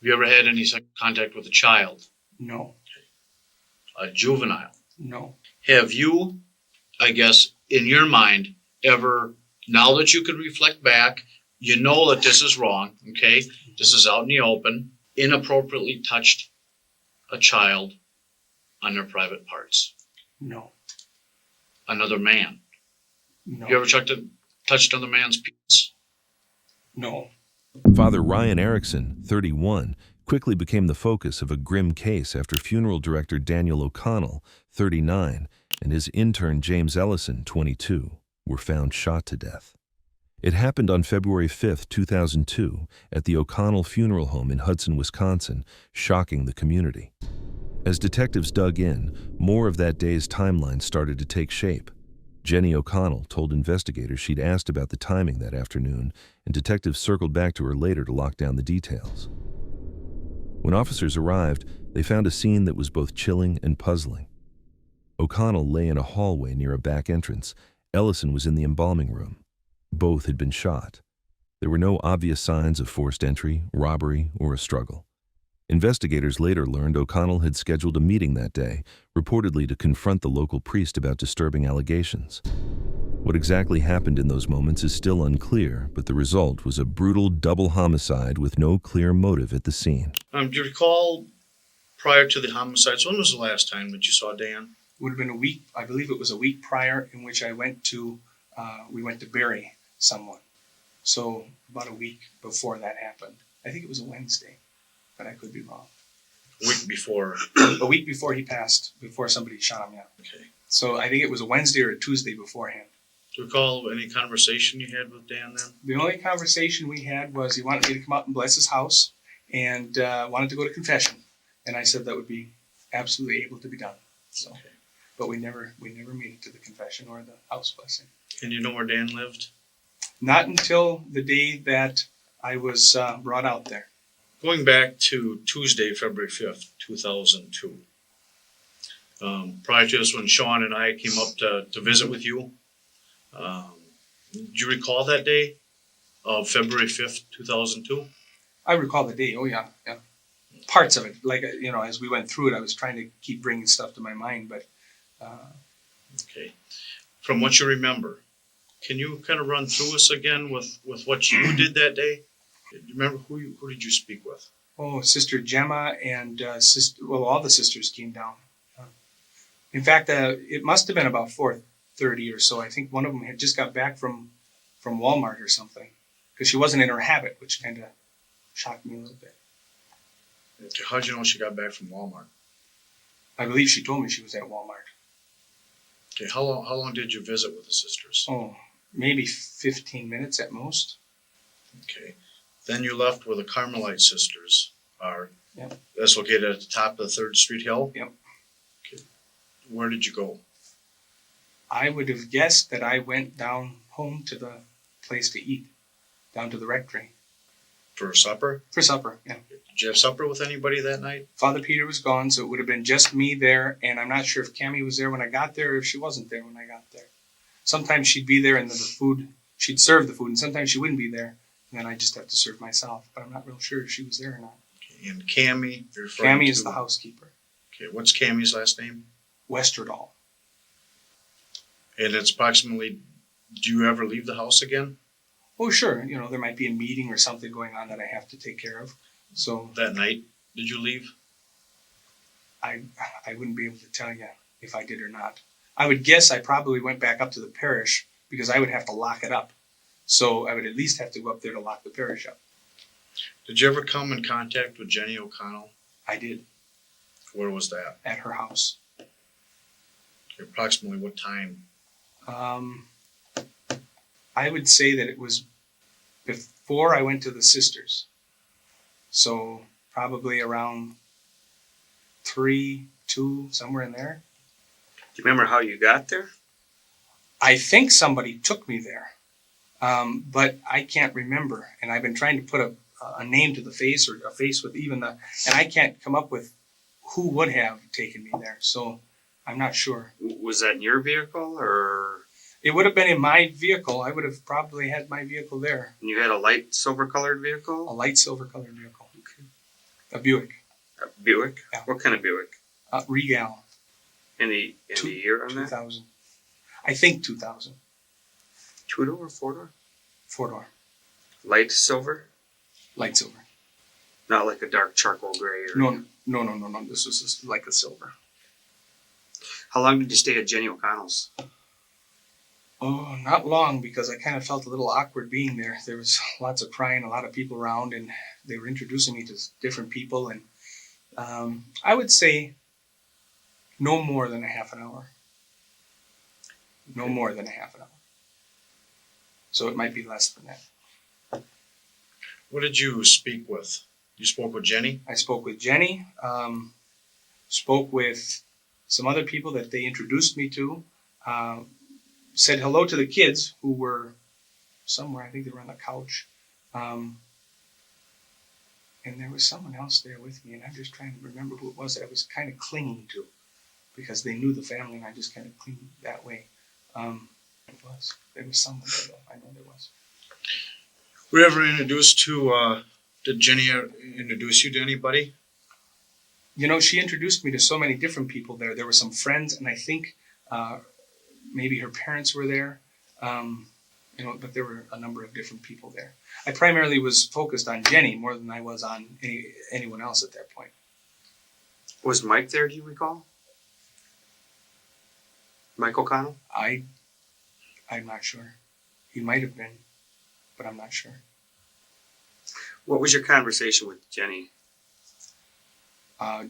you ever had any contact with a child? No. A juvenile? No. Have you, I guess, in your mind, ever, now that you can reflect back, you know that this is wrong, okay? This is out in the open, inappropriately touched a child on their private parts? No. Another man? No. You ever touched another man's penis? No. Father Ryan Erickson, 31, quickly became the focus of a grim case after funeral director Daniel O'Connell, 39, and his intern James Ellison, 22, were found shot to death. It happened on February 5, 2002, at the O'Connell Funeral Home in Hudson, Wisconsin, shocking the community. As detectives dug in, more of that day's timeline started to take shape. Jenny O'Connell told investigators she'd asked about the timing that afternoon, and detectives circled back to her later to lock down the details. When officers arrived, they found a scene that was both chilling and puzzling. O'Connell lay in a hallway near a back entrance. Ellison was in the embalming room. Both had been shot. There were no obvious signs of forced entry, robbery, or a struggle. Investigators later learned O'Connell had scheduled a meeting that day, reportedly to confront the local priest about disturbing allegations. What exactly happened in those moments is still unclear, but the result was a brutal double homicide with no clear motive at the scene. Do you recall, prior to the homicides, when was the last time that you saw Dan? It would have been a week, I believe it was a week prior, in which we went to bury someone. So about a week before that happened. I think it was a Wednesday, but I could be wrong. A week before? A week before he passed, before somebody shot him, yeah. Okay. So I think it was a Wednesday or a Tuesday beforehand. Do you recall any conversation you had with Dan then? The only conversation we had was he wanted me to come out and bless his house and wanted to go to confession. And I said that would be absolutely able to be done. So, okay. But we never made it to the confession or the house blessing. And you know where Dan lived? Not until the day that I was brought out there. Going back to Tuesday, February 5th, 2002. Prior to this, when Sean and I came up to visit with you, do you recall that day of February 5th, 2002? I recall the day. Oh, yeah. Parts of it. Like, as we went through it, I was trying to keep bringing stuff to my mind. But okay. From what you remember, can you kind of run through us again with what you did that day? Do you remember who did you speak with? Oh, Sister Gemma and all the sisters came down. In fact, it must have been about 4:30 or so. I think one of them had just got back from Walmart or something, because she wasn't in her habit, which kind of shocked me a little bit. Okay, how'd you know she got back from Walmart? I believe she told me she was at Walmart. Okay, how long did you visit with the sisters? Oh, maybe 15 minutes at most. Okay. Then you left where the Carmelite sisters are. Yep. That's located at the top of the 3rd Street Hill? Yep. Okay. Where did you go? I would have guessed that I went down home to the place to eat, down to the rectory. For supper? For supper, yeah. Did you have supper with anybody that night? Father Peter was gone, so it would have been just me there, and I'm not sure if Cammie was there when I got there or if she wasn't there when I got there. Sometimes she'd be there and she'd serve the food, and sometimes she wouldn't be there, and then I just have to serve myself, but I'm not real sure if she was there or not. Okay. And Cammie? Cammie is the housekeeper. Okay, what's Cammie's last name? Westerdahl. And it's approximately, do you ever leave the house again? Oh, sure. There might be a meeting or something going on that I have to take care of. So that night, did you leave? I wouldn't be able to tell you if I did or not. I would guess I probably went back up to the parish because I would have to lock it up. So I would at least have to go up there to lock the parish up. Did you ever come in contact with Jenny O'Connell? I did. Where was that? At her house. Okay, approximately what time? I would say that it was before I went to the sisters. So probably around 3, 2, somewhere in there. Do you remember how you got there? I think somebody took me there, but I can't remember. And I've been trying to put a name to the face, or a face with even and I can't come up with who would have taken me there. So I'm not sure. Was that in your vehicle, or? It would have been in my vehicle. I would have probably had my vehicle there. And you had a light silver-colored vehicle? A light silver-colored vehicle. Okay. A Buick. A Buick? Yeah. What kind of Buick? Regal. Any year on that? 2000. I think 2000. 2-door or 4-door? 4-door. Light silver? Light silver. Not like a dark charcoal gray or... No. This was just like a silver. How long did you stay at Jenny O'Connell's? Oh, not long, because I kind of felt a little awkward being there. There was lots of crying, a lot of people around, and they were introducing me to different people. And I would say no more than a half an hour. No more than a half an hour. So it might be less than that. What did you speak with? You spoke with Jenny? I spoke with Jenny, spoke with some other people that they introduced me to, said hello to the kids who were somewhere. I think they were on the couch. And there was someone else there with me, and I'm just trying to remember who it was that I was kind of clinging to, because they knew the family, and I just kind of clinged that way. There was someone there, though. I know there was. Were you ever introduced to, did Jenny introduce you to anybody? You know, she introduced me to so many different people there. There were some friends, and I think maybe her parents were there. But there were a number of different people there. I primarily was focused on Jenny more than I was on anyone else at that point. Was Mike there, do you recall? Mike O'Connell? I'm not sure. He might have been, but I'm not sure. What was your conversation with Jenny?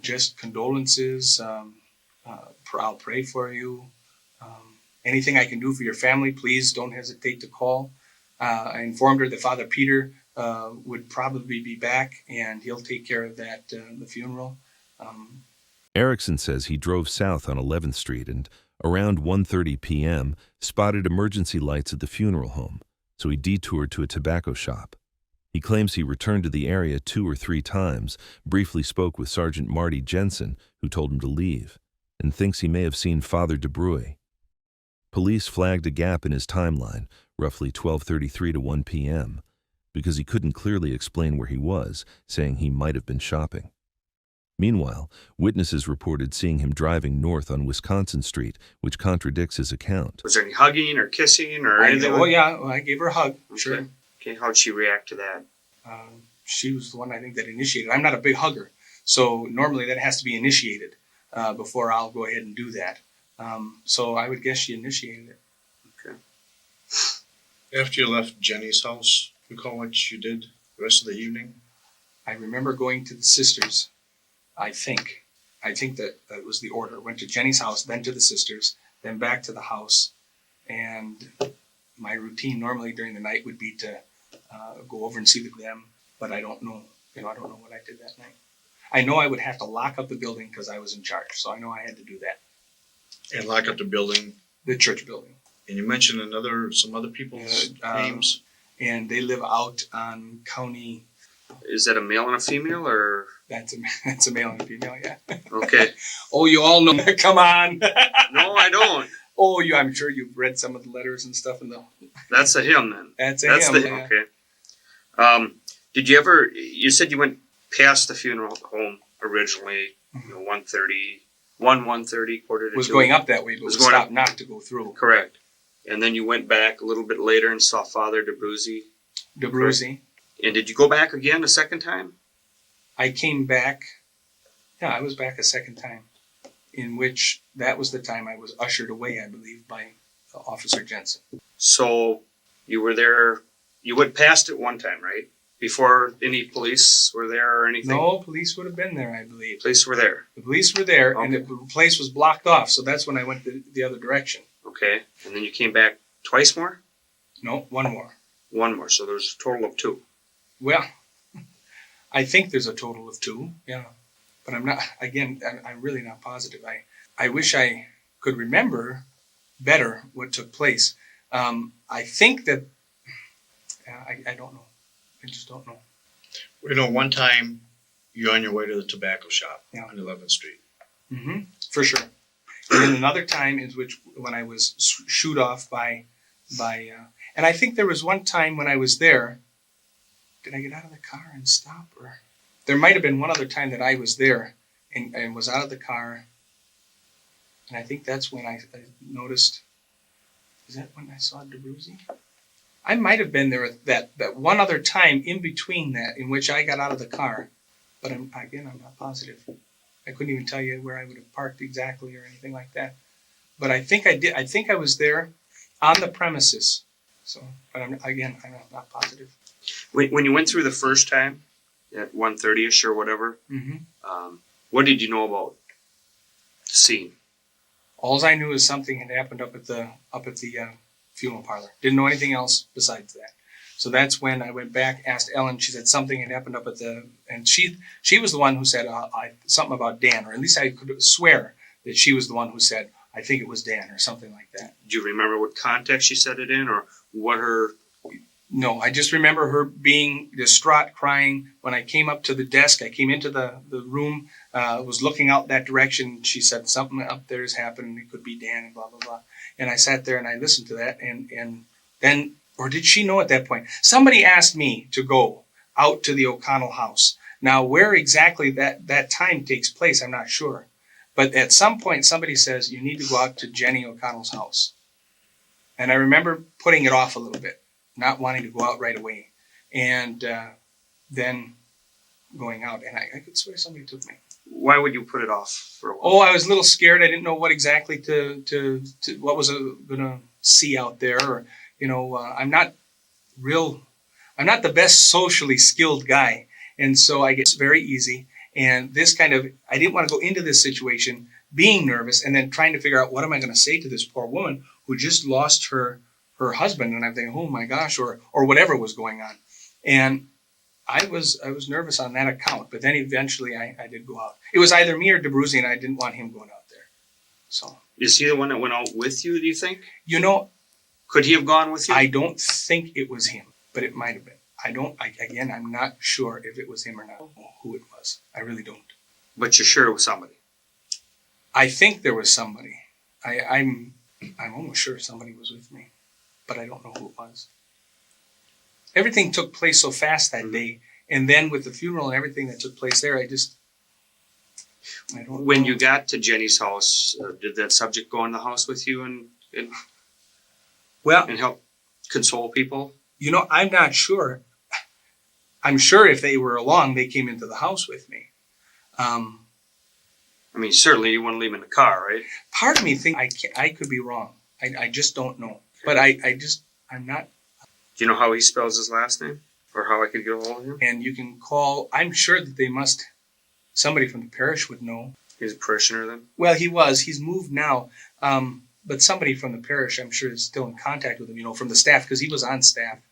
Just condolences. I'll pray for you. Anything I can do for your family, please don't hesitate to call. I informed her that Father Peter would probably be back, and he'll take care of that, the funeral. Erickson says he drove south on 11th Street and, around 1:30 p.m., spotted emergency lights at the funeral home, so he detoured to a tobacco shop. He claims he returned to the area 2 or 3 times, briefly spoke with Sergeant Marty Jensen, who told him to leave, and thinks he may have seen Father DeBruy. Police flagged a gap in his timeline, roughly 12:33 to 1 p.m., because he couldn't clearly explain where he was, saying he might have been shopping. Meanwhile, witnesses reported seeing him driving north on Wisconsin Street, which contradicts his account. Was there any hugging or kissing or anything? I gave her a hug. Okay. Sure. Okay, how'd she react to that? She was the one, I think, that initiated. I'm not a big hugger, so normally that has to be initiated before I'll go ahead and do that. So I would guess she initiated it. Okay. After you left Jenny's house, recall what you did the rest of the evening? I remember going to the sisters. I think that was the order. Went to Jenny's house, then to the sisters, then back to the house. And my routine normally during the night would be to go over and see them, but I don't know. I don't know what I did that night. I know I would have to lock up the building because I was in charge, so I know I had to do that. And lock up the building. The church building. And you mentioned some other people's names. And they live out on County. Is that a male and a female, or? That's a male and a female, yeah. Okay. Oh, you all know. Come on. No, I don't. Oh, I'm sure you've read some of the letters and stuff in the. That's a him then. That's him. Yeah. Okay. Did you ever? You said you went past the funeral home originally. 1:30, 1:30, quarter to 2. Was going up that way, but was stopped not to go through. Correct. And then you went back a little bit later and saw Father DeBruy. DeBruy. And did you go back again a second time? I came back. Yeah, I was back a second time, in which that was the time I was ushered away, I believe, by Officer Jensen. So you were there. You went past it one time, right? Before any police were there or anything? No, police would have been there, I believe. Police were there. The police were there, Okay. and the place was blocked off, so that's when I went the other direction. Okay. And then you came back twice more? No, one more. One more. So there's a total of 2. Well, I think there's a total of 2, yeah. But I'm not, again, I'm really not positive. I wish I could remember better what took place. I think that, I don't know. I just don't know. One time you're on your way to the tobacco shop Yeah. on 11th Street. Mm-hmm, for sure. And then another time is when I was shooed off by, and I think there was one time when I was there. Did I get out of the car and stop, or there might have been one other time that I was there and was out of the car. And I think that's when I noticed, is that when I saw DeBruzzi? I might have been there that one other time in between that in which I got out of the car. But I'm not positive. I couldn't even tell you where I would have parked exactly or anything like that. But I think I did. I think I was there on the premises. So, but I'm not positive. When you went through the first time at 1:30ish or whatever, Mm-hmm. What did you know about the scene? All I knew is something had happened up at the funeral parlor. Didn't know anything else besides that. So that's when I went back, asked Ellen. She said something had happened up at and she was the one who said something about Dan, or at least I could swear that she was the one who said, I think it was Dan or something like that. Do you remember what context she said it in, or what her? No, I just remember her being distraught, crying. When I came up to the desk, I came into the room, was looking out that direction. She said, something up there is happening. It could be Dan and blah, blah, blah. And I sat there and I listened to that. And then, or did she know at that point? Somebody asked me to go out to the O'Connell house. Now, where exactly that time takes place, I'm not sure. But at some point, somebody says, you need to go out to Jenny O'Connell's house. And I remember putting it off a little bit, not wanting to go out right away. And then going out. And I could swear somebody took me. Why would you put it off for a while? Oh, I was a little scared. I didn't know what exactly to what was going to see out there. Or, I'm not the best socially skilled guy. And so I get very easy. And this I didn't want to go into this situation being nervous and then trying to figure out what am I going to say to this poor woman who just lost her husband. And I'm thinking, oh my gosh, or whatever was going on. And I was nervous on that account. But then eventually I did go out. It was either me or DeBruzzi, and I didn't want him going out there. So. Is he the one that went out with you, do you think? Could he have gone with you? I don't think it was him, but it might have been. I'm not sure if it was him or not, who it was. I really don't. But you're sure it was somebody? I think there was somebody. I'm almost sure somebody was with me, but I don't know who it was. Everything took place so fast that day, and then with the funeral and everything that took place there, I don't know. When you got to Jenny's house, did that subject go in the house with you and help console people? I'm not sure. I'm sure if they were along, they came into the house with me. Certainly you want to leave him in the car, right? Part of me thinks I could be wrong. I just don't know. But I'm not. Do you know how he spells his last name? Or how I could get a hold of him? And you can call, I'm sure that somebody from the parish would know. He's a parishioner then? Well, he's moved now. But somebody from the parish, I'm sure, is still in contact with him, from the staff, because he was on staff.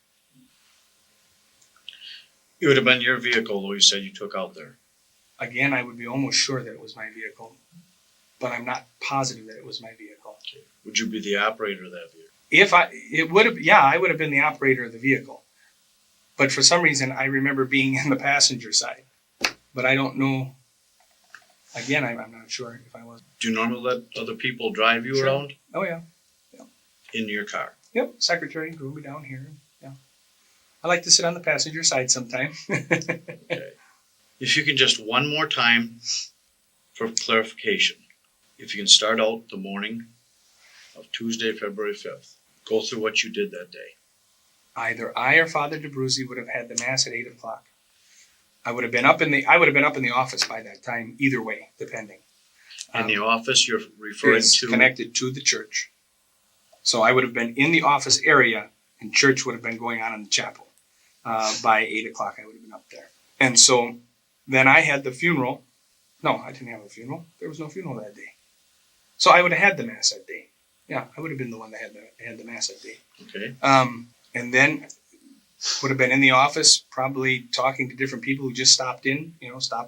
It would have been your vehicle, though, you said you took out there. Again, I would be almost sure that it was my vehicle, but I'm not positive that it was my vehicle. Okay. Would you be the operator of that vehicle? I would have been the operator of the vehicle. But for some reason, I remember being in the passenger side. But I don't know. Again, I'm not sure if I was. Do you normally let other people drive you around? Oh, yeah. In your car? Yep, secretary drove me down here. Yeah. I like to sit on the passenger side sometime. Okay. If you can just one more time for clarification, if you can start out the morning of Tuesday, February 5th, go through what you did that day. Either I or Father DeBruzzi would have had the mass at 8:00. I would have been up in the office by that time, either way, depending. In the office, you're referring to? Connected to the church. So I would have been in the office area, and church would have been going on in the chapel. By 8:00, I would have been up there. And so then I had the funeral. No, I didn't have a funeral. There was no funeral that day. So I would have had the mass that day. Yeah, I would have been the one that had the mass that day. Okay. And then would have been in the office, probably talking to different people who just stopped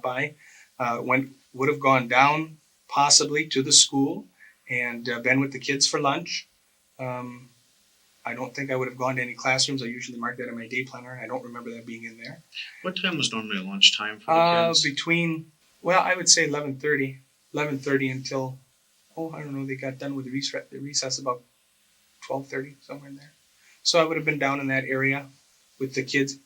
by. Would have gone down possibly to the school and been with the kids for lunch. I don't think I would have gone to any classrooms. I usually mark that in my day planner. I don't remember that being in there. What time was normally lunchtime for the kids? I would say 11:30 until, I don't know, they got done with the recess about 12:30, somewhere in there. So I would have been down in that area with the kids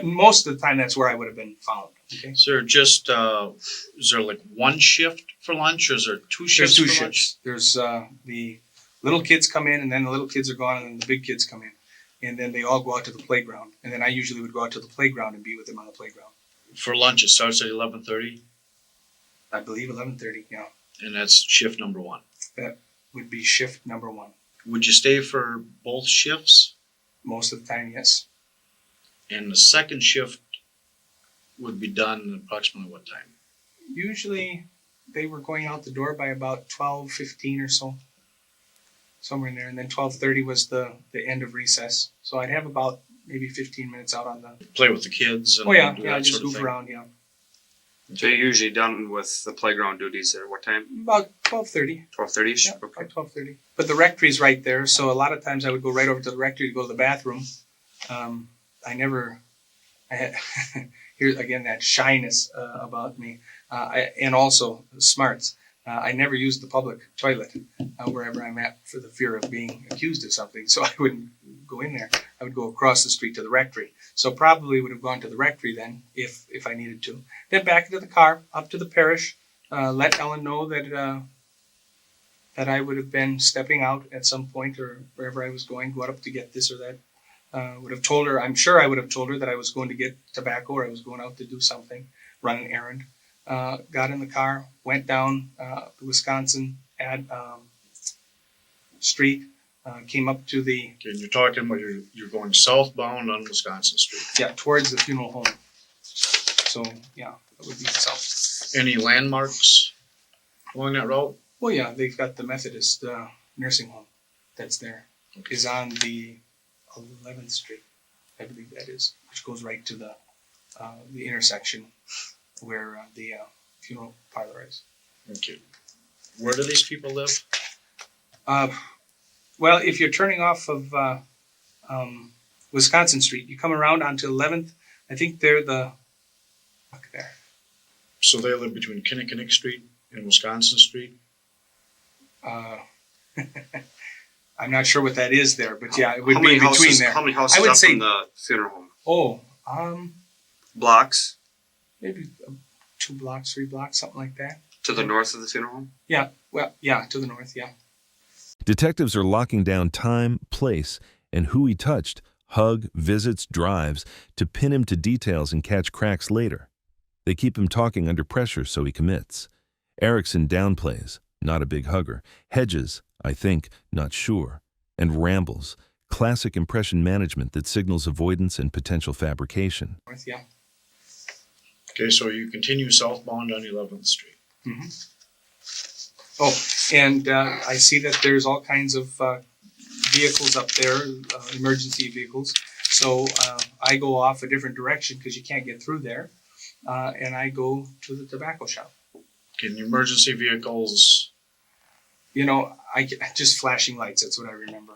Most of the time, that's where I would have been found. Okay. Is there just, is there like one shift for lunch, or is there two There's shifts two for lunch? shifts. There's the little kids come in, and then the little kids are gone, and then the big kids come in, and then they all go out to the playground, and then I usually would go out to the playground and be with them on the playground. For lunch, it starts at 11:30, I believe 11:30. Yeah, and that's shift number one. that would be shift number one. Would you stay for both shifts? Most of the time, yes. And the second shift would be done approximately what time? Usually, they were going out the door by about 12:15 or so, somewhere in there, and then 12:30 was the end of recess. So I'd have about maybe 15 minutes out on the. Play with the kids and Oh yeah, do yeah. that I just sort of goof thing? around. Yeah, So you're usually done with the playground duties at what time? about 12:30. 12:30ish? Yeah, Okay. about 12:30. But the rectory's right there, so a lot of times I would go right over to the rectory to go to the bathroom. I had here again that shyness about me, and also smarts. I never used the public toilet wherever I'm at for the fear of being accused of something. So I wouldn't go in there. I would go across the street to the rectory. So probably would have gone to the rectory then if I needed to. Then back into the car, up to the parish. Let Ellen know that I would have been stepping out at some point or wherever I was going, go up to get this or that. Would have told her, I'm sure I would have told her that I was going to get tobacco or I was going out to do something, run an errand. Got in the car, went down the Wisconsin street, came up to the, Okay, and you're talking about you're going southbound on Wisconsin Street. towards the funeral home. So, yeah, that would be south. Any landmarks along that route? Well, yeah, they've got the Methodist nursing home that's there. Is on the 11th Street, I believe that is, which goes right to the intersection where the funeral parlor is. Okay. Where do these people live? Well, if you're turning off of Wisconsin Street, you come around onto 11th. I think they're look there. So they live between Kinnickinnick Street and Wisconsin Street? I'm not sure what that is there, but yeah, it would How be many in between houses, there. How many houses I would up say- from the funeral home? Oh, Blocks maybe 2 blocks, 3 blocks, something like that. to the north of the funeral home? Yeah, well, yeah, to the north, yeah. Detectives are locking down time, place, and who he touched, hug, visits, drives, to pin him to details and catch cracks later. They keep him talking under pressure so he commits. Erickson downplays, not a big hugger, hedges, I think, not sure, and rambles, classic impression management that signals avoidance and potential fabrication. North, yeah. Okay, so you continue southbound on 11th Street. Mm-hmm. Oh, and I see that there's all kinds of vehicles up there, emergency vehicles. So I go off a different direction because you can't get through there, and I go to the tobacco shop. Okay, and the emergency vehicles, Just flashing lights, that's what I remember.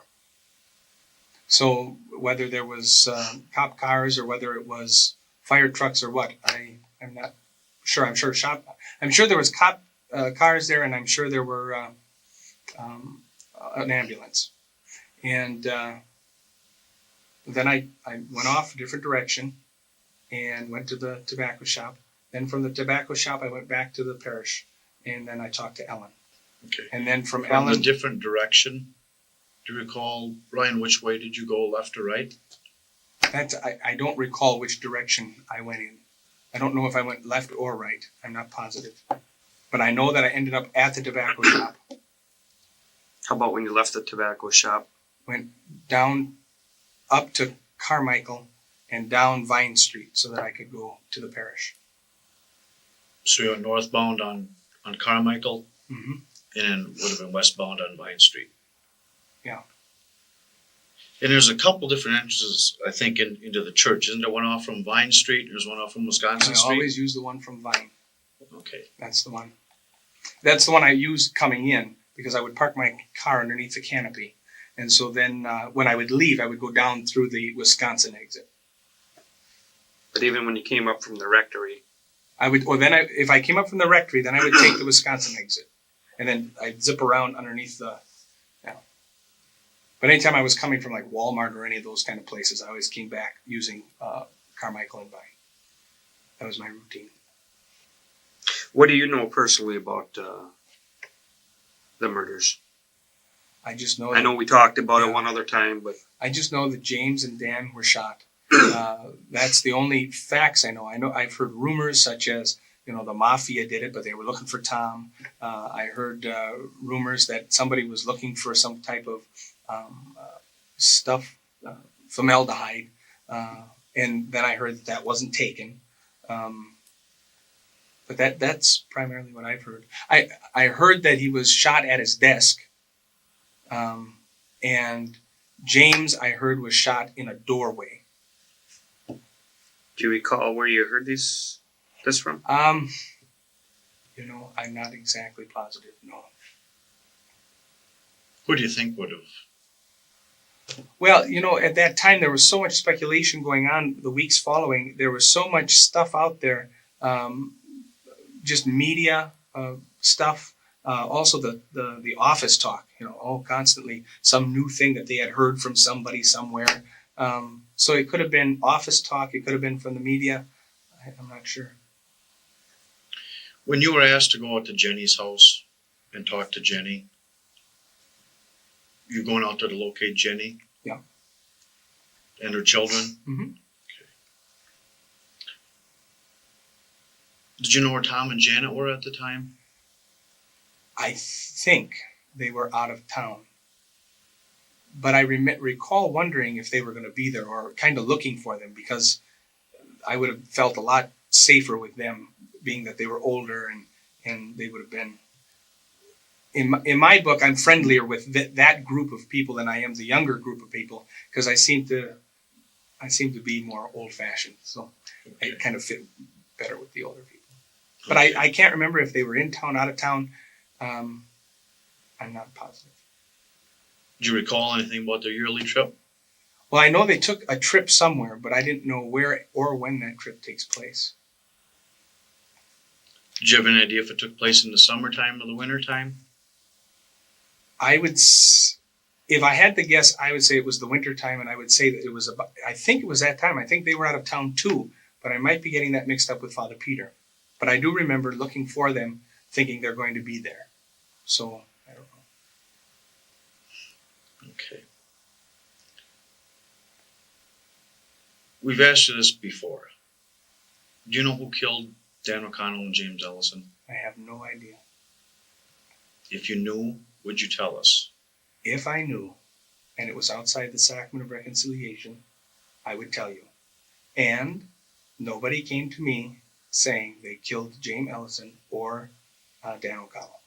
So whether there was cop cars or whether it was fire trucks or what, I'm not sure. I'm sure there was cop cars there, and I'm sure there were an ambulance. And then I went off a different direction and went to the tobacco shop. Then from the tobacco shop, I went back to the parish, and then I talked to Ellen. okay. And then from From the Ellen, different direction, do you recall, Ryan, which way did you go, left or right? I don't recall which direction I went in. I don't know if I went left or right. I'm not positive. But I know that I ended up at the tobacco shop. How about when you left the tobacco shop? Went down up to Carmichael and down Vine Street so that I could go to the parish. So you went northbound on Carmichael, Mm-hmm. and then would have been westbound on Vine Street. Yeah. And there's a couple different entrances, I think, into the church. Isn't there one off from Vine Street? There's one off from Wisconsin I Street? always use the one from Vine. Okay. That's the one. That's the one I used coming in because I would park my car underneath the canopy. And so then when I would leave, I would go down through the Wisconsin exit. But even when you came up from the rectory, If I came up from the rectory, then I would take the Wisconsin exit. And then I'd zip around underneath the, But anytime I was coming from like Walmart or any of those kind of places, I always came back using Carmichael and Vine. That was my routine. What do you know personally about the murders? I just know. I know we talked about it Yeah. one other time, but I just know that James and Dan were shot. That's the only facts I know. I've heard rumors such as, the mafia did it, but they were looking for Tom. I heard rumors that somebody was looking for some type of stuff, formaldehyde, and then I heard that wasn't taken. But that's primarily what I've heard. I heard that he was shot at his desk, and James, I heard, was shot in a doorway. do you recall where you heard this from? I'm not exactly positive, no. Who do you think would have? Well, at that time there was so much speculation going on the weeks following. There was so much stuff out there, just media stuff. Also the office talk, constantly some new thing that they had heard from somebody somewhere. So it could have been office talk. It could have been from the media. I'm not sure. When you were asked to go out to Jenny's house and talk to Jenny, you going out there to locate Jenny? Yeah. And her children? Mm-hmm. Okay. Did you know where Tom and Janet were at the time? I think they were out of town. But I recall wondering if they were going to be there or kind of looking for them, because I would have felt a lot safer with them, being that they were older and they would have been. In my book, I'm friendlier with that group of people than I am the younger group of people, because I seem to be more old-fashioned. So Okay. I kind of fit better with the older people. But I can't remember if they were in town, out of town. I'm not positive. Do you recall anything about their yearly trip? Well, I know they took a trip somewhere, but I didn't know where or when that trip takes place. Did you have any idea if it took place in the summertime or the wintertime? If I had to guess, I would say it was the winter time, and I would say that it was I think it was that time. I think they were out of town too, but I might be getting that mixed up with Father Peter. But I do remember looking for them, thinking they're going to be there. So, I don't know. Okay. We've asked you this before. Do you know who killed Dan O'Connell and James Ellison? I have no idea. If you knew, would you tell us? If I knew, and it was outside the Sacrament of Reconciliation, I would tell you. And nobody came to me saying they killed James Ellison or Dan O'Connell.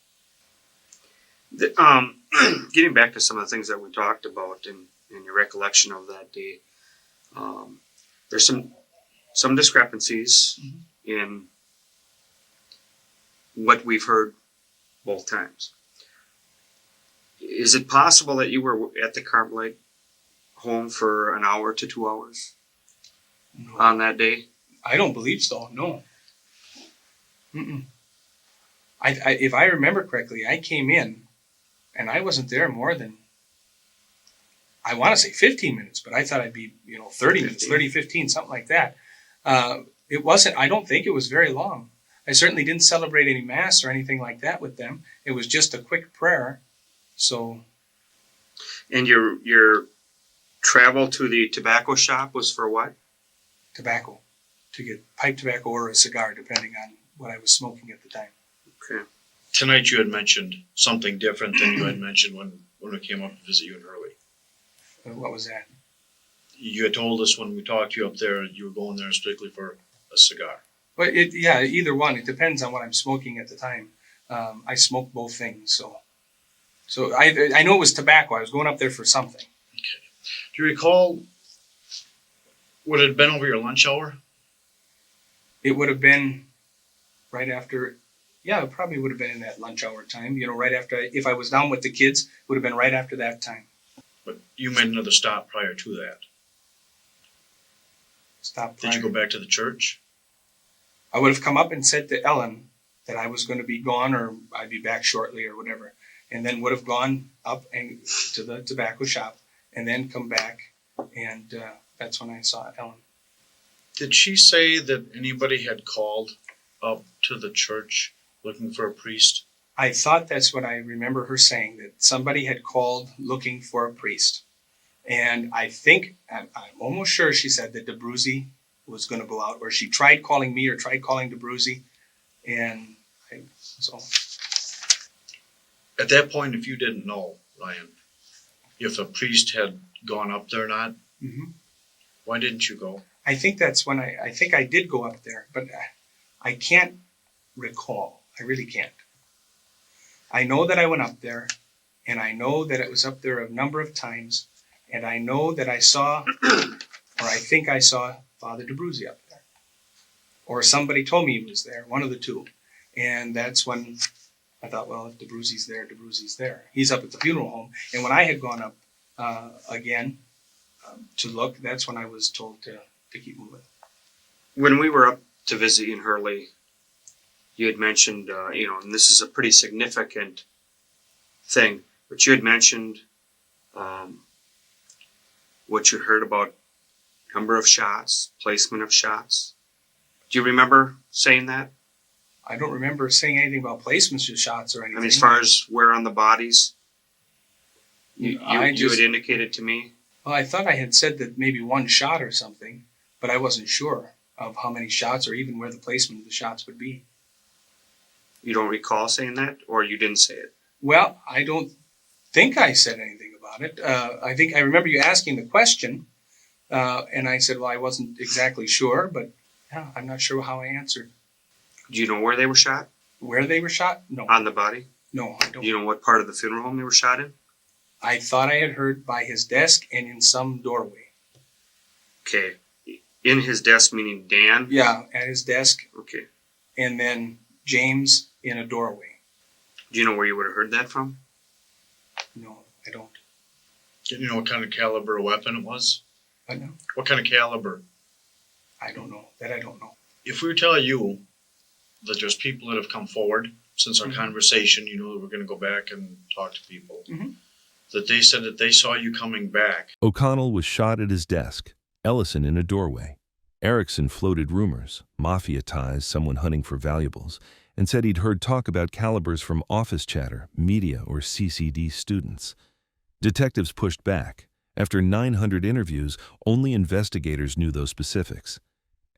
Getting back to some of the things that we talked about in your recollection of that day, there's some discrepancies in what we've heard both times. Is it possible that you were at the Carmelite home for an hour to 2 hours No, on that day? I don't believe so. No. Mm-mm. If I remember correctly, I came in, and I wasn't there more than, I want to say 15 minutes, but I thought I'd be 30 minutes, 30, 15, something like that. It wasn't. I don't think it was very long. I certainly didn't celebrate any mass or anything like that with them. It was just a quick prayer. So, And your travel to the tobacco shop was for what? tobacco, to get pipe tobacco or a cigar, depending on what I was smoking at the time. Okay. Tonight you had mentioned something different than you had mentioned when we came up to visit you in Hurley. What was that? You had told us when we talked to you up there you were going there strictly for a cigar. But either one. It depends on what I'm smoking at the time. I smoke both things, so I know it was tobacco. I was going up there for something. Do you recall what it had been over your lunch hour? It would have been right after. Yeah, it probably would have been in that lunch hour time. Right after. If I was down with the kids, it would have been right after that time. But you made another stop prior to that. Stop. Did you go back to the church? I would have come up and said to Ellen that I was going to be gone, or I'd be back shortly, or whatever, and then would have gone up and to the tobacco shop and then come back, and that's when I saw Ellen. Did she say that anybody had called up to the church looking for a priest? I thought that's what I remember her saying, that somebody had called looking for a priest. And I think, I'm almost sure she said that DeBruzzi was going to go out, or she tried calling me or tried calling DeBruzzi. And so. At that point, if you didn't know, Ryan, if a priest had gone up there or not, why didn't you go? I think that's when I think I did go up there, but I can't recall. I really can't. I know that I went up there, and I know that it was up there a number of times, and I know that I saw, or I think I saw Father DeBruzzi up there. Or somebody told me he was there, one of the two. And that's when I thought, well, if DeBruzzi's there, DeBruzzi's there. He's up at the funeral home. And when I had gone up again to look, that's when I was told to keep moving. When we were up to visit in Hurley, you had mentioned, and this is a pretty significant thing, but you had mentioned what you heard about number of shots, placement of shots. Do you remember saying that? I don't remember saying anything about placements of shots or anything. I mean, as far as where on the bodies, you had indicated to me. Well, I thought I had said that maybe one shot or something, but I wasn't sure of how many shots or even where the placement of the shots would be. You don't recall saying that, or you didn't say it? Well, I don't think I said anything about it. I think I remember you asking the question, and I said, well, I wasn't exactly sure, but yeah, I'm not sure how I answered. Do you know where they were shot? Where they were shot? No. On the body? No, I don't. Do you know what part of the funeral home they were shot in? I thought I had heard by his desk and in some doorway. Okay. In his desk, meaning Dan? Yeah, at his desk. Okay. And then James in a doorway. Do you know where you would have heard that from? No, I don't. Do you know what kind of caliber weapon it was? I know. What kind of caliber? I don't know. That I don't know. If we were to tell you that there's people that have come forward since our conversation, that we're going to go back and talk to people, that they said that they saw you coming back. O'Connell was shot at his desk, Ellison in a doorway. Erickson floated rumors, mafia ties, someone hunting for valuables, and said he'd heard talk about calibers from office chatter, media, or CCD students. Detectives pushed back. After 900 interviews, only investigators knew those specifics.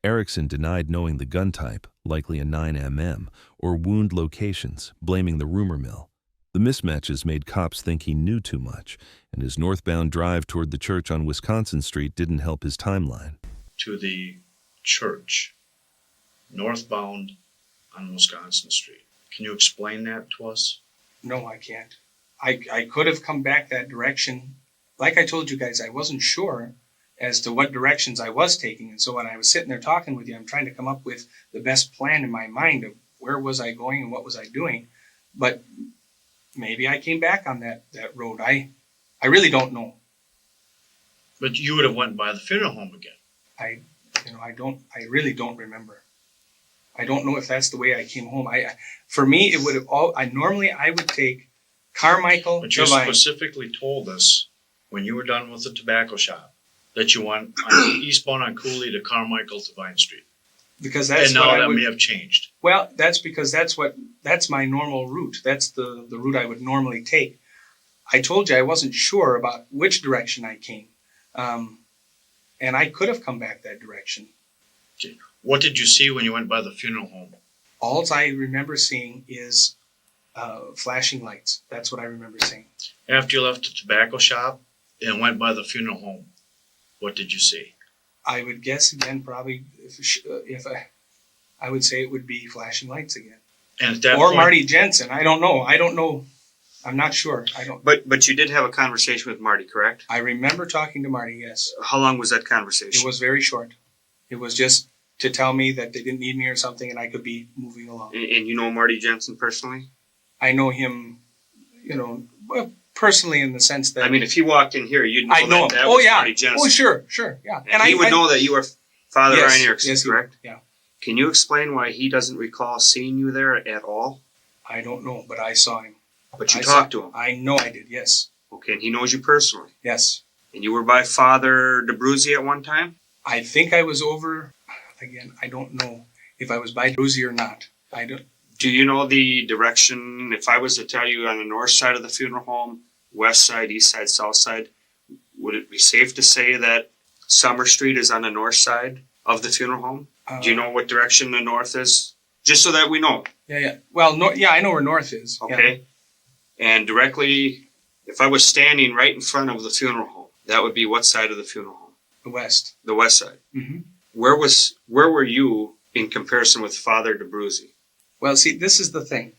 Erickson denied knowing the gun type, likely a 9mm, or wound locations, blaming the rumor mill. The mismatches made cops think he knew too much, and his northbound drive toward the church on Wisconsin Street didn't help his timeline. To the church, northbound on Wisconsin Street. Can you explain that to us? No, I can't. I could have come back that direction. Like I told you guys, I wasn't sure as to what directions I was taking. And so when I was sitting there talking with you, I'm trying to come up with the best plan in my mind of where was I going and what was I doing. But maybe I came back on that road. I really don't know. But you would have went by the funeral home again. I really don't remember. I don't know if that's the way I came home. For me, it would have normally I would take Carmichael. But you specifically told us when you were done with the tobacco shop that you went on eastbound on Cooley to Carmichael to Vine Street. Because that's and now that may have changed. Well, that's because that's my normal route. That's the route I would normally take. I told you I wasn't sure about which direction I came. And I could have come back that direction. Okay. What did you see when you went by the funeral home? All I remember seeing is flashing lights. That's what I remember seeing. After you left the tobacco shop and went by the funeral home, what did you see? I would guess again, probably I would say it would be flashing lights again. And at that or point, Marty Jensen. I don't know. I'm not sure. I don't. But you did have a conversation with Marty, correct? I remember talking to Marty. Yes. How long was that conversation? It was very short. It was just to tell me that they didn't need me or something, and I could be moving along. And you know Marty Jensen personally? I know him, personally in the sense that... I mean, if he walked in here, you'd know I know that him. was Yeah. Marty Jensen. Oh, sure, yeah. And he would know that you were Father Ryan Erickson, yes, correct? Yeah. Can you explain why he doesn't recall seeing you there at all? I don't know, but I saw him. But you talked to him? I know I did, yes. Okay, and he knows you personally? Yes. And you were by Father DeBruzzi at one time? I think I was over, again, I don't know if I was by Bruzy or not. I don't. Do you know the direction, if I was to tell you on the north side of the funeral home, west side, east side, south side, would it be safe to say that Summer Street is on the north side of the funeral home? Do you know what direction the north is? Just so that we know. Yeah. Well, I know where north is. Okay. Yeah. And directly, if I was standing right in front of the funeral home, that would be what side of the funeral home? The west. The west side. Mm-hmm. Where were you in comparison with Father DeBruzzi? Well, see, this is the thing.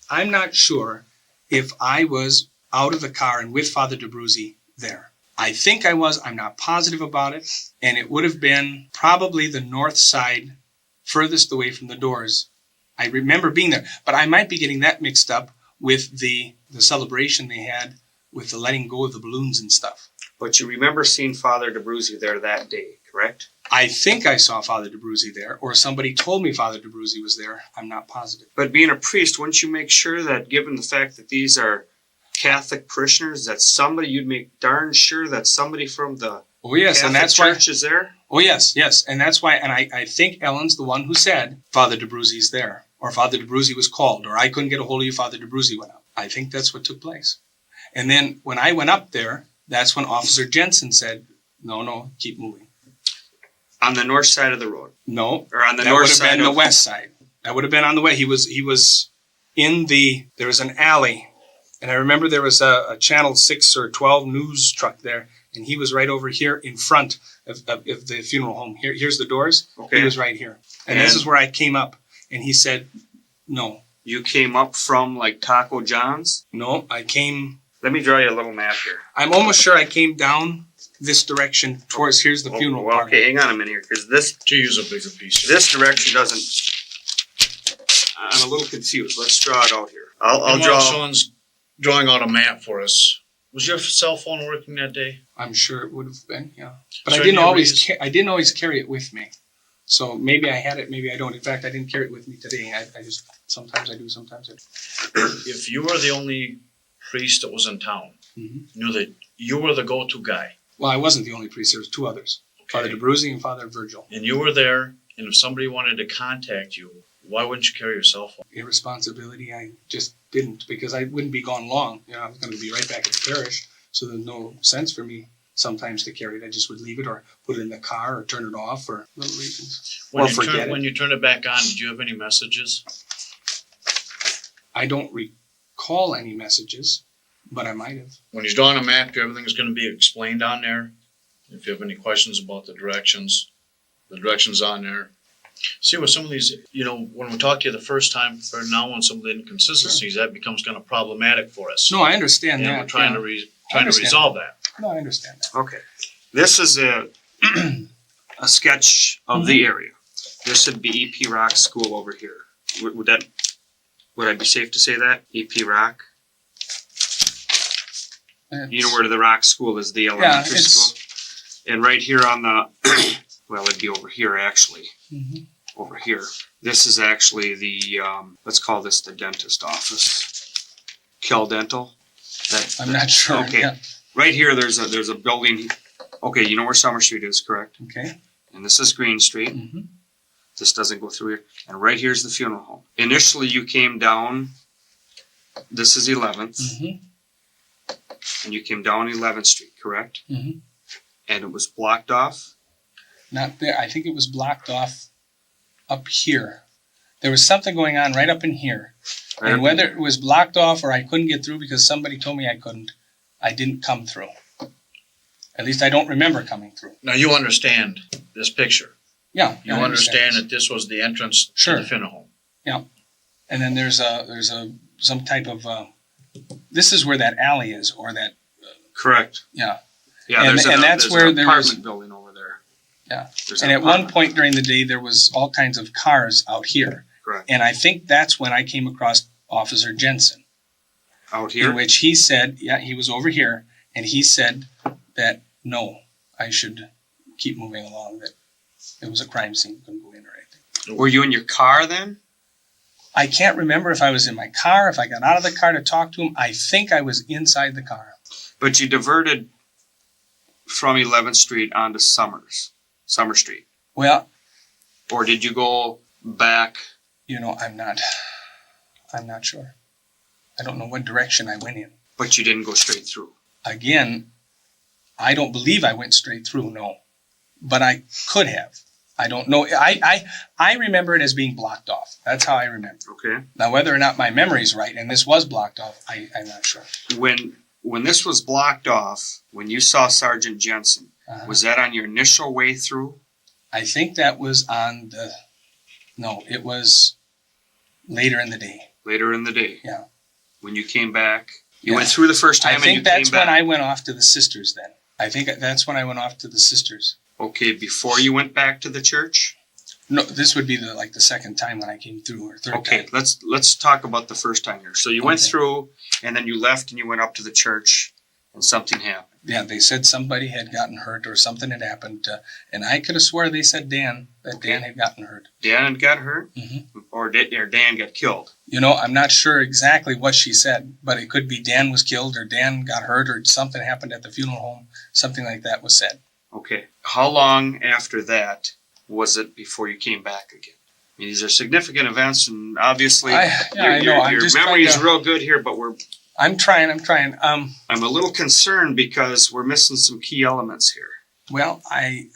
I'm not sure if I was out of the car and with Father DeBruzzi there. I think I was. I'm not positive about it. And it would have been probably the north side, furthest away from the doors. I remember being there. But I might be getting that mixed up with the celebration they had with the letting go of the balloons and stuff. But you remember seeing Father DeBruzzi there that day, correct? I think I saw Father DeBruzzi there, or somebody told me Father DeBruzzi was there. I'm not positive. But being a priest, wouldn't you make sure that, given the fact that these are Catholic parishioners, that you'd make darn sure that somebody from the Catholic church is there? Oh, yes. And that's why, and I think Ellen's the one who said Father DeBruzzi's there, or Father DeBruzzi was called, or I couldn't get a hold of you, Father DeBruzzi went up. I think that's what took place. And then when I went up there, that's when Officer Jensen said, no, keep moving. On the north side of the road? No. Or on the north side? That would have been the west side. That would have been on the way. He was there was an alley. And I remember there was a Channel 6 or 12 news truck there. And he was right over here in front of the funeral home. Here's the doors. Okay. He was right here. And this is where I came up. And he said, no. You came up from like Taco John's? No, I came. Let me draw you a little map here. I'm almost sure I came down this direction towards, here's the funeral parlor. Okay, hang on a minute here, because this... To use a bigger piece. This direction doesn't... I'm a little confused. Let's draw it out here. I'll draw... Someone's drawing out a map for us. Was your cell phone working that day? I'm sure it would have been, yeah. But I didn't always carry it with me. So maybe I had it, maybe I don't. In fact, I didn't carry it with me today. I just, sometimes I do, sometimes I don't. If you were the only priest that was in town, knew that you were the go-to guy. Well, I wasn't the only priest. There was two others, Father DeBruzzi and Father Virgil. And you were there, and if somebody wanted to contact you, why wouldn't you carry your cell phone? Irresponsibility, I just didn't, because I wouldn't be gone long. I was going to be right back at the parish, so there's no sense for me sometimes to carry it. I just would leave it or put it in the car or turn it off for little reasons. When you turn it back on, did you have any messages? I don't recall any messages, but I might have. When he's drawing a map, everything's going to be explained on there. If you have any questions about the directions on there. See, with some of these, when we talked to you the first time, for now on some of the inconsistencies, that becomes kind of problematic for us. No, I understand that. We're trying to resolve that. No, I understand that. Okay. This is a sketch of the area. This would be EP Rock School over here. Would I be safe to say that? EP Rock? You know where the Rock School is, the elementary school? And right here on the, well, it'd be over here actually. Over here. This is actually the, let's call this the dentist office. Kel Dental. I'm not sure. Okay. Yeah. Right here, there's a building. Okay, you know where Summer Street is, correct? Okay. And this is Green Street. This doesn't go through here. And right here's the funeral home. Initially, you came down. This is 11th. And you came down 11th Street, correct? And it was blocked off? Not there. I think it was blocked off up here. There was something going on right up in here. Right, and whether it was blocked off or I couldn't get through because somebody told me I couldn't, I didn't come through. At least I don't remember coming through. Now you understand this picture. Yeah. You understand that this was the entrance to the funeral home. Yeah. And then there's some type of this is where that alley is, or that. Correct. Yeah. Yeah. And that's there's where an there apartment was. building over there. Yeah. And at one point during the day, there was all kinds of cars out here. Correct. And I think that's when I came across Officer Jensen. Out here? In which he said, he was over here, and he said that, no, I should keep moving along, that it was a crime scene, couldn't go in or anything. Were you in your car then? I can't remember if I was in my car, if I got out of the car to talk to him. I think I was inside the car. But you diverted from 11th Street onto Summer Street? Well, Or did you go back? I'm not sure. I don't know what direction I went in. But you didn't go straight through. Again, I don't believe I went straight through, no. But I could have. I don't know. I remember it as being blocked off. That's how I remember. Okay. Now, whether or not my memory's right and this was blocked off, I'm not sure. When this was blocked off, when you saw Sergeant Jensen, was that on your initial way through? I think that was it was later in the day. Later in the day. Yeah. When you came back, you Yeah. went through the first time I and you think that's came back. when I went off to the sisters then. I think that's when I went off to the sisters. Okay, before you went back to the church? No, this would be the second time when I came through, or third Okay, time. let's talk about the first time here. So you went Okay. through and then you left and you went up to the church and something happened. Yeah, they said somebody had gotten hurt or something had happened. And I could have swore they said Dan had gotten hurt. Dan got hurt? Mhm. Or Dan got killed? I'm not sure exactly what she said, but it could be Dan was killed or Dan got hurt or something happened at the funeral home. Something like that was said. Okay. How long after that was it before you came back again? I mean, these are significant events, and obviously I know. I'm your just memory is trying to- real good here, but I'm trying. I'm a little concerned because we're missing some key elements here. Well, I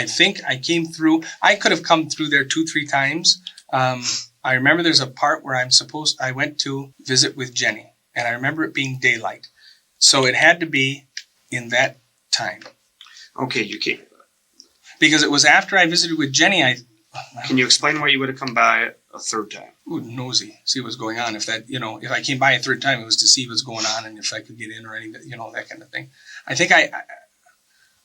think I came through. I could have come through there 2-3 times. I remember there's a part where I went to visit with Jenny, and I remember it being daylight. So it had to be in that time. Okay, you came. Because it was after I visited with Jenny, Can you explain why you would have come by a third time? nosy, see what's going on. If if I came by a third time, it was to see what's going on and if I could get in or anything, that kind of thing. I think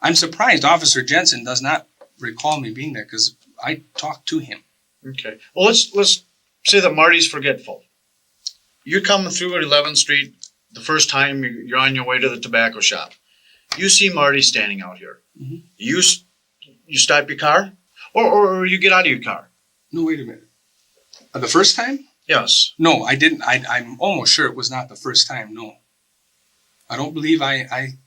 I'm surprised Officer Jensen does not recall me being there because I talked to him. Okay. Well, let's say that Marty's forgetful. You're coming through at 11th Street the first time you're on your way to the tobacco shop. You see Marty standing out here. Mhm. You stop your car, or you get out of your car. No, wait a minute. The first time? Yes. No, I didn't. I'm almost sure it was not the first time. No, I don't believe I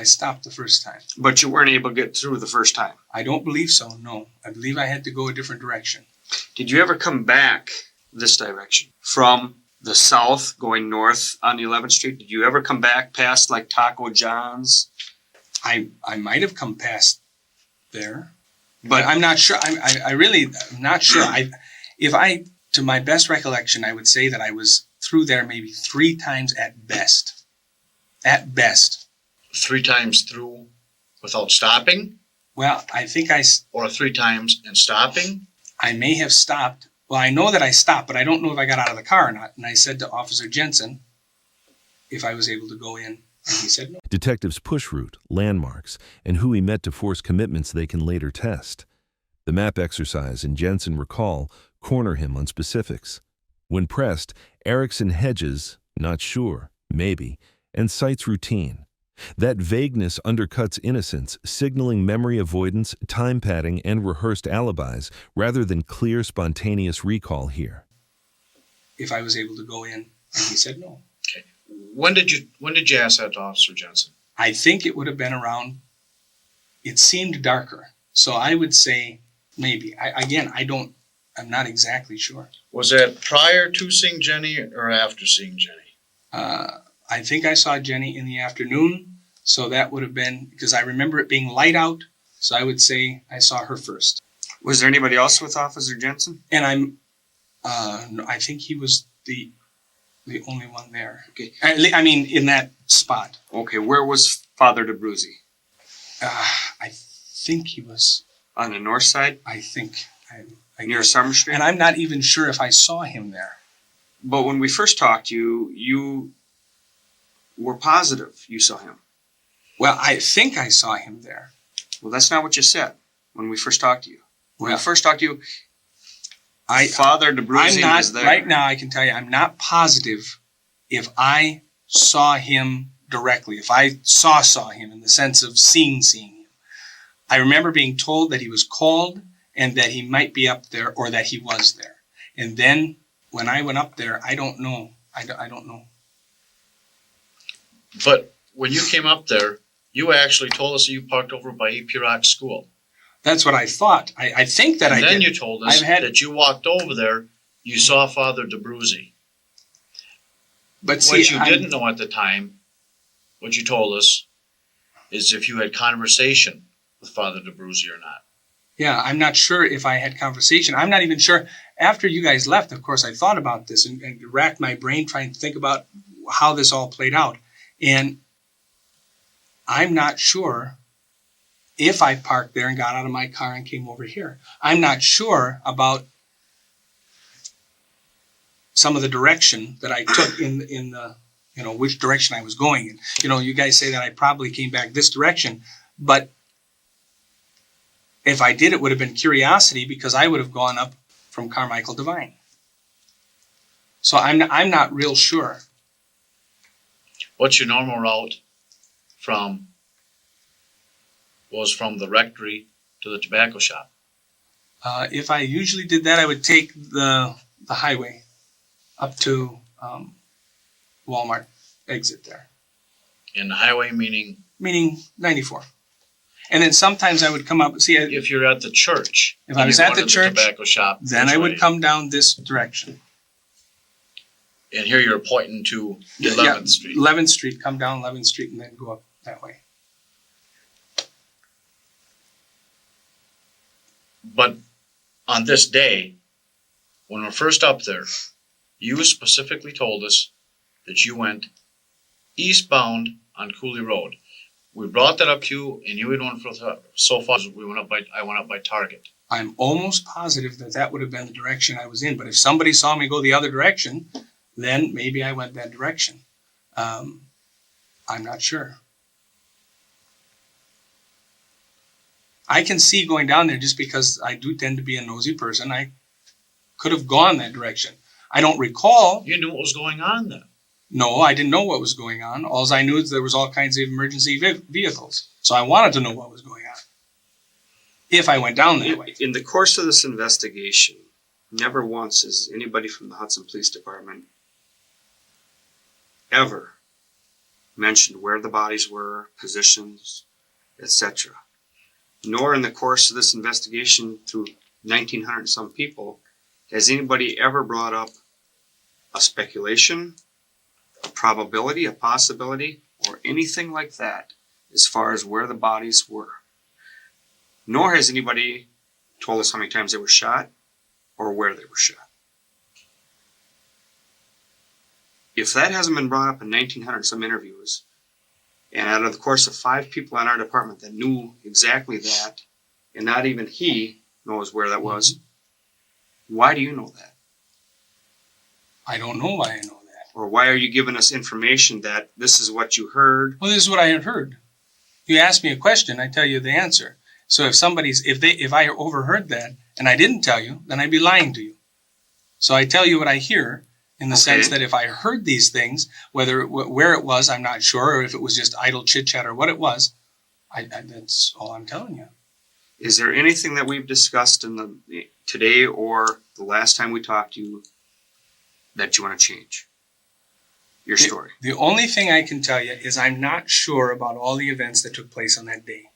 stopped the first time. But you weren't able to get through the first time. I don't believe so. No, I believe I had to go a different direction. Did you ever come back this direction from the south going north on 11th Street? Did you ever come back past like Taco John's? I might have come past there, But but I'm not sure. I really am not sure. To my best recollection, I would say that I was through there maybe 3 times at best. At best. 3 times through without stopping, Well, I think or 3 times and stopping. I may have stopped. Well, I know that I stopped, but I don't know if I got out of the car or not. And I said to Officer Jensen if I was able to go in, and he said no. Detectives push route, landmarks, and who he met to force commitments they can later test. The map exercise and Jensen recall corner him on specifics. When pressed, Erickson hedges, not sure, maybe, and cites routine. That vagueness undercuts innocence, signaling memory avoidance, time padding, and rehearsed alibis, rather than clear, spontaneous recall here. If I was able to go in, and he said no. Okay. When did you ask that to Officer Jensen? I think it would have been around, it seemed darker. So I would say maybe. I'm not exactly sure. Was that prior to seeing Jenny or after seeing Jenny? I think I saw Jenny in the afternoon. So that would have been, because I remember it being light out. So I would say I saw her first. was there anybody else with Officer Jensen? And no, I think he was the only one there. Okay. I mean, in that spot. Okay, where was Father DeBruzzi? I think he was, On the north side, I near Summer Street? and I'm not even sure if I saw him there. But when we first talked to you, you were positive you saw him. Well, I think I saw him there. Well, that's not what you said when we first talked to you. When Well, we first talked to you, I, Father I'm DeBruzzi not, was there. right now I can tell you, I'm not positive if I saw him directly, if I saw him in the sense of seeing him. I remember being told that he was called and that he might be up there or that he was there. And then when I went up there, I don't know. I don't know. But when you came up there, You actually told us that you parked over by AP Rock School. That's what I thought. I think that And I then did. you told us that you walked over there, you saw Father DeBruzzi. But see, What you didn't know at the time, what you told us, is if you had conversation with Father DeBruzzi or not. Yeah, I'm not sure if I had conversation. I'm not even sure. After you guys left, of course, I thought about this and racked my brain trying to think about how this all played out. And I'm not sure if I parked there and got out of my car and came over here. I'm not sure about some of the direction that I took in the, which direction I was going in. You guys say that I probably came back this direction, but if I did, it would have been curiosity because I would have gone up from Carmichael Divine. So I'm not real sure. What's your normal route from the rectory to the tobacco shop? If I usually did that, I would take the highway up to Walmart exit there. And the highway meaning 94. And then sometimes I would come up. See, if you're at the church. If I was at the church, tobacco shop, then I would come down this direction. And here you're pointing to 11th Street. 11th Street, come down 11th Street and then go up that way. But on this day, when we're first up there, you specifically told us that you went eastbound on Cooley Road. We brought that up to you, and you had went for so far. I went up by Target. I'm almost positive that would have been the direction I was in. But if somebody saw me go the other direction, then maybe I went that direction. I'm not sure. I can see going down there just because I do tend to be a nosy person. I could have gone that direction. I don't recall. You knew what was going on then. No, I didn't know what was going on. All I knew is there was all kinds of emergency vehicles. So I wanted to know what was going on. If I went down that way. In the course of this investigation, never once has anybody from the Hudson Police Department ever mentioned where the bodies were, positions, etc. Nor in the course of this investigation through 1,900 and some people has anybody ever brought up a speculation, a probability, a possibility, or anything like that as far as where the bodies were. Nor has anybody told us how many times they were shot or where they were shot. If that hasn't been brought up in 1,900 some interviews, and out of the course of 5 people in our department that knew exactly that, and not even he knows where that was, why do you know that? I don't know why I know that. Or why are you giving us information that this is what you heard? Well, this is what I had heard. You ask me a question, I tell you the answer. So if I overheard that and I didn't tell you, then I'd be lying to you. So I tell you what I hear in the sense that if I heard these things, where it was, I'm not sure, or if it was just idle chit chat or what it was, that's all I'm telling you. Is there anything that we've discussed today or the last time we talked to you that you want to change? Your story. The only thing I can tell you is I'm not sure about all the events that took place on that day.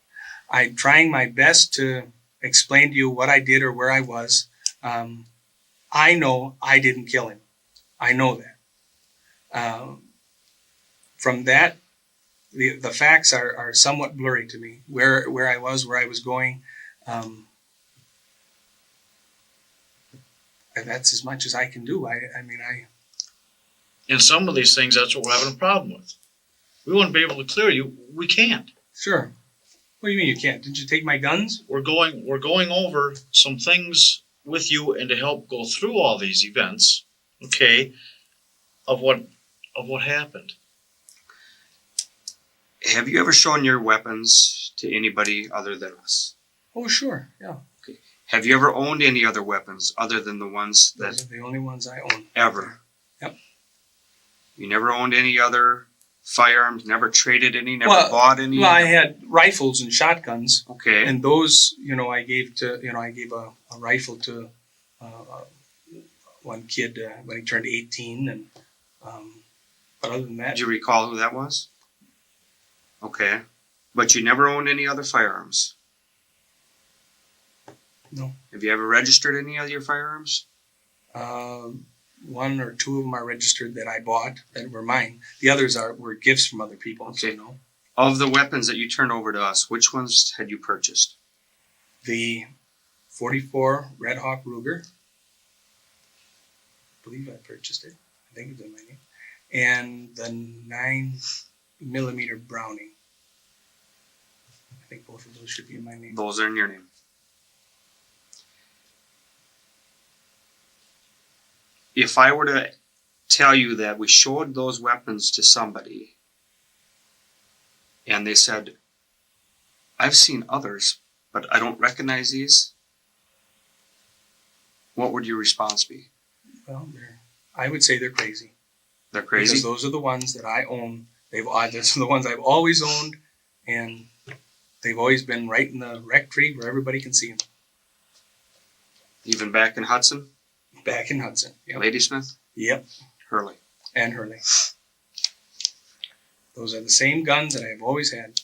I'm trying my best to explain to you what I did or where I was. I know I didn't kill him. I know that. From that, the facts are somewhat blurry to me. Where I was, where I was going. And that's as much as I can do. And some of these things, that's what we're having a problem with. We wouldn't be able to clear you. We can't. Sure. What do you mean you can't? Didn't you take my guns? We're going over some things with you and to help go through all these events, okay, of what happened. Have you ever shown your weapons to anybody other than us? Oh, sure. Yeah. Okay. Have you ever owned any other weapons other than the ones that... Those are the only ones I own. Ever? Yep. You never owned any other firearms, never traded any, never bought any? Well, I had rifles and shotguns. Okay. And those, I gave a rifle to one kid when he turned 18. And but other than that... Do you recall who that was? Okay. But you never owned any other firearms? No. Have you ever registered any of your firearms? One or two of them are registered that I bought that were mine. The others were gifts from other people. Okay. So no. Of the weapons that you turned over to us, which ones had you purchased? The 44 Red Hawk Ruger. I believe I purchased it. I think it's in my name. And the 9mm Browning. I think both of those should be in my name. Those are in your name. If I were to tell you that we showed those weapons to somebody and they said, I've seen others, but I don't recognize these, what would your response be? Well, I would say they're crazy. They're crazy? Because those are the ones that I own. Those are the ones I've always owned, and they've always been right in the rectory where everybody can see them. Even back in Hudson? Back in Hudson. Yep. Ladysmith? Yep. Hurley? And Hurley. Those are the same guns that I've always had.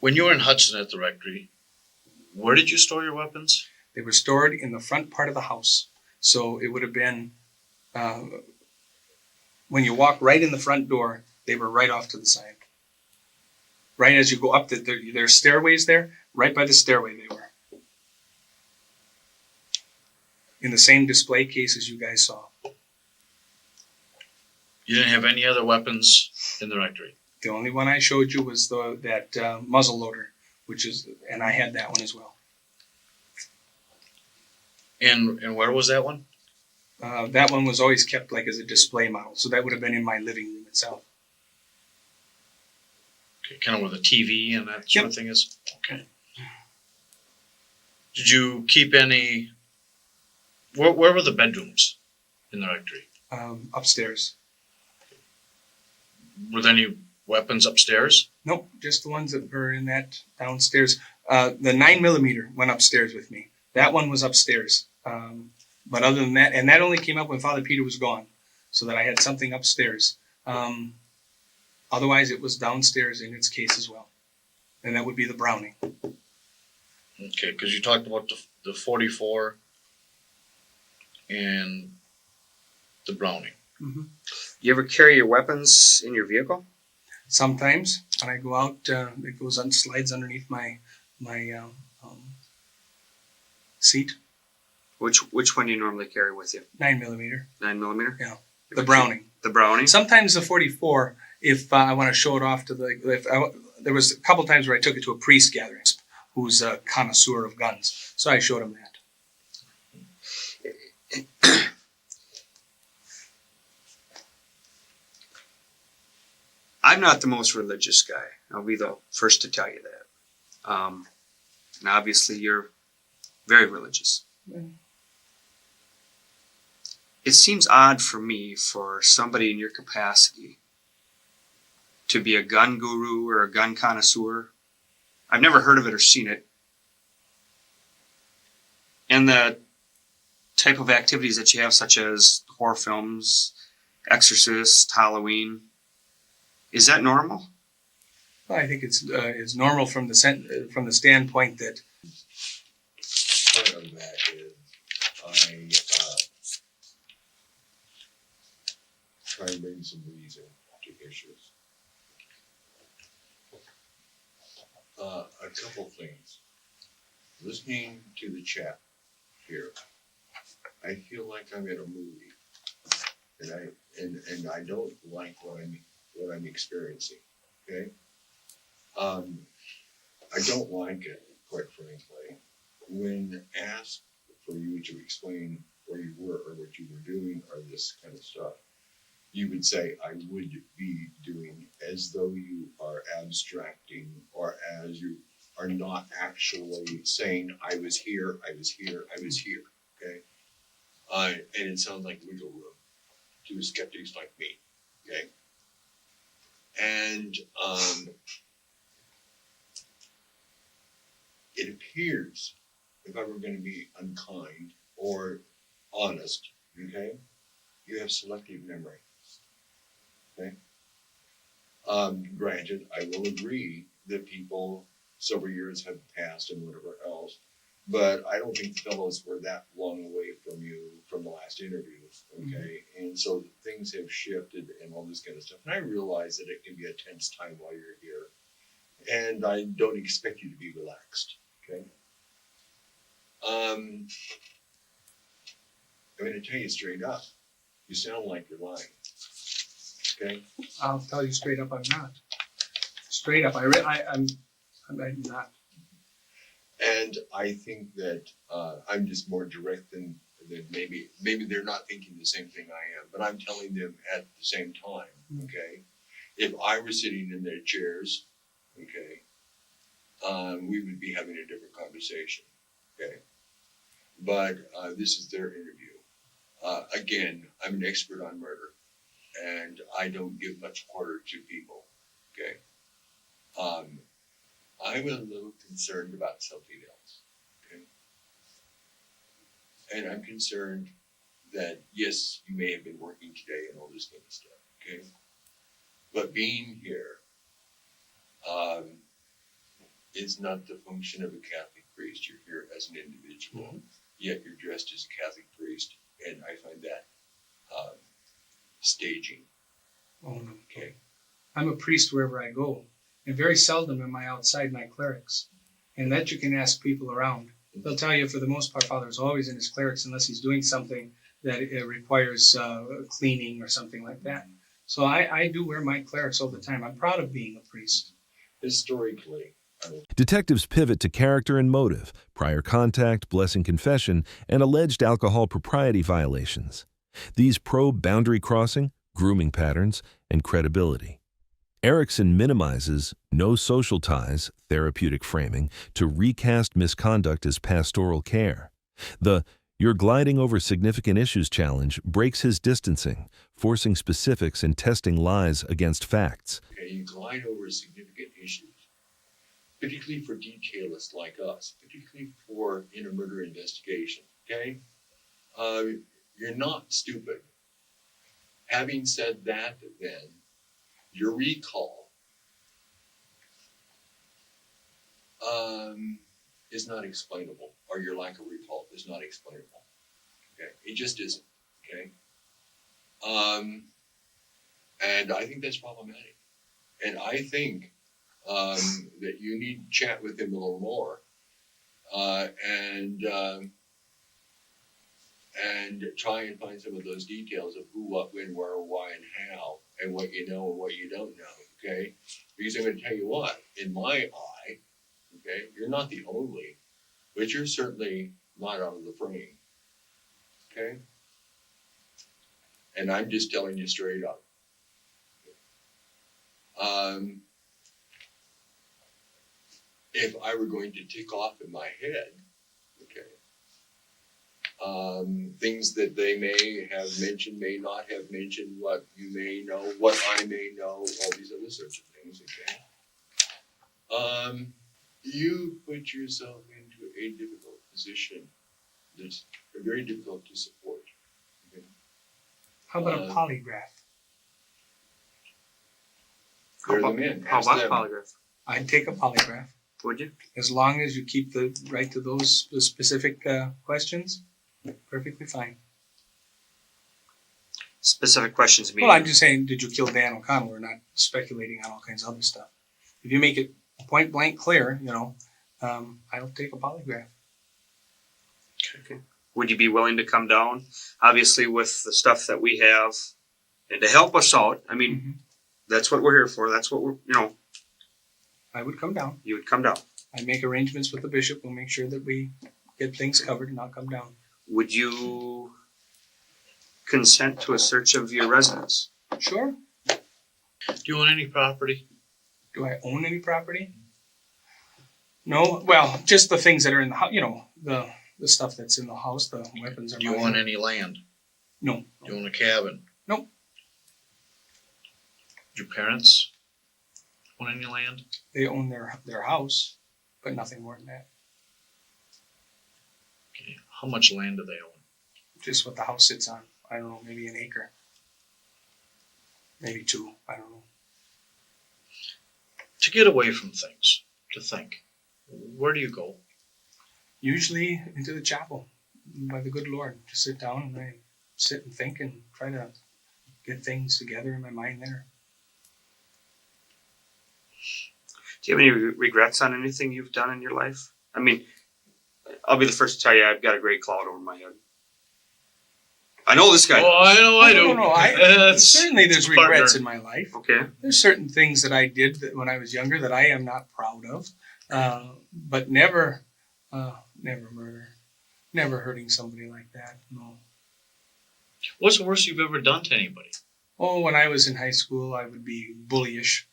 When you were in Hudson at the rectory, where did you store your weapons? They were stored in the front part of the house. So it would have been, when you walk right in the front door, they were right off to the side. Right as you go up, there's stairways there. Right by the stairway they were. In the same display case as you guys saw. You didn't have any other weapons in the rectory? The only one I showed you was that muzzle loader, and I had that one as well. And where was that one? That one was always kept like as a display model, so that would have been in my living room itself. Okay, kind of where the TV and that sort of thing is? Okay. Did you keep any... Where were the bedrooms in the rectory? Upstairs. Were there any weapons upstairs? Nope, just the ones that were in that downstairs. The 9mm went upstairs with me. That one was upstairs. But other than that, and that only came up when Father Peter was gone, so that I had something upstairs. Otherwise, it was downstairs in its case as well. And that would be the Browning. Okay, because you talked about the 44 and the Browning. Mm-hmm. You ever carry your weapons in your vehicle? Sometimes when I go out, it goes on slides underneath my seat. Which one do you normally carry with you? 9mm. 9mm? Yeah, the Browning. The Browning? Sometimes the 44, if I want to show it off to there was a couple times where I took it to a priest gathering who's a connoisseur of guns, so I showed him that. I'm not the most religious guy. I'll be the first to tell you that. And obviously you're very religious. Mm. It seems odd for me for somebody in your capacity to be a gun guru or a gun connoisseur. I've never heard of it or seen it. And the type of activities that you have, such as horror films, Exorcist, Halloween, is that normal? Well, I think it's normal from the standpoint that Part of that is I try and bring some reason to issues. A couple things. Listening to the chat here, I feel like I'm in a movie, and I don't like what I'm experiencing. Okay, I don't like it, quite frankly. When asked for you to explain where you were or what you were doing or this kind of stuff, you would say, I would be doing, as though you are abstracting or as you are not actually saying, I was here, I was here, I was here, okay? And it sounds like wiggle room to skeptics like me, okay? And it appears, if I were going to be unkind or honest, okay, you have selective memory, okay? Granted, I will agree that people, several years have passed and whatever else, but I don't think the fellows were that long away from you from the last interview, okay? And so things have shifted and all this kind of stuff. And I realize that it can be a tense time while you're here. And I don't expect you to be relaxed, okay? I'm going to tell you straight up, you sound like you're lying, okay? I'll tell you straight up, I'm not. Straight up, I'm not. And I think that I'm just more direct than maybe they're not thinking the same thing I am, but I'm telling them at the same time, okay? If I were sitting in their chairs, okay, we would be having a different conversation, okay? But this is their interview. Again, I'm an expert on murder, and I don't give much quarter to people, okay? I'm a little concerned about something else, okay? And I'm concerned that, yes, you may have been working today and all this kind of stuff, okay? But being here is not the function of a Catholic priest. You're here as an individual, yet you're dressed as a Catholic priest, and I find that staging. Oh, no. Okay. I'm a priest wherever I go, and very seldom am I outside my clerics. And that you can ask people around. They'll tell you, for the most part, Father is always in his clerics unless he's doing something that requires cleaning or something like that. So I do wear my clerics all the time. I'm proud of being a priest. Historically, Detectives pivot to character and motive, prior contact, blessing confession, and alleged alcohol propriety violations. These probe boundary crossing, grooming patterns, and credibility. Erickson minimizes no social ties, therapeutic framing, to recast misconduct as pastoral care. The "you're gliding over significant issues" challenge breaks his distancing, forcing specifics and testing lies against facts. okay, you glide over significant issues, particularly for detailists like us, particularly in a murder investigation, okay? You're not stupid. Having said that, then, your recall is not explainable, or your lack of recall is not explainable. Okay, it just isn't. Okay, and I think that's problematic. And I think that you need to chat with him a little more, and try and find some of those details of who, what, when, where, why, and how, and what you know and what you don't know, okay? Because I'm going to tell you what, in my eye, okay, you're not the only, but you're certainly not out of the frame, okay? And I'm just telling you straight up. If I were going to tick off in my head, okay, things that they may have mentioned, may not have mentioned, what you may know, what I may know, all these other sorts of things, okay? You put yourself into a difficult position that's very difficult to support. Okay? How about a polygraph? They're the men. How Ask about them. polygraph? I'd take a polygraph. Would you? As long as you keep the right to those specific questions, perfectly fine. Specific questions mean. Well, I'm just saying, did you kill Dan O'Connell? We're not speculating on all kinds of other stuff. If you make it point blank clear, I'll take a polygraph. Okay. Would you be willing to come down? Obviously, with the stuff that we have, and to help us out. I mean, that's what we're here for. That's what we're. I would come down. You would come down. I'd make arrangements with the bishop. We'll make sure that we get things covered, and I'll come down. Would you consent to a search of your residence? Sure. Do you own any property? Do I own any property? No. Well, just the things that are in the house. The stuff that's in the house. The weapons are Do you mine. own any land? No. Do you own a cabin? Nope. Do your parents own any land? They own their house, but nothing more than that. Okay. How much land do they own? Just what the house sits on. I don't know, maybe an acre. Maybe 2. I don't know. To get away from things, to think, where do you go? Usually into the chapel by the good Lord. Just sit down and I sit and think and try to get things together in my mind there. Do you have any regrets on anything you've done in your life? I mean, I'll be the first to tell you I've got a great cloud over my head. I know this guy. Oh, I know I do. No. Certainly there's regrets in my life. Okay. There's certain things that I did when I was younger that I am not proud of, but never murder, never hurting somebody like that. No. What's the worst you've ever done to anybody? Oh, when I was in high school, I would be bullyish,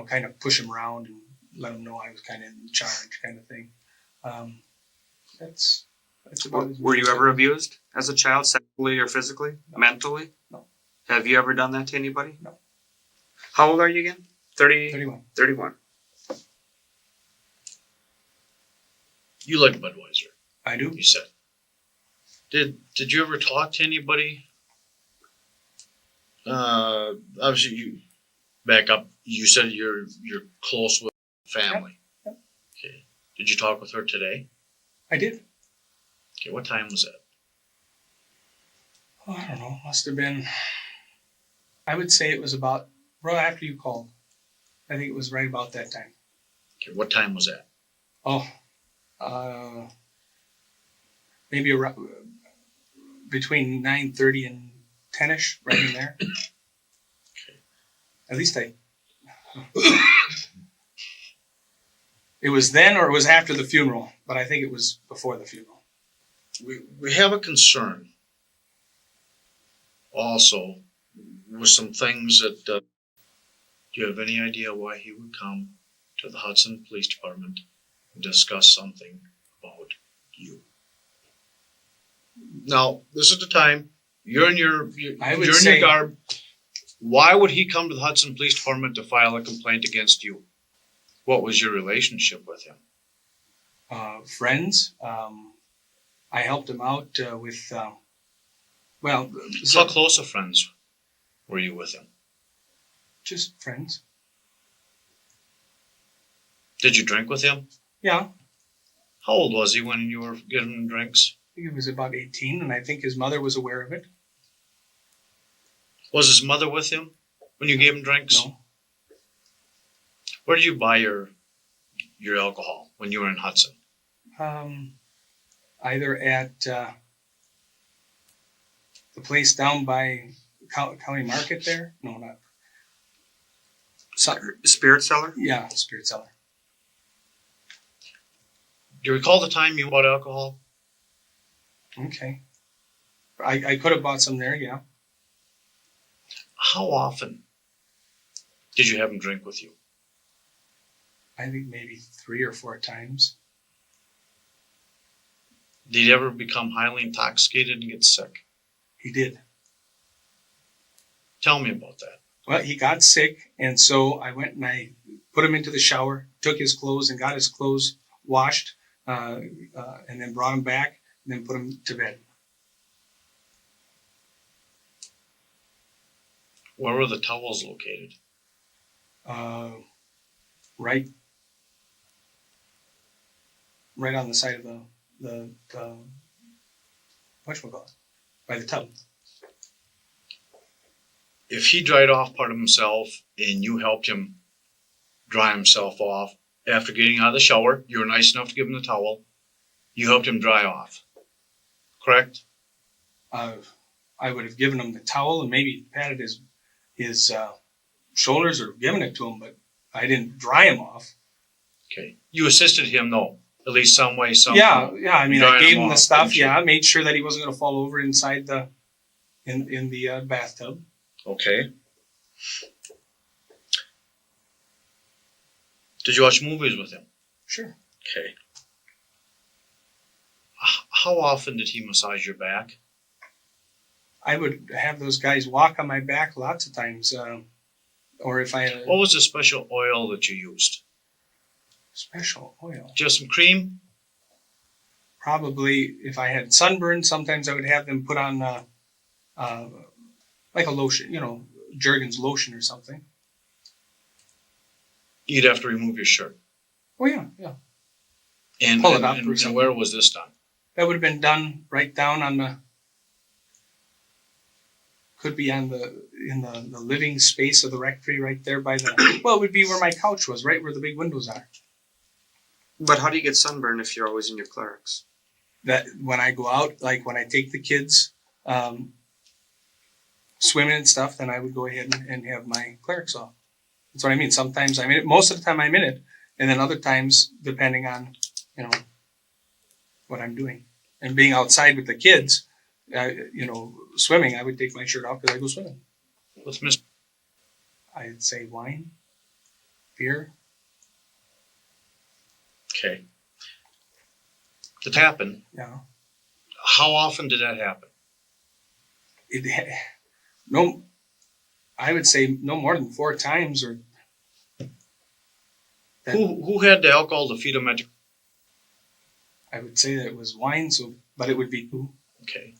kind of push them around and let them know I was kind of in charge, kind of thing. That's about Were you ever abused as a child, sexually or physically, mentally? No. Have you ever done that to anybody? No. How old are you again? 31. 31. You like Budweiser, I do. you said. Did you ever talk to anybody? Obviously, you back up. You said you're close with family. Yep. Okay. Did you talk with her today? I did. Okay. What time was that? Oh, I don't know. Must have been. I would say it was about right after you called. I think it was right about that time. Okay. What time was that? Oh, maybe around between 9:30 and 10ish, right in there. At least it was then or it was after the funeral, but I think it was before the funeral. We have a concern also with some things that. Do you have any idea why he would come to the Hudson Police Department and discuss something about you? Now, this is the time. You're in your garb. Why would he come to the Hudson Police Department to file a complaint against you? What was your relationship with him? Friends. I helped him out with. How close of friends were you with him? Just friends. Did you drink with him? Yeah. How old was he when you were giving him drinks? I think he was about 18, and I think his mother was aware of it. Was his mother with him when you gave him drinks? No. Where did you buy your alcohol when you were in Hudson? Either at the place down by County Market there. No, not. Spirit cellar? Yeah, Spirit Cellar. Do you recall the time you bought alcohol? Okay. I could have bought some there, yeah. How often did you have him drink with you? I think maybe 3 or 4 times. Did he ever become highly intoxicated and get sick? He did. Tell me about that. Well, he got sick, and so I went and I put him into the shower, took his clothes and got his clothes washed, and then brought him back and then put him to bed. Where were the towels located? Right on the side of the whatchamacallit, by the tub. If he dried off part of himself and you helped him dry himself off after getting out of the shower, you were nice enough to give him the towel, you helped him dry off, correct? I would have given him the towel and maybe patted his shoulders or given it to him, but I didn't dry him off. Okay. You assisted him though, at least some way, Yeah. I mean, I gave him the stuff. didn't you? Yeah, I made sure that he wasn't going to fall over inside in the bathtub. Okay. Did you watch movies with him? Sure. Okay. How often did he massage your back? I would have those guys walk on my back lots of times, or if I had What was the special oil that you used? special oil. Just some cream? Probably if I had sunburn, sometimes I would have them put on like a lotion, Jergens lotion or something. You'd have to remove your shirt. Oh yeah, yeah. And, Pull it up or and something. where was this done? That would have been done right down on the. Could be on in the living space of the rectory, right there by the. Well, it would be where my couch was, right where the big windows are. But how do you get sunburn if you're always in your clerics? That when I go out, like when I take the kids swimming and stuff, then I would go ahead and have my clerics off. That's what I mean. Sometimes I'm in it. Most of the time I'm in it, and then other times, depending on what I'm doing, and being outside with the kids, swimming, I would take my shirt off because I go swimming. Let's miss. I'd say wine, beer. Okay. That happened. Yeah. How often did that happen? No, I would say no more than 4 times. Or that, Who had the alcohol to feed him at? I would say that it was wine. So, but it would be who? Okay.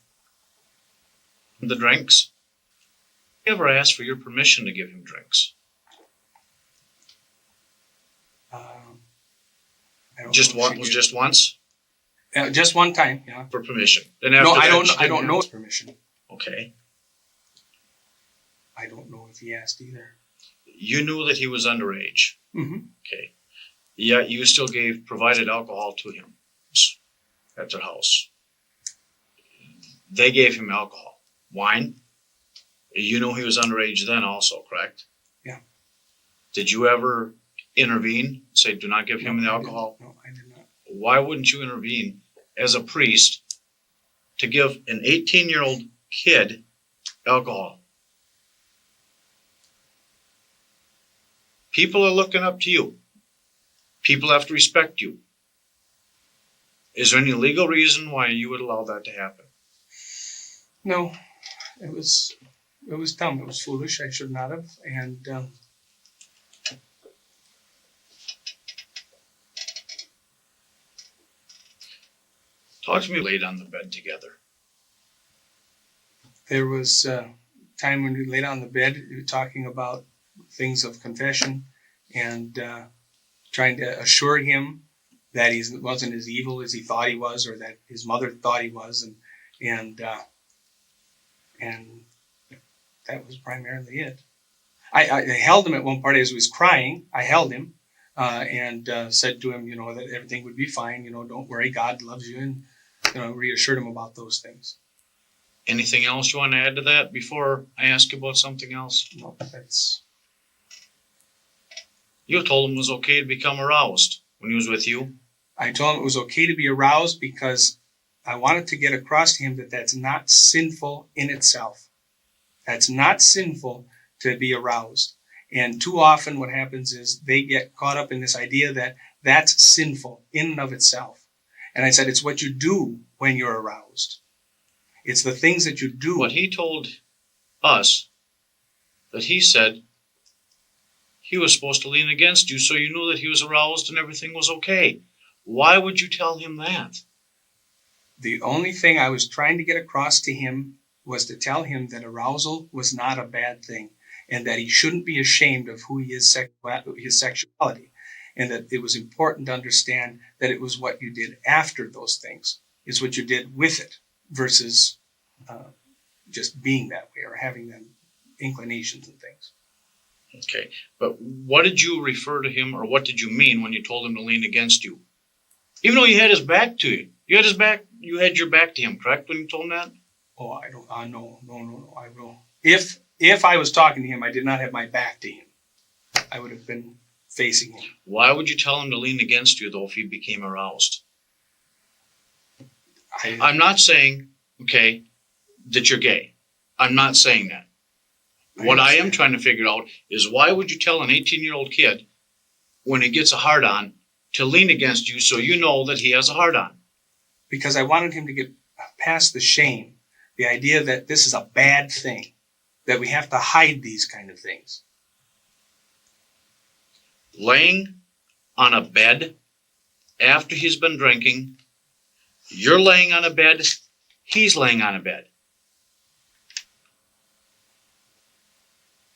The drinks. He ever asked for your permission to give him drinks? I don't Just know if one she was did. just once Just one time. Yeah. for permission. Then No, after I that, don't. she I don't didn't know ask. his permission. Okay. I don't know if he asked either. You knew that he was underage. Mm-hmm. Okay. Yet you still provided alcohol to him at their house. They gave him alcohol. Wine. You know he was underage then also, correct? Yeah. Did you ever intervene? Say, do not give him No, the I alcohol? didn't. No, I did not. Why wouldn't you intervene as a priest to give an 18-year-old kid alcohol? People are looking up to you. People have to respect you. Is there any legal reason why you would allow that to happen? No, it was dumb. It was foolish. I should not have. And Talk to me laid on the bed together. there was a time when we laid on the bed, we were talking about things of confession and trying to assure him that he wasn't as evil as he thought he was, or that his mother thought he was, and that was primarily it. I held him at one part as he was crying. I held him and said to him, that everything would be fine. Don't worry, God loves you, and reassured him about those things. Anything else you want to add to that before I ask you about something else? No, that's You told him it was okay to become aroused when he was with you. I told him it was okay to be aroused because I wanted to get across to him that that's not sinful in itself. That's not sinful to be aroused. And too often what happens is they get caught up in this idea that that's sinful in and of itself. And I said, it's what you do when you're aroused. It's the things that you do. What he told us, that he said he was supposed to lean against you so you knew that he was aroused and everything was okay. Why would you tell him that? The only thing I was trying to get across to him was to tell him that arousal was not a bad thing, and that he shouldn't be ashamed of who he is, his sexuality, and that it was important to understand that it was what you did after those things. It's what you did with it versus just being that way or having them inclinations and things. Okay, but what did you refer to him, or what did you mean when you told him to lean against you? Even though he had his back to you. You had your back to him, correct, when you told him that? Oh, I don't. No. I will. If I was talking to him, I did not have my back to him. I would have been facing him. Why would you tell him to lean against you, though, if he became aroused? I'm not saying, okay, that you're gay. I'm not saying that. What I am trying to figure out is why would you tell an 18-year-old kid when he gets a hard-on to lean against you so you know that he has a hard-on? Because I wanted him to get past the shame, the idea that this is a bad thing, that we have to hide these kind of things. Laying on a bed after he's been drinking, you're laying on a bed, he's laying on a bed.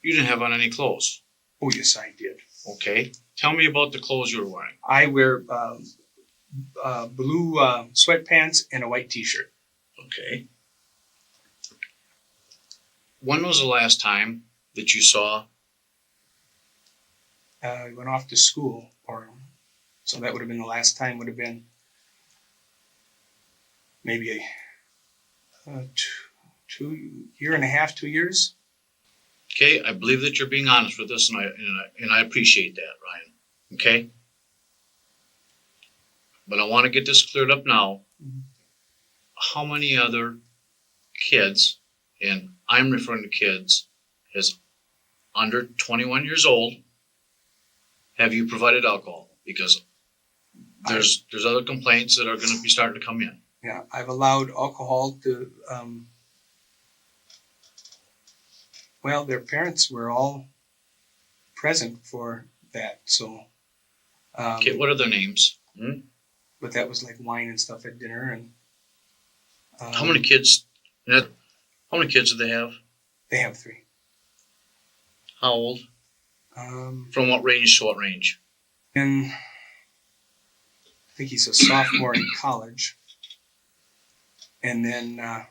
You didn't have on any clothes. Oh, yes, I did. Okay. Tell me about the clothes you were wearing. I wear blue sweatpants and a white T-shirt. Okay. When was the last time that you saw? I went off to school, so that would have been the last time. Would have been maybe a 2 years. Okay, I believe that you're being honest with us, and I appreciate that, Ryan. Okay? But I want to get this cleared up now. Mhm. How many other kids, and I'm referring to kids as under 21 years old, have you provided alcohol? Because there's other complaints that are going to be starting to come in. Yeah, I've allowed alcohol to. Well, their parents were all present for that, so. Okay, what are their names? But that was like wine and stuff at dinner, and. How many kids? How many kids do they have? They have 3. How old? Um, From what range to what range? and I think he's a sophomore in college, and then I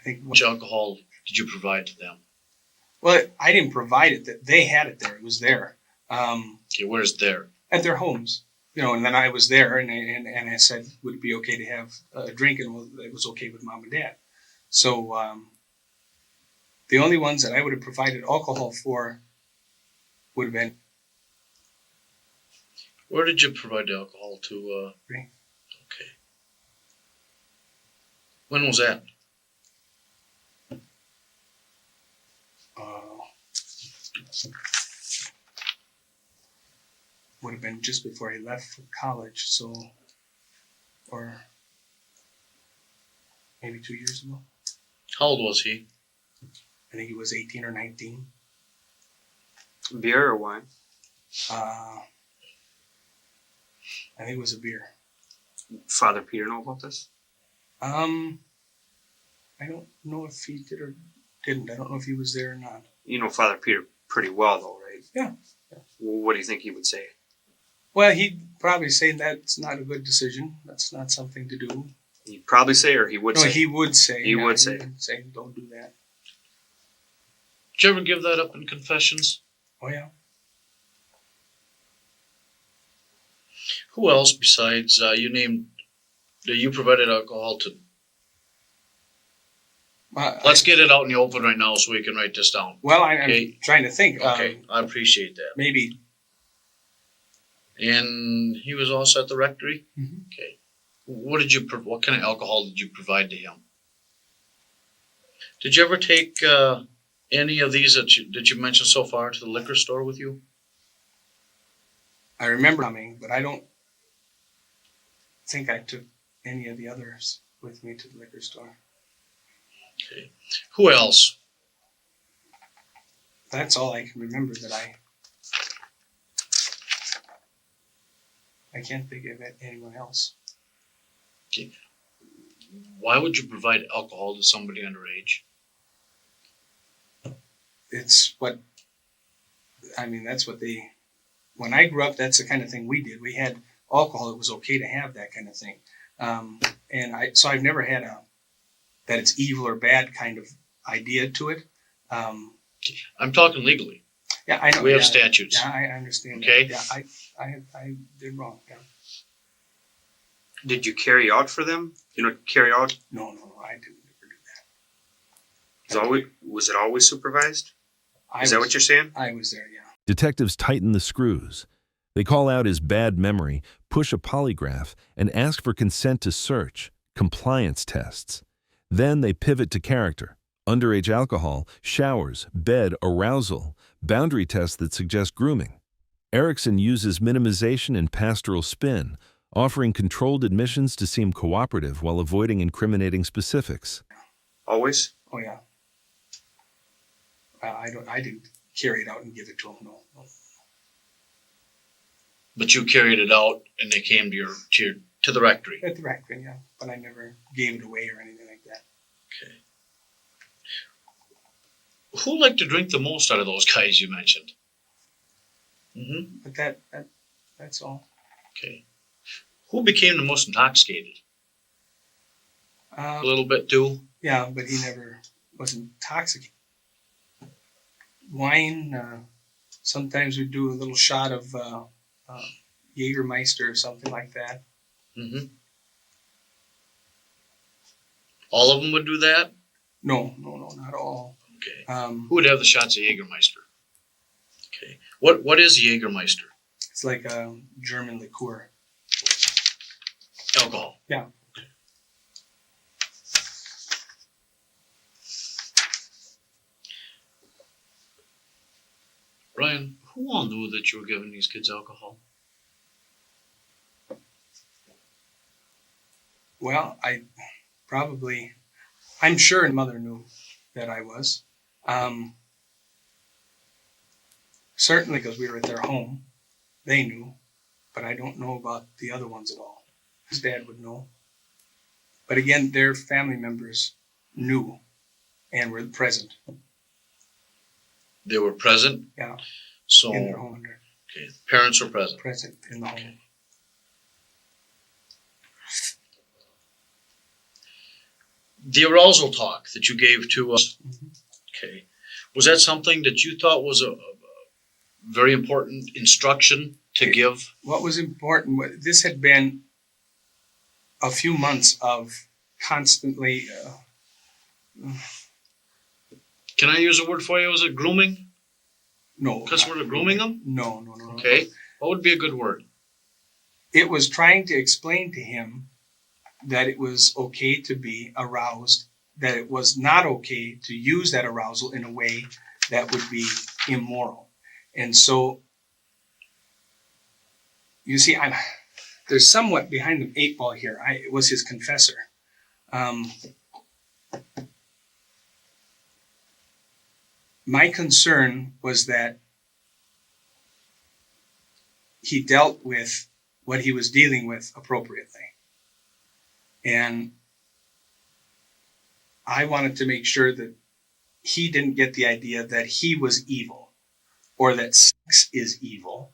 think. How much alcohol did you provide to them? Well, I didn't provide it; that they had it there. It was there. Okay, where's there? At their homes, and then I was there, and I said, would it be okay to have a drink? And it was okay with mom and dad. So the only ones that I would have provided alcohol for would have been. Where did you provide the alcohol to? Right. Okay. When was that? Would have been just before he left for college, or maybe 2 years ago. How old was he? I think he was 18 or 19. Beer or wine? I think it was a beer. Father Peter know about this? I don't know if he did or didn't. I don't know if he was there or not. You know Father Peter pretty well, though, right? Yeah. Well, what do you think he would say? Well, he'd probably say that's not a good decision. That's not something to do. He'd probably say, or he would No, say? he would say. He would say. He would say, don't do that. Did you ever give that up in confessions? Oh, yeah. Who else besides you named that you provided alcohol to? Let's get it out in the open right now so we can write this down. Well, I'm Okay. trying to think. Okay, I appreciate that. Maybe. And he was also at the rectory? Mhm. Okay. What kind of alcohol did you provide to him? Did you ever take any of these that you mentioned so far to the liquor store with you? I remember coming, but I don't think I took any of the others with me to the liquor store. Okay. Who else? That's all I can remember that I can't think of anyone else. Okay. Why would you provide alcohol to somebody underage? It's that's what when I grew up, that's the kind of thing we did. We had alcohol. It was okay to have that kind of thing. So I've never had that it's evil or bad kind of idea to it. I'm talking legally. Yeah, I know. We have statutes. Yeah, I understand. Okay. That. Yeah, I did wrong. Yeah. Did you carry out for them? Carry out? No, I didn't ever do that. Was it always supervised? Is that was- what you're saying? I was there, yeah. Detectives tighten the screws. They call out his bad memory, push a polygraph, and ask for consent to search, compliance tests. Then they pivot to character, underage alcohol, showers, bed, arousal, boundary tests that suggest grooming. Erickson uses minimization and pastoral spin, offering controlled admissions to seem cooperative while avoiding incriminating specifics. Always? Oh, yeah. I didn't carry it out and give it to him, no. But you carried it out and they came to the rectory. At the rectory, yeah. But I never gave it away or anything like that. Okay. Who liked to drink the most out of those guys you mentioned? Mm-hmm. But that's all. Okay. Who became the most intoxicated? Uh, A little bit too. yeah, but he never was intoxicated. Wine. Sometimes we do a little shot of Jägermeister or something like that. Mm-hmm. All of them would do that? No, not all. Okay. Um, Who would have the shots of Jägermeister? Okay. What is Jägermeister? it's like a German liqueur. Alcohol. Yeah. Ryan, who all knew that you were giving these kids alcohol? Well, I'm sure mother knew that I was. Certainly because we were at their home. They knew, but I don't know about the other ones at all. His dad would know. But again, their family members knew and were present They were present? Yeah. So, in their home. okay, parents were present. Present in the home. Okay. The arousal talk that you gave to us, Mhm. okay, was that something that you thought was a very important instruction to give? What was important, this had been a few months of constantly, Can I use a word for you? Was it grooming? no. Because we're grooming them? No. Okay. What would be a good word? It was trying to explain to him that it was okay to be aroused, that it was not okay to use that arousal in a way that would be immoral. And so, you see, there's somewhat behind the eight ball here. It was his confessor. My concern was that he dealt with what he was dealing with appropriately. And I wanted to make sure that he didn't get the idea that he was evil, or that sex is evil,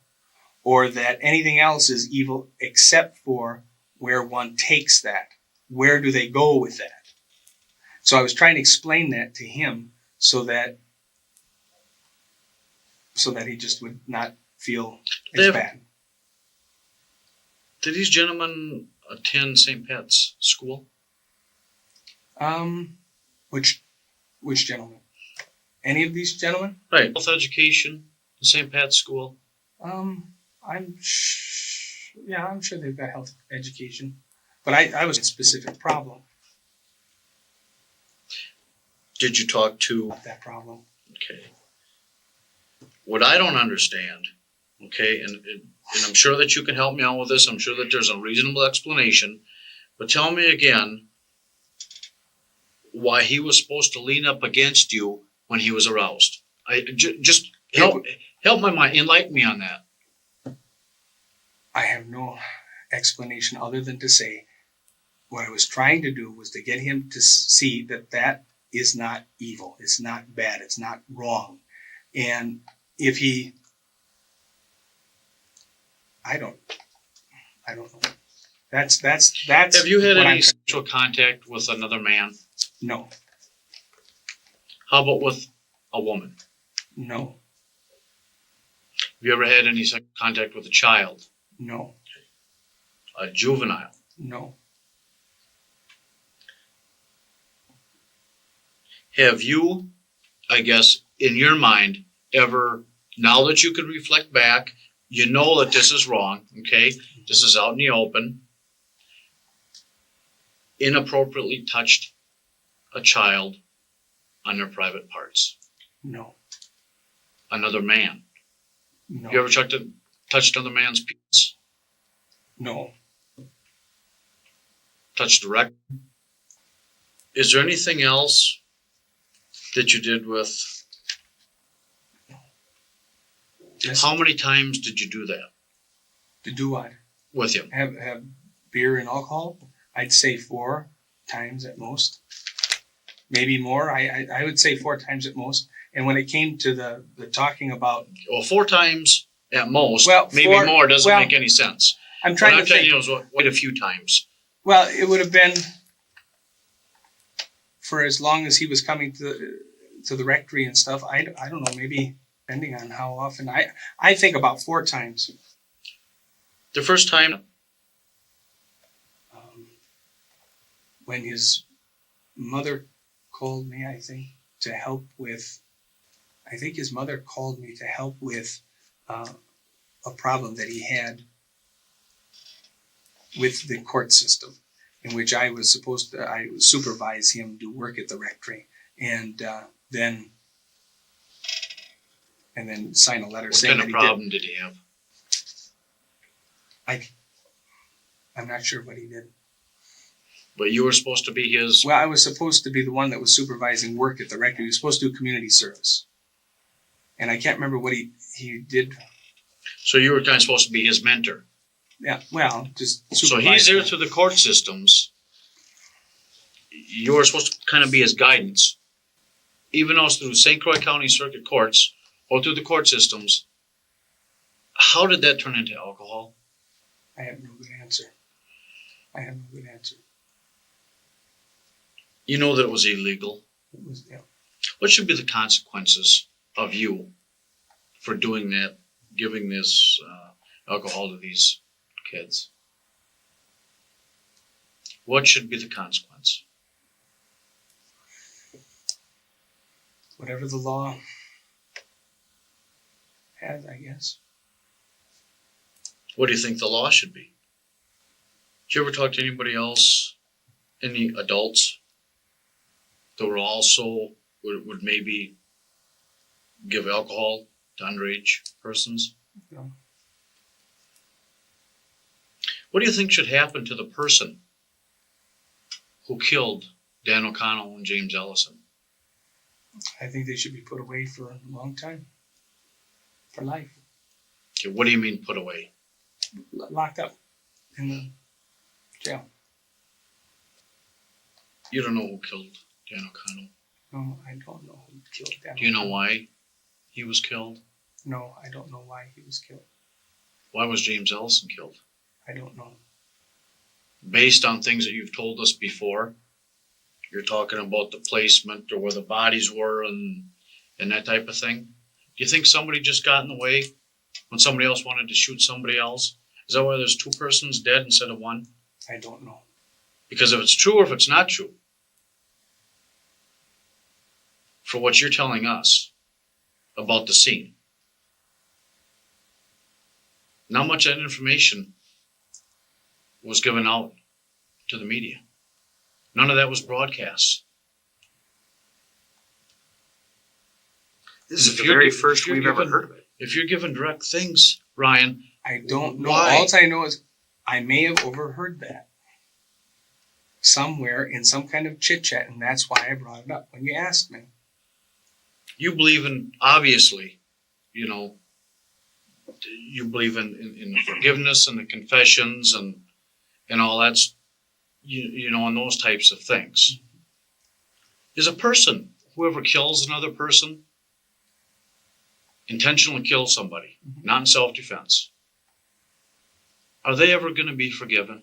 or that anything else is evil except for where one takes that. Where do they go with that? So I was trying to explain that to him so that he just would not feel as bad. Did these gentlemen attend St. Pat's School? Which gentleman? Any of these gentlemen? Right. Health education in St. Pat's School. I'm sure they've got health education, but I was a specific problem. Did you talk to? That problem. Okay. What I don't understand, okay, and I'm sure that you can help me out with this. I'm sure that there's a reasonable explanation, but tell me again why he was supposed to lean up against you when he was aroused. Just help my mind, enlighten me on that. I have no explanation other than to say what I was trying to do was to get him to see that is not evil. It's not bad. It's not wrong. And if he, I don't know. That's. Have you had what any I'm- sexual contact with another man? No. How about with a woman? No. Have you ever had any sexual contact with a child? No. A juvenile? No. Have you, I guess, in your mind, ever, now that you can reflect back, you know that this is wrong, okay? This is out in the open, inappropriately touched a child on their private parts? No. Another man? No. You ever touched another man's penis? No. Touched the rectum? Is there anything else that you did with? Just How many times did you do that to do what? with him? Have beer and alcohol? I'd say 4 times at most. Maybe more. I would say 4 times at most. And when it came to the talking about, Well, 4 times at most. Well, Maybe four- more doesn't well, make any sense. I'm What trying I'm to telling think. you is quite a few times. Well, it would have been for as long as he was coming to the rectory and stuff. I don't know, maybe depending on how often. I think about 4 times. The first time, When his mother called me, I think, to help with. I think his mother called me to help with a problem that he had with the court system, in which I was supposed to supervise him do work at the rectory, and then sign a letter what saying kind that of he problem did he have? did. I'm not sure what he did. But you were supposed to be his. Well, I was supposed to be the one that was supervising work at the rectory. He was supposed to do community service, and I can't remember what he did. So you were kind of supposed to be his mentor. Yeah, well, just So supervise. he's there through the court systems. You were supposed to kind of be his guidance. Even though it's through St. Croix County Circuit Courts or through the court systems, how did that turn into alcohol? I have no good answer. You know that it was illegal. It was, yeah. What should be the consequences of you for doing that, giving this alcohol to these kids? What should be the consequence? Whatever the law has, I guess. What do you think the law should be? Did you ever talk to anybody else, any adults, that were also, would maybe give alcohol to underage persons? No. What do you think should happen to the person who killed Dan O'Connell and James Ellison? I think they should be put away for a long time. For life. Okay, what do you mean put away? Locked up in the jail. You don't know who killed Dan O'Connell. No, I don't know who killed Dan. Do you know why he was killed? No, I don't know why he was killed. Why was James Ellison killed? I don't know. Based on things that you've told us before, you're talking about the placement or where the bodies were and that type of thing. Do you think somebody just got in the way when somebody else wanted to shoot somebody else? Is that why there's 2 persons dead instead of 1? I don't know. Because if it's true or if it's not true, for what you're telling us about the scene, not much of that information was given out to the media. None of that was broadcast. This is the very first we've ever heard of it. If you're given direct things, Ryan, I don't know. Why? All I know is I may have overheard that somewhere in some kind of chit chat, and that's why I brought it up when you asked me. you believe in, obviously, you know, you believe in the forgiveness and the confessions and all that's, you know, and those types of things. Is a person, whoever kills another person, intentionally kills somebody, not in self-defense, are they ever going to be forgiven?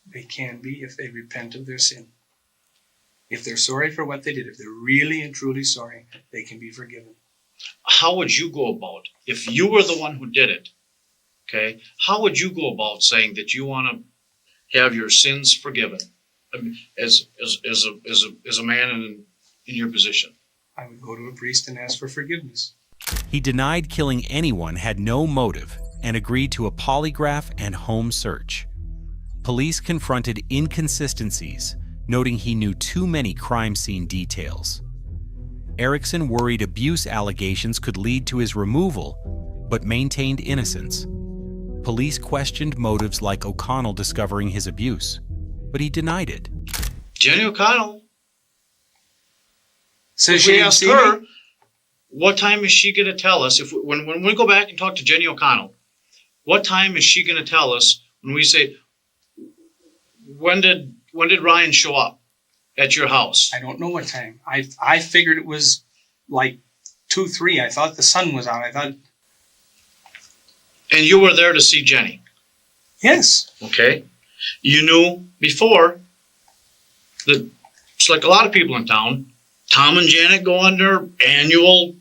They can be if they repent of their sin. If they're sorry for what they did, if they're really and truly sorry, they can be forgiven. How would you go about, if you were the one who did it, okay, how would you go about saying that you want to have your sins forgiven? I mean, as a man in your position. I would go to a priest and ask for forgiveness. He denied killing anyone, had no motive, and agreed to a polygraph and home search. Police confronted inconsistencies, noting he knew too many crime scene details. Erickson worried abuse allegations could lead to his removal, but maintained innocence. Police questioned motives like O'Connell discovering his abuse, but he denied it. Jenny O'Connell, Says if she we didn't ask see her, me? what time is she going to tell us? If when we go back and talk to Jenny O'Connell, what time is she going to tell us when we say, when did Ryan show up at your house? I don't know what time. I figured it was like 2, 3. I thought the sun was out. I thought And you were there to see Jenny, Yes. okay? You knew before that, it's like a lot of people in town, Tom and Janet go on their annual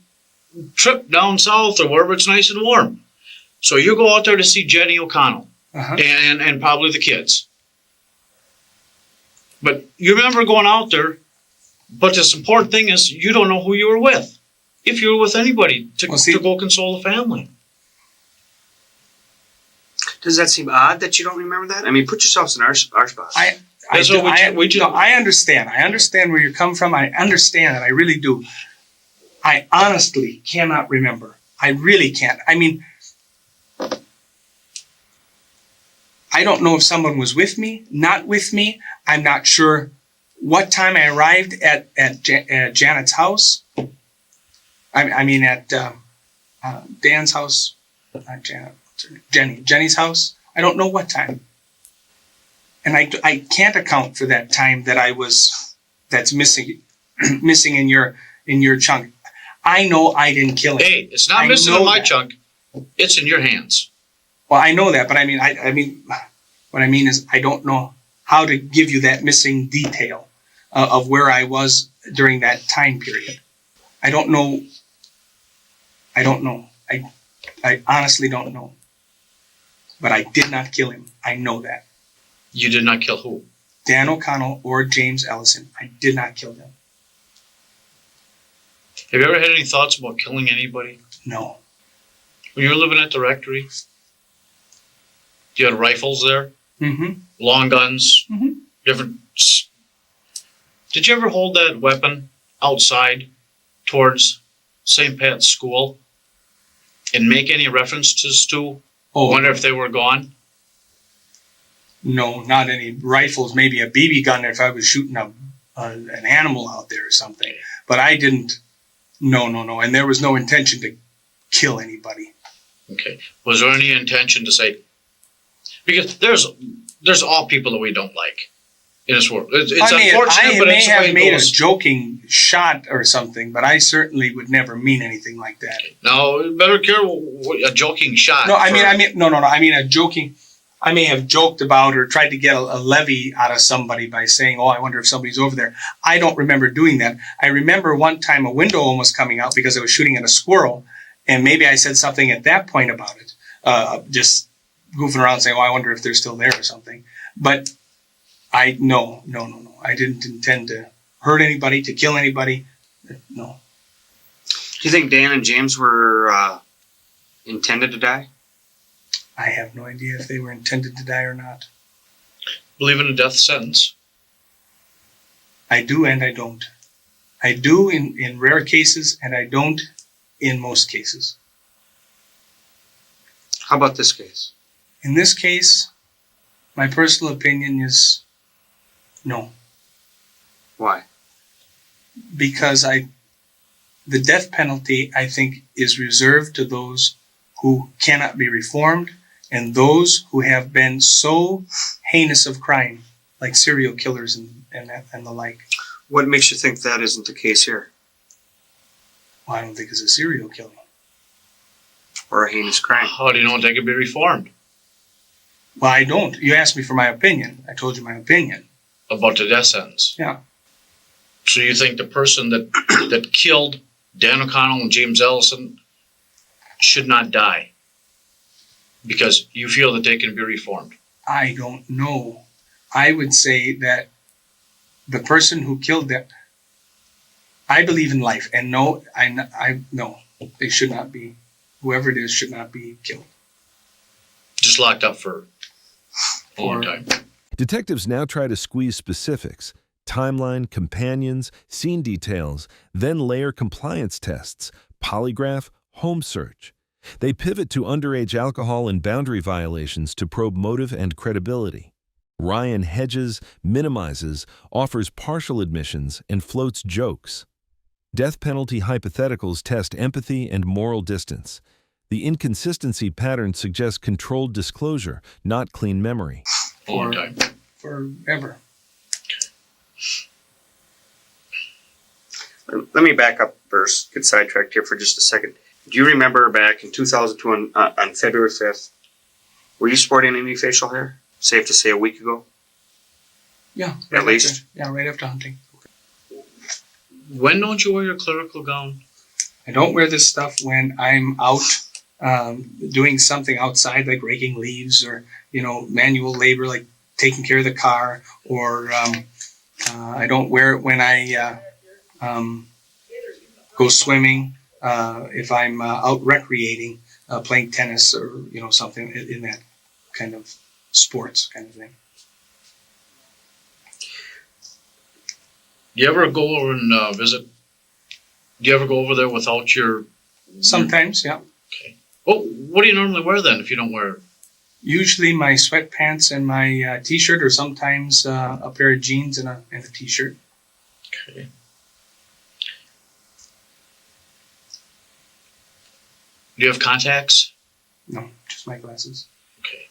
trip down south or wherever it's nice and warm. So you go out there to see Jenny O'Connell Uh-huh. and probably the kids. But you remember going out there, but this important thing is you don't know who you were with. If you were with anybody to go console the family. Does that seem odd that you don't remember that? I mean, put yourselves in our spot. I understand. I understand where you're coming from. I understand it. I really do. I honestly cannot remember. I really can't. I mean, I don't know if someone was with me, not with me. I'm not sure what time I arrived at Janet's house. I mean, at Dan's house, not Janet, Jenny's house. I don't know what time. And I can't account for that time that's missing in your chunk. I know I didn't kill him. Hey, it's not missing in my chunk. It's in your hands. Well, I know that, but I mean, what I mean is I don't know how to give you that missing detail of where I was during that time period. I don't know. I honestly don't know. But I did not kill him. I know that. You did not kill who? Dan O'Connell or James Ellison. I did not kill them. Have you ever had any thoughts about killing anybody? No. When you were living at the rectory, you had rifles there? Mm-hmm. Long guns? Mm-hmm. Different. Did you ever hold that weapon outside towards St. Pat's School and make any references to? Wonder if they were gone? No, not any rifles. Maybe a BB gun if I was shooting an animal out there or something. But I didn't. No. And there was no intention to kill anybody. Okay. Was there any intention to say? Because there's all people that we don't like in this world. It's unfortunate, but it's the way it goes. I may have made a joking shot or something, but I certainly would never mean anything like that. Okay. Now, better care a joking shot. No, I mean a joking. I may have joked about or tried to get a levy out of somebody by saying, "Oh, I wonder if somebody's over there." I don't remember doing that. I remember one time a window almost coming out because I was shooting at a squirrel, and maybe I said something at that point about it, just goofing around saying, "Oh, I wonder if they're still there or something." But no. I didn't intend to hurt anybody, to kill anybody. No. Do you think Dan and James were intended to die? I have no idea if they were intended to die or not. Believe in a death sentence? I do and I don't. I do in rare cases and I don't in most cases. How about this case? In this case, my personal opinion is no. Why? Because the death penalty, I think, is reserved to those who cannot be reformed and those who have been so heinous of crime, like serial killers and the like. What makes you think that isn't the case here? Well, I don't think it's a serial killing. Or a heinous crime. How do you know they could be reformed? Well, I don't. You asked me for my opinion. I told you my opinion. About the death sentence? Yeah. So you think the person that killed Dan O'Connell and James Ellison should not die because you feel that they can be reformed? I don't know. I would say that the person who killed them, I believe in life, and no, they should not be. Whoever it is should not be killed. Just locked up for a long time. Detectives now try to squeeze specifics, timeline, companions, scene details, then layer compliance tests, polygraph, home search. They pivot to underage alcohol and boundary violations to probe motive and credibility. Ryan hedges, minimizes, offers partial admissions, and floats jokes. Death penalty hypotheticals test empathy and moral distance. The inconsistency pattern suggests controlled disclosure, not clean memory. A long time. Forever. Let me back up first, get sidetracked here for just a second. Do you remember back in 2002 on February 5th, were you sporting any facial hair? Safe to say a week ago? Yeah. At least? Right after hunting. When don't you wear your clerical gown? I don't wear this stuff when I'm out doing something outside, like raking leaves or, manual labor, like taking care of the car, or I don't wear it when I go swimming, if I'm out recreating, playing tennis or, something in that kind of sports kind of thing. Do you ever go over and visit? Do you ever go over there without your... Sometimes, yeah. Okay. Well, what do you normally wear then if you don't wear... Usually my sweatpants and my t-shirt, or sometimes a pair of jeans and a t-shirt. Okay. Do you have contacts? No, just my glasses. Okay.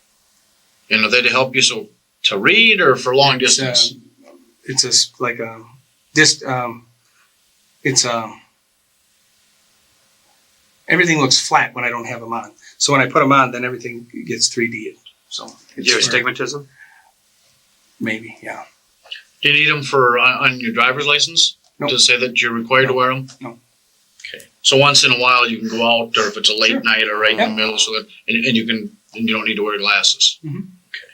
And are they to help you to read or for long distance? Everything looks flat when I don't have them on. So when I put them on, then everything gets 3D. So Do you have astigmatism? Maybe, yeah. Do you need them for on your driver's license? No. To say that you're required to wear them? No. Okay. So once in a while you can go out, or if it's a late Sure. night or right in Yep. the middle, so that and you don't need to wear glasses. Mhm. Okay.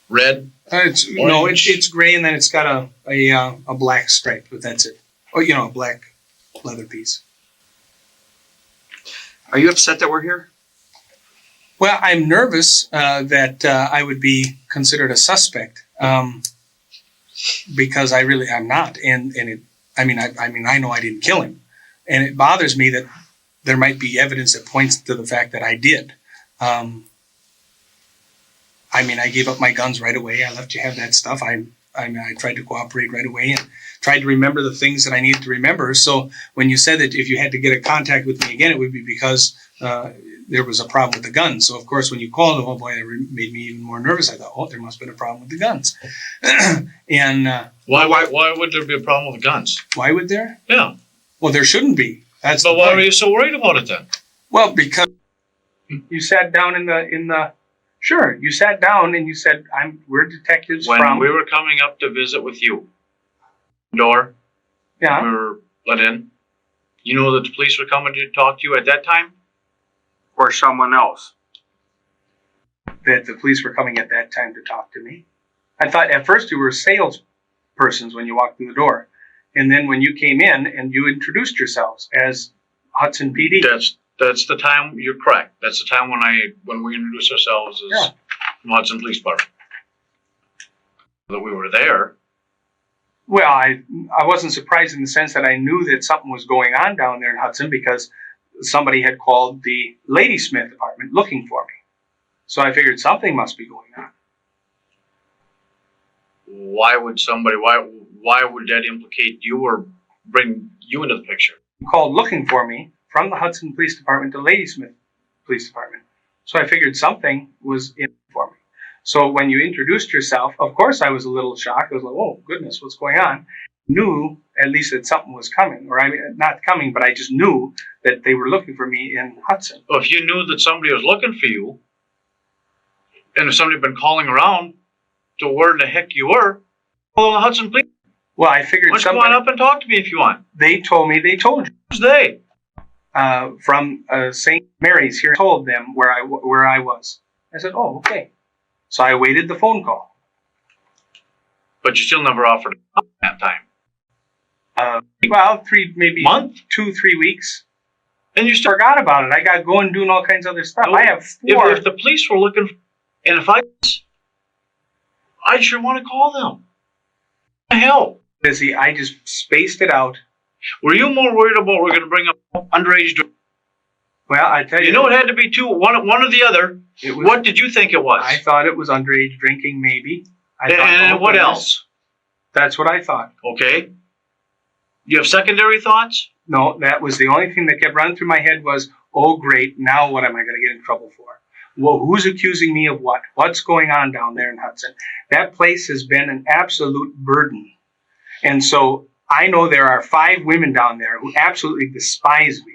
Red. It's gray, and then it's got a black stripe, but that's it. Or a black leather piece. Are you upset that we're here? Well, I'm nervous that I would be considered a suspect, because I'm not, and I know I didn't kill him, and it bothers me that there might be evidence that points to the fact that I did. I gave up my guns right away. I let you have that stuff. I tried to cooperate right away and tried to remember the things that I needed to remember. So when you said that if you had to get a contact with me again, it would be because there was a problem with the guns. So of course, when you called, oh boy, that made me even more nervous. I thought, oh, there must have been a problem with the guns. And Why would there be a problem with guns? why would there? Yeah. Well, there shouldn't be. That's But the why point. were you so worried about it then? Well, because you sat down in the. Sure, you sat down and you said, we're detectives When from. we were coming up to visit with you, door, Yeah. we were let in. You know that the police were coming to talk to you at that time? Or someone else? That the police were coming at that time to talk to me. I thought at first you were salespersons when you walked through the door. And then when you came in and you introduced yourselves as Hudson PD. That's the time. You're correct. That's the time when we introduced ourselves as Hudson Police Department. That we were there. Well, I wasn't surprised in the sense that I knew that something was going on down there in Hudson because somebody had called the Ladysmith department looking for me. So I figured something must be going on. Why would that implicate you or bring you into the picture? Called looking for me from the Hudson Police Department to Ladysmith Police Department. So I figured something was in for me. So when you introduced yourself, of course I was a little shocked. I was like, oh, goodness, what's going on? Knew at least that something was coming. Not coming, but I just knew that they were looking for me in Hudson. Well, if you knew that somebody was looking for you, and if somebody had been calling around to where the heck you were, call the Hudson Police. Well, I figured Why don't you come on up and talk to me if you want? They told you. Who's they? From St. Mary's here, told them where I was. I said, oh, okay. So I awaited the phone call. But you still never offered at that time. Well, Month? 2-3 weeks. And you still Forgot about it. I got going doing all kinds of other stuff. I have 4. If the police were looking, and if I'd sure want to call them. What the hell? Busy. I just spaced it out. Were you more worried about we're going to bring up underage? Well, I tell you. You know, it had to be one or the other. What did you think it was? I thought it was underage drinking, maybe. And what else? That's what I thought. Okay. You have secondary thoughts? No, that was the only thing that kept running through my head was, oh, great, now what am I going to get in trouble for? Well, who's accusing me of what? What's going on down there in Hudson? That place has been an absolute burden. And so I know there are 5 women down there who absolutely despise me.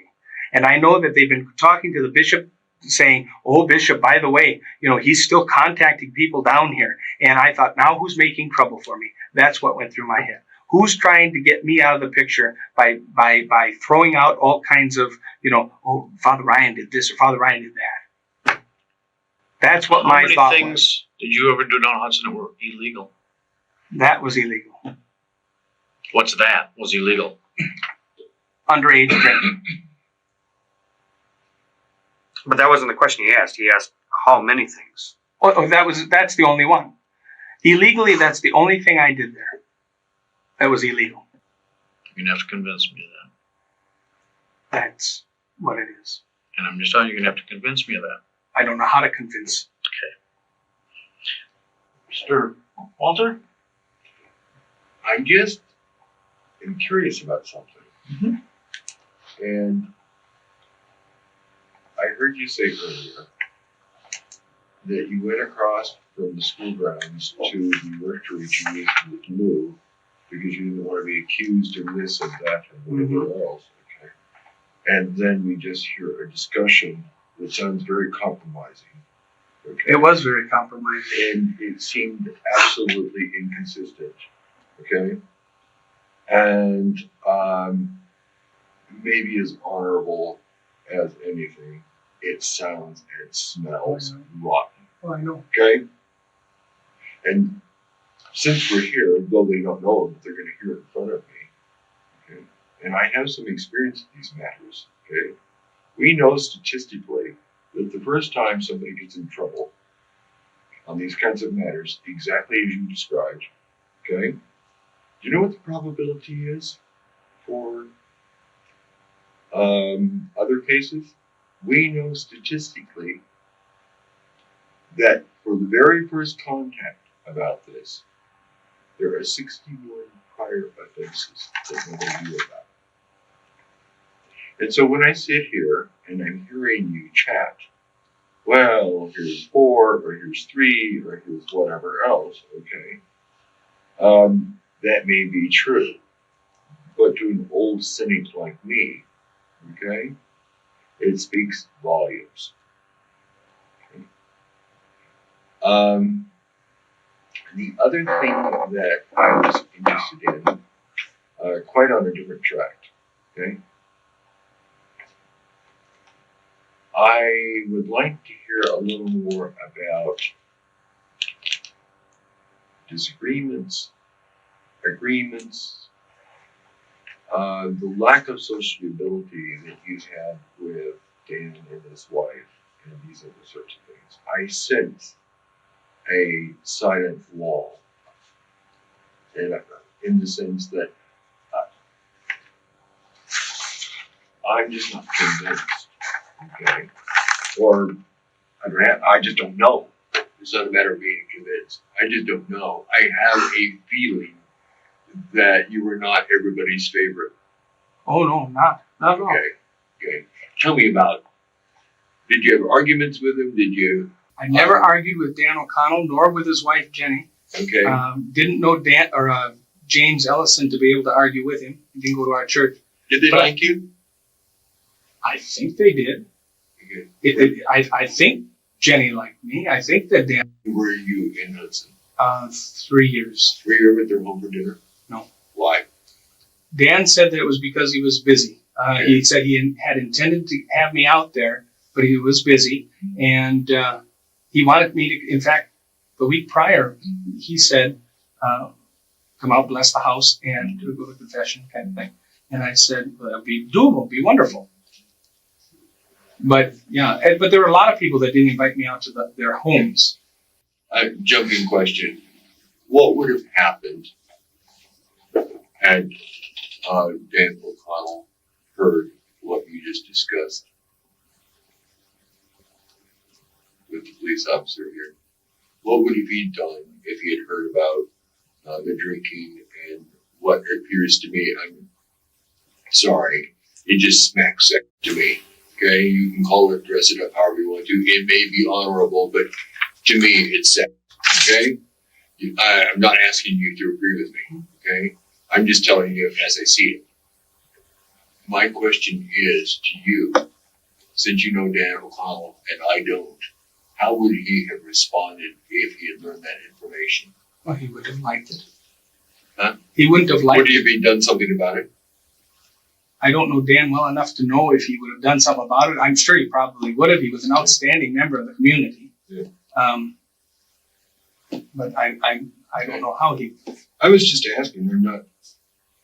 And I know that they've been talking to the bishop saying, oh, Bishop, by the way, he's still contacting people down here. And I thought, now who's making trouble for me? That's what went through my head. Who's trying to get me out of the picture by throwing out all kinds of, oh, Father Ryan did this or Father Ryan did that. That's what my thought was. How many things did you ever do down Hudson that were illegal? That was illegal. What's that? Was illegal? Underage drinking. But that wasn't the question he asked. He asked how many things. Oh, that's the only one. Illegally, that's the only thing I did there. That was illegal. You're gonna have to convince me of that. That's what it is. And I'm just telling you, you're gonna have to convince me of that. I don't know how to convince. Okay. Mr. Walter? I just am curious about something. Mm-hmm. And I heard you say earlier that you went across from the school grounds to the rectory to meet with Lou because you didn't want to be accused of this and that and whatever else. Okay. And then we just hear a discussion that sounds very compromising. Okay. It was very compromising. And it seemed absolutely inconsistent. Okay. And maybe as honorable as anything, it sounds and it smells rotten. Oh, I know. Okay? And since we're here, though they don't know it, they're going to hear it in front of me. Okay? And I have some experience with these matters. Okay? We know statistically that the first time somebody gets in trouble on these kinds of matters, exactly as you described, okay? Do you know what the probability is for other cases? We know statistically that for the very first contact about this, there are 61 prior offenses that nobody knew about. And so when I sit here and I'm hearing you chat, well, here's 4, or here's 3, or here's whatever else, okay, that may be true. But to an old cynic like me, okay, it speaks volumes. Okay. The other thing that I was interested in, quite on a different track, okay, I would like to hear a little more about disagreements, agreements, the lack of sociability that you had with Dan and his wife, and these other sorts of things. I sense a silent wall, and in the sense that I'm just not convinced, okay? Or I just don't know. It's not a matter of being convinced. I just don't know. I have a feeling that you were not everybody's favorite. Oh no, not at all. Okay. Tell me about it. Did you have arguments with him? Did you? I never argued with Dan O'Connell nor with his wife Jenny. Okay. Didn't know Dan or James Ellison to be able to argue with him. He didn't go to our church. Did they like you? I think they did. Okay. I think Jenny liked me. I think that Dan. Were you in Hudson? 3 years. Were you ever at their home for dinner? No. Why? Dan said that it was because he was busy. He said he had intended to have me out there, but he was busy, and he wanted me to. In fact, the week prior, he said, "Come out, bless the house, and go to confession," kind of thing. And I said, "Well, that'd be doable, be wonderful." But yeah, but there were a lot of people that didn't invite me out to their homes. A jumping question: what would have happened had Dan O'Connell heard what you just discussed with the police officer here? What would he have done if he had heard about the drinking and what appears to me, I'm sorry, it just smacks to me. Okay, you can call it, dress it up however you want to. It may be honorable, but to me, it's sex. Okay, I'm not asking you to agree with me. Okay, I'm just telling you as I see it. My question is to you, since you know Dan O'Connell and I don't, how would he have responded if he had learned that information? Well, he would have liked it. Huh? He wouldn't have liked Would he it. have been done something about it? I don't know Dan well enough to know if he would have done something about it. I'm sure he probably would have. He was an outstanding member of the community. Yeah. But I don't know how he. I was just asking. I'm not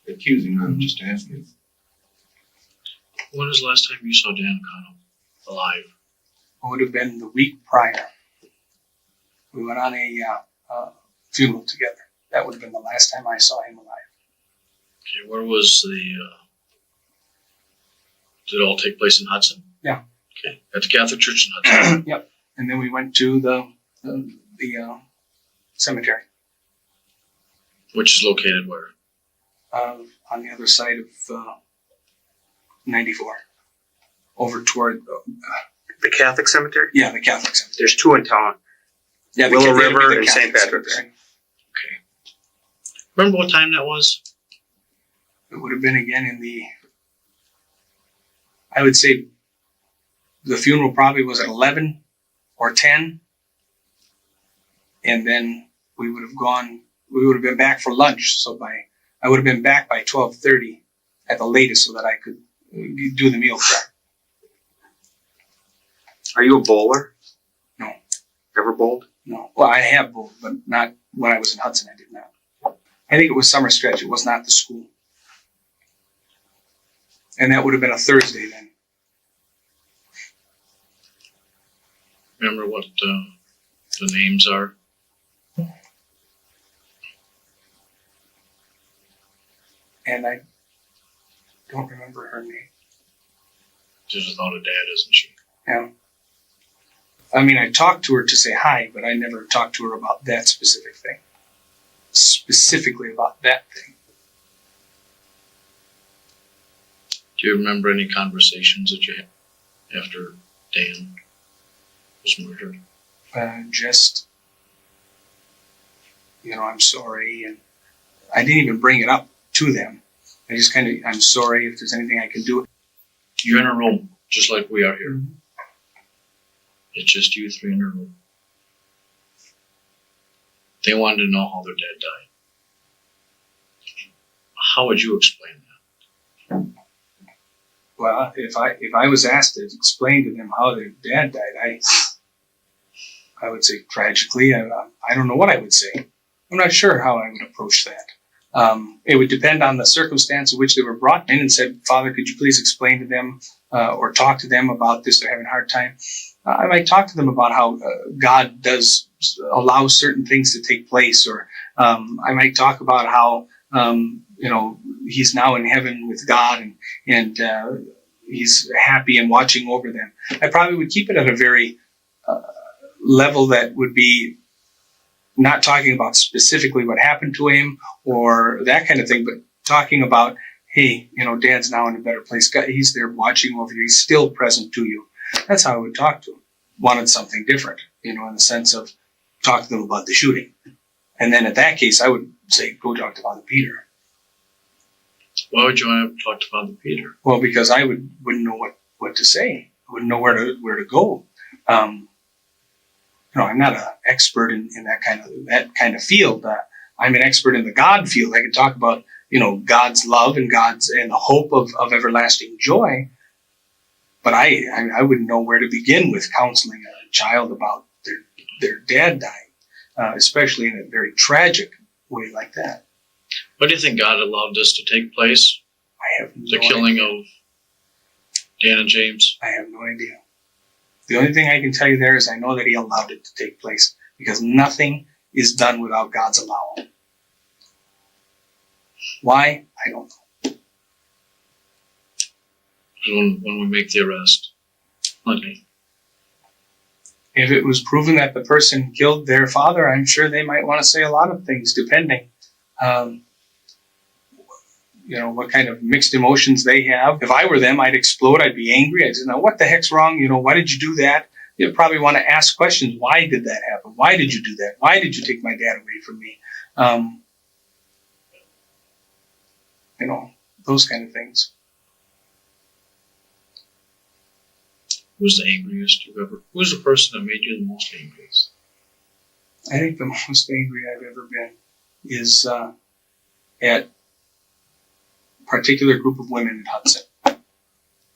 accusing. I'm just asking. When was the last time you saw Dan O'Connell alive? It would have been the week prior. We went on a funeral together. That would have been the last time I saw him alive. Okay, where was did it all take place in Hudson? Yeah. Okay, at the Catholic Church in Hudson. Yep. And then we went to the cemetery Which is located where? on the other side of 94, over toward The Catholic cemetery? the Catholic cemetery. There's two in town. Yeah, Willow that'd be River the and St. Catholic Patrick's. cemetery. Okay. Remember what time that was? It would have been again in the. I would say the funeral probably was at 11 or 10. And then we would have been back for lunch. So I would have been back by 12:30 at the latest so that I could do the meal prep. Are you a bowler? No. Ever bowled? No. Well, I have bowled, but not when I was in Hudson. I did not. I think it was summer stretch. It was not the school. And that would have been a Thursday then. Remember what the names are? And I don't remember her name. She's without a dad, isn't she? Yeah. I mean, I talked to her to say hi, but I never talked to her about that specific thing. Specifically about that thing. Do you remember any conversations that you had after Dan was murdered? Just, I'm sorry. And I didn't even bring it up to them. I just I'm sorry if there's anything I can do. You're in a room, just like we are here. Mm-hmm. It's just you three in a room. They wanted to know how their dad died. How would you explain that? Well, if I was asked to explain to them how their dad died, I would say tragically. I don't know what I would say. I'm not sure how I would approach that. It would depend on the circumstance in which they were brought in and said, Father, could you please explain to them or talk to them about this? They're having a hard time. I might talk to them about how God does allow certain things to take place, or I might talk about how he's now in heaven with God and he's happy and watching over them. I probably would keep it at a very level that would be not talking about specifically what happened to him or that kind of thing, but talking about, hey, Dad's now in a better place. God, he's there watching over you. He's still present to you. That's how I would talk to him. Wanted something different, in the sense of talk to them about the shooting. And then in that case, I would say, go talk to Father Peter. Why would you want to talk to Father Peter? Well, because I wouldn't know what to say. I wouldn't know where to go. I'm not an expert in that kind of field. I'm an expert in the God field. I can talk about God's love and the hope of everlasting joy. But I wouldn't know where to begin with counseling a child about their dad dying, especially in a very tragic way like that. Why do you think God allowed this to take place? I have no The killing idea. of Dan and James? I have no idea. The only thing I can tell you there is I know that he allowed it to take place because nothing is done without God's allowal. Why? I don't know. When we make the arrest. Okay. If it was proven that the person killed their father, I'm sure they might want to say a lot of things, depending. What kind of mixed emotions they have. If I were them, I'd explode. I'd be angry. I'd say, now, what the heck's wrong? Why did you do that? You'd probably want to ask questions. Why did that happen? Why did you do that? Why did you take my dad away from me? those kind of things. Who's the angriest you've ever? Who's the person that made you the most angriest? I think the most angry I've ever been is at a particular group of women at Hudson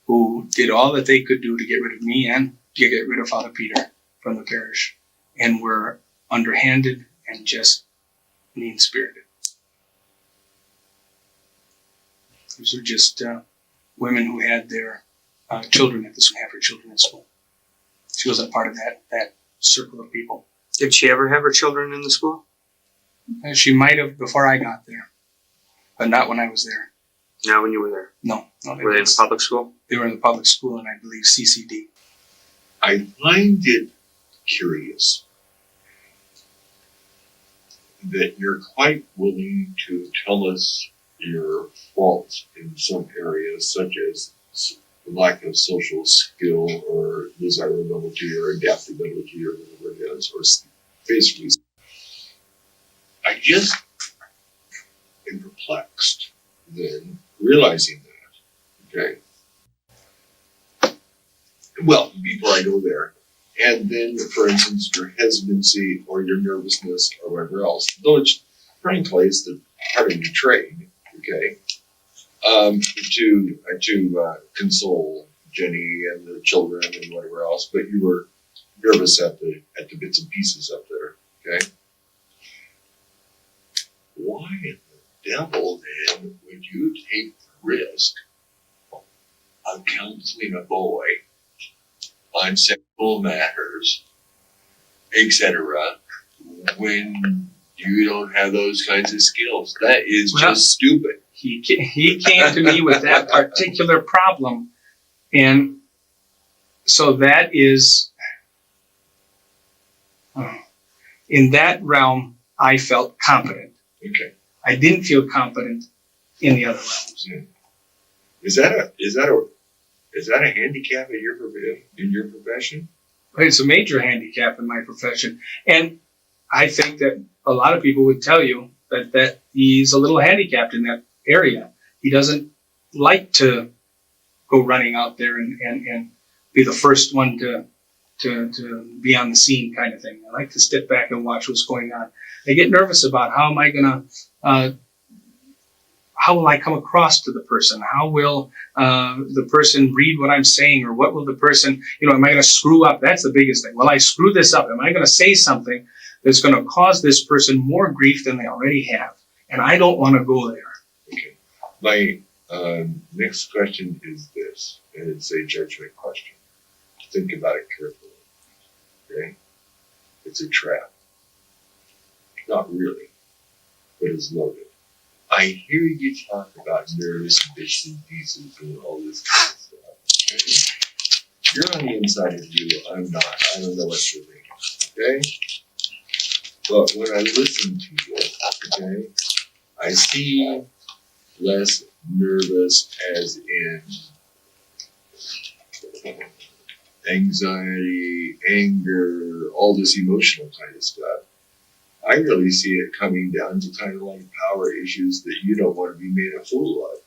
who did all that they could do to get rid of me and to get rid of Father Peter from the parish, and were underhanded and just mean-spirited. These are just women who had their children at the school, have her children at school. She wasn't part of that circle of people. Did she ever have her children in the school? She might have before I got there, but not when I was there. Not when you were there. No, Were they in the public school? They were in the public school, and I believe CCD. I find it curious that you're quite willing to tell us your faults in some areas, such as lack of social skill or desirability or adaptability or whatever it is, or basically. I just am perplexed then, realizing that. Okay. Well, before I go there, and then, for instance, your hesitancy or your nervousness or whatever else, though it's frankly it's the part of your trade, okay, to console Jenny and the children and whatever else, but you were nervous at the bits and pieces up there, okay. Why in the devil then would you take the risk of counseling a boy on sexual matters, etc., when you don't have those kinds of skills? That is just stupid. He came to me with that particular problem, and so that is, in that realm, I felt competent. Okay. I didn't feel competent in the other realms. Yeah. Is that a handicap in your profession? It's a major handicap in my profession, and I think that a lot of people would tell you that he's a little handicapped in that area. He doesn't like to go running out there and be the first one to be on the scene, kind of thing. I like to step back and watch what's going on. I get nervous about how will I come across to the person? How will the person read what I'm saying, or what will the person, am I going to screw up? That's the biggest thing. Will I screw this up? Am I going to say something that's going to cause this person more grief than they already have? And I don't want to go there. Okay. My next question is this, and it's a judgment question. Think about it carefully. Okay? It's a trap. Not really, but it's loaded. I hear you talk about nervous bits and pieces and all this kind of stuff. Okay? You're on the inside of you. I'm not. I don't know what you're thinking. Okay? But when I listen to you, okay, I see less nervous as in anxiety, anger, all this emotional kind of stuff. I really see it coming down to kind of like power issues that you don't want to be made a fool of.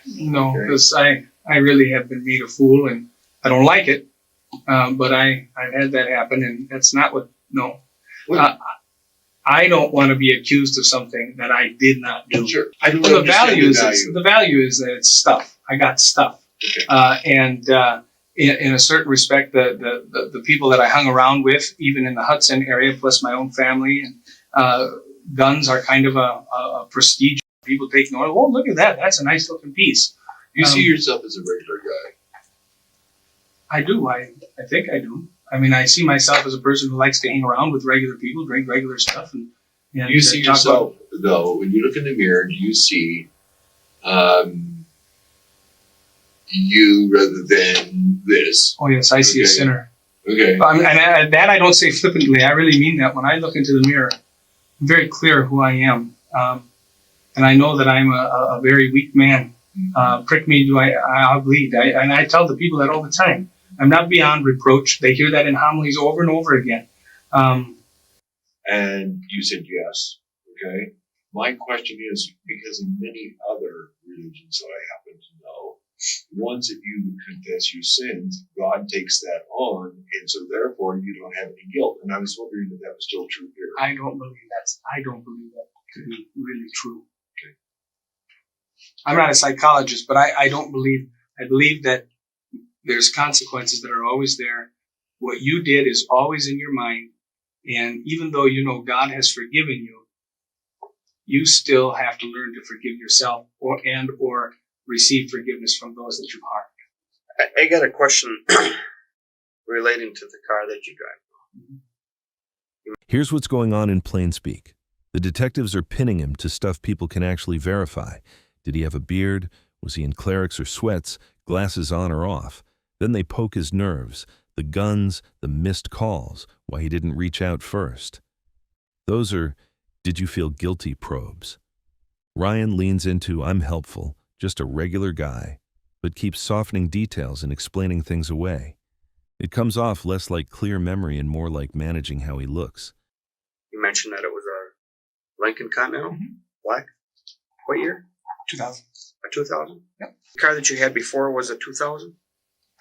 No, because I really have been made a fool, and I don't like it. But I've had that happen, and that's not what. No, I don't want to be accused of something that I did not do. Sure, I don't well, understand the value is that it's stuff. I got stuff, Okay. In a certain respect, the people that I hung around with, even in the Hudson area, plus my own family, and guns are kind of a prestige. People take note. Oh, look at that! That's a nice looking piece. You see yourself as a regular guy. I do. I think I do. I mean, I see myself as a person who likes to hang around with regular people, drink regular stuff, and You see yourself, though, when you look in the mirror, do you see you rather than this? Oh yes, I see a sinner. Okay. And that I don't say flippantly. I really mean that. When I look into the mirror, I'm very clear who I am, and I know that I'm a very weak man. Prick me, I'll bleed. And I tell the people that all the time. I'm not beyond reproach. They hear that in homilies over and over again. And you said yes. Okay. My question is, because in many other religions that I happen to know, once if you confess your sins, God takes that on, and so therefore you don't have any guilt. And I was wondering if that was still true here. I don't believe that to be really true. Okay. I'm not a psychologist, but I believe that there's consequences that are always there. What you did is always in your mind. And even though you know God has forgiven you, you still have to learn to forgive yourself or receive forgiveness from those that you've harmed. I got a question relating to the car that you drive. Here's what's going on in plain speak. The detectives are pinning him to stuff people can actually verify. Did he have a beard? Was he in clerics or sweats? Glasses on or off? Then they poke his nerves, the guns, the missed calls, why he didn't reach out first. Those are, did you feel guilty probes. Ryan leans into, I'm helpful, just a regular guy, but keeps softening details and explaining things away. It comes off less like clear memory and more like managing how he looks. You mentioned that it was a Lincoln Continental, black. What year? 2000. A 2000? Yep. The car that you had before was a 2000?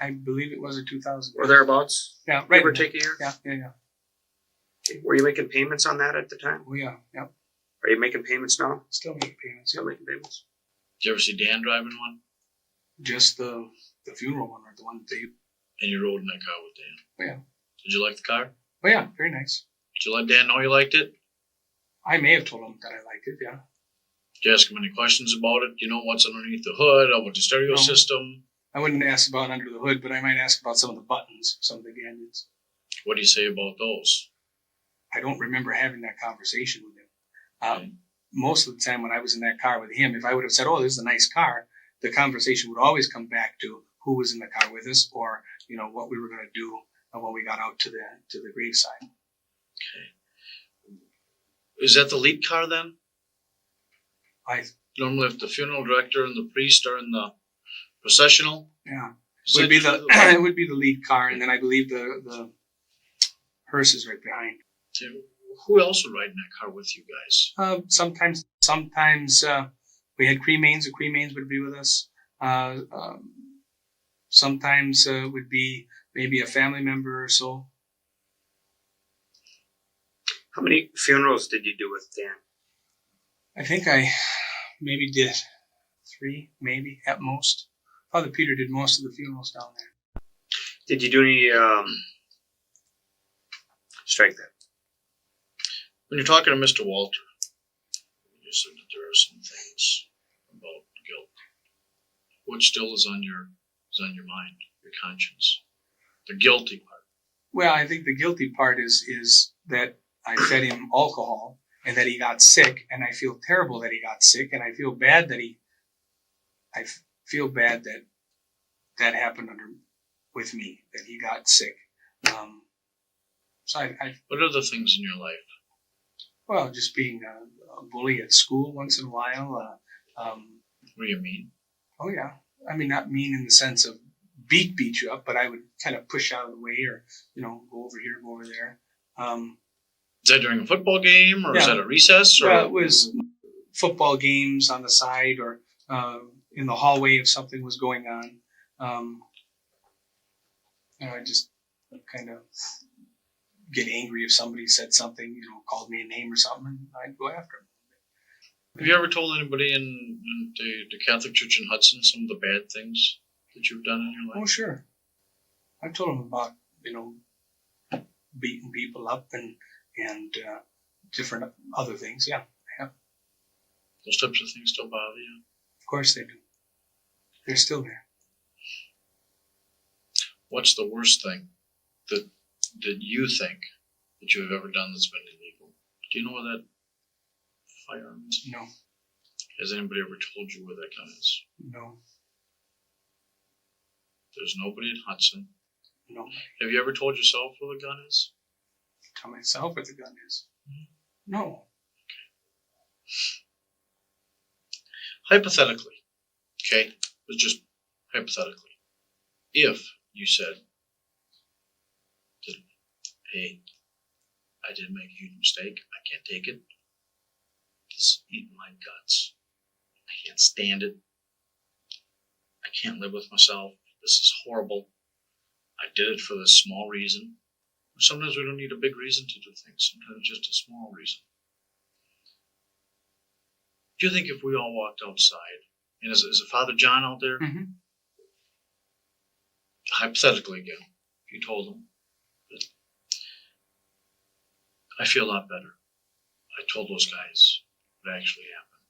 I believe it was a 2000. Or thereabouts? Yeah, right. Give or take a year? Yeah. Okay. Were you making payments on that at the time? Oh, yeah. Are you making payments now? Still making payments. Still making payments. Did you ever see Dan driving one? Just the funeral one, or the one that they. And you rode in that car with Dan? Oh, yeah. Did you like the car? Oh, yeah. Very nice. Did you let Dan know you liked it? I may have told him that I liked it, yeah. Did you ask him any questions about it? You know what's underneath the hood, or what the stereo No. system? I wouldn't ask about under the hood, but I might ask about some of the buttons, some of the gadgets. What do you say about those? I don't remember having that conversation with him. Most of the time when I was in that car with him, if I would have said, oh, this is a nice car, the conversation would always come back to who was in the car with us, or, you know, what we were going to do when we got out to the graveside. Okay. Is that the lead car then? I Normally if the funeral director and the priest are in the processional? Yeah. Is It would that be usually it would be the lead car, and then I believe the hearse is right behind. Okay. Who else would ride in that car with you guys? Sometimes we had cremains. The cremains would be with us. Sometimes would be maybe a family member or so. How many funerals did you do with Dan? I think I maybe did 3, maybe at most. Father Peter did most of the funerals down there. Did you do any, strike that. When you're talking to Mr. Walter, you said that there are some things about guilt. What still is on your mind, your conscience? The guilty part. Well, I think the guilty part is that I fed him alcohol and that he got sick, and I feel terrible that he got sick, and I feel bad that that happened with me, that he got sick. So What are the things in your life? well, just being a bully at school once in a while. What do you mean? Oh yeah, I mean not mean in the sense of beat you up, but I would kind of push out of the way, or go over here, go over there. Is that during a football game, or is Yeah. that a recess? Or Well, it was football games on the side, or in the hallway if something was going on. I just kind of get angry if somebody said something, called me a name or something, and I'd go after them. Have you ever told anybody in the Catholic Church in Hudson some of the bad things that you've done in your life? Oh, sure. I told them about, beating people up and different other things. Yeah, Those types of things still bother you? of course they do. They're still there. What's the worst thing that you think that you have ever done that's been illegal? Do you know where that firearm is? No, Has anybody ever told you where that gun is? no, There's nobody in Hudson. no. Have you ever told yourself where the gun is? Tell myself what the gun is. No. Hypothetically, okay, but just hypothetically, if you said that, hey, I did make a huge mistake, I can't take it, guts. I can't stand it. I can't live with myself. This is horrible. I did it for this small reason. Sometimes we don't need a big reason to do things. Sometimes just a small reason. Do you think if we all walked outside, and is a Father John out there? Mm-hmm. Hypothetically again, if you told him, I feel a lot better. I told those guys what actually happened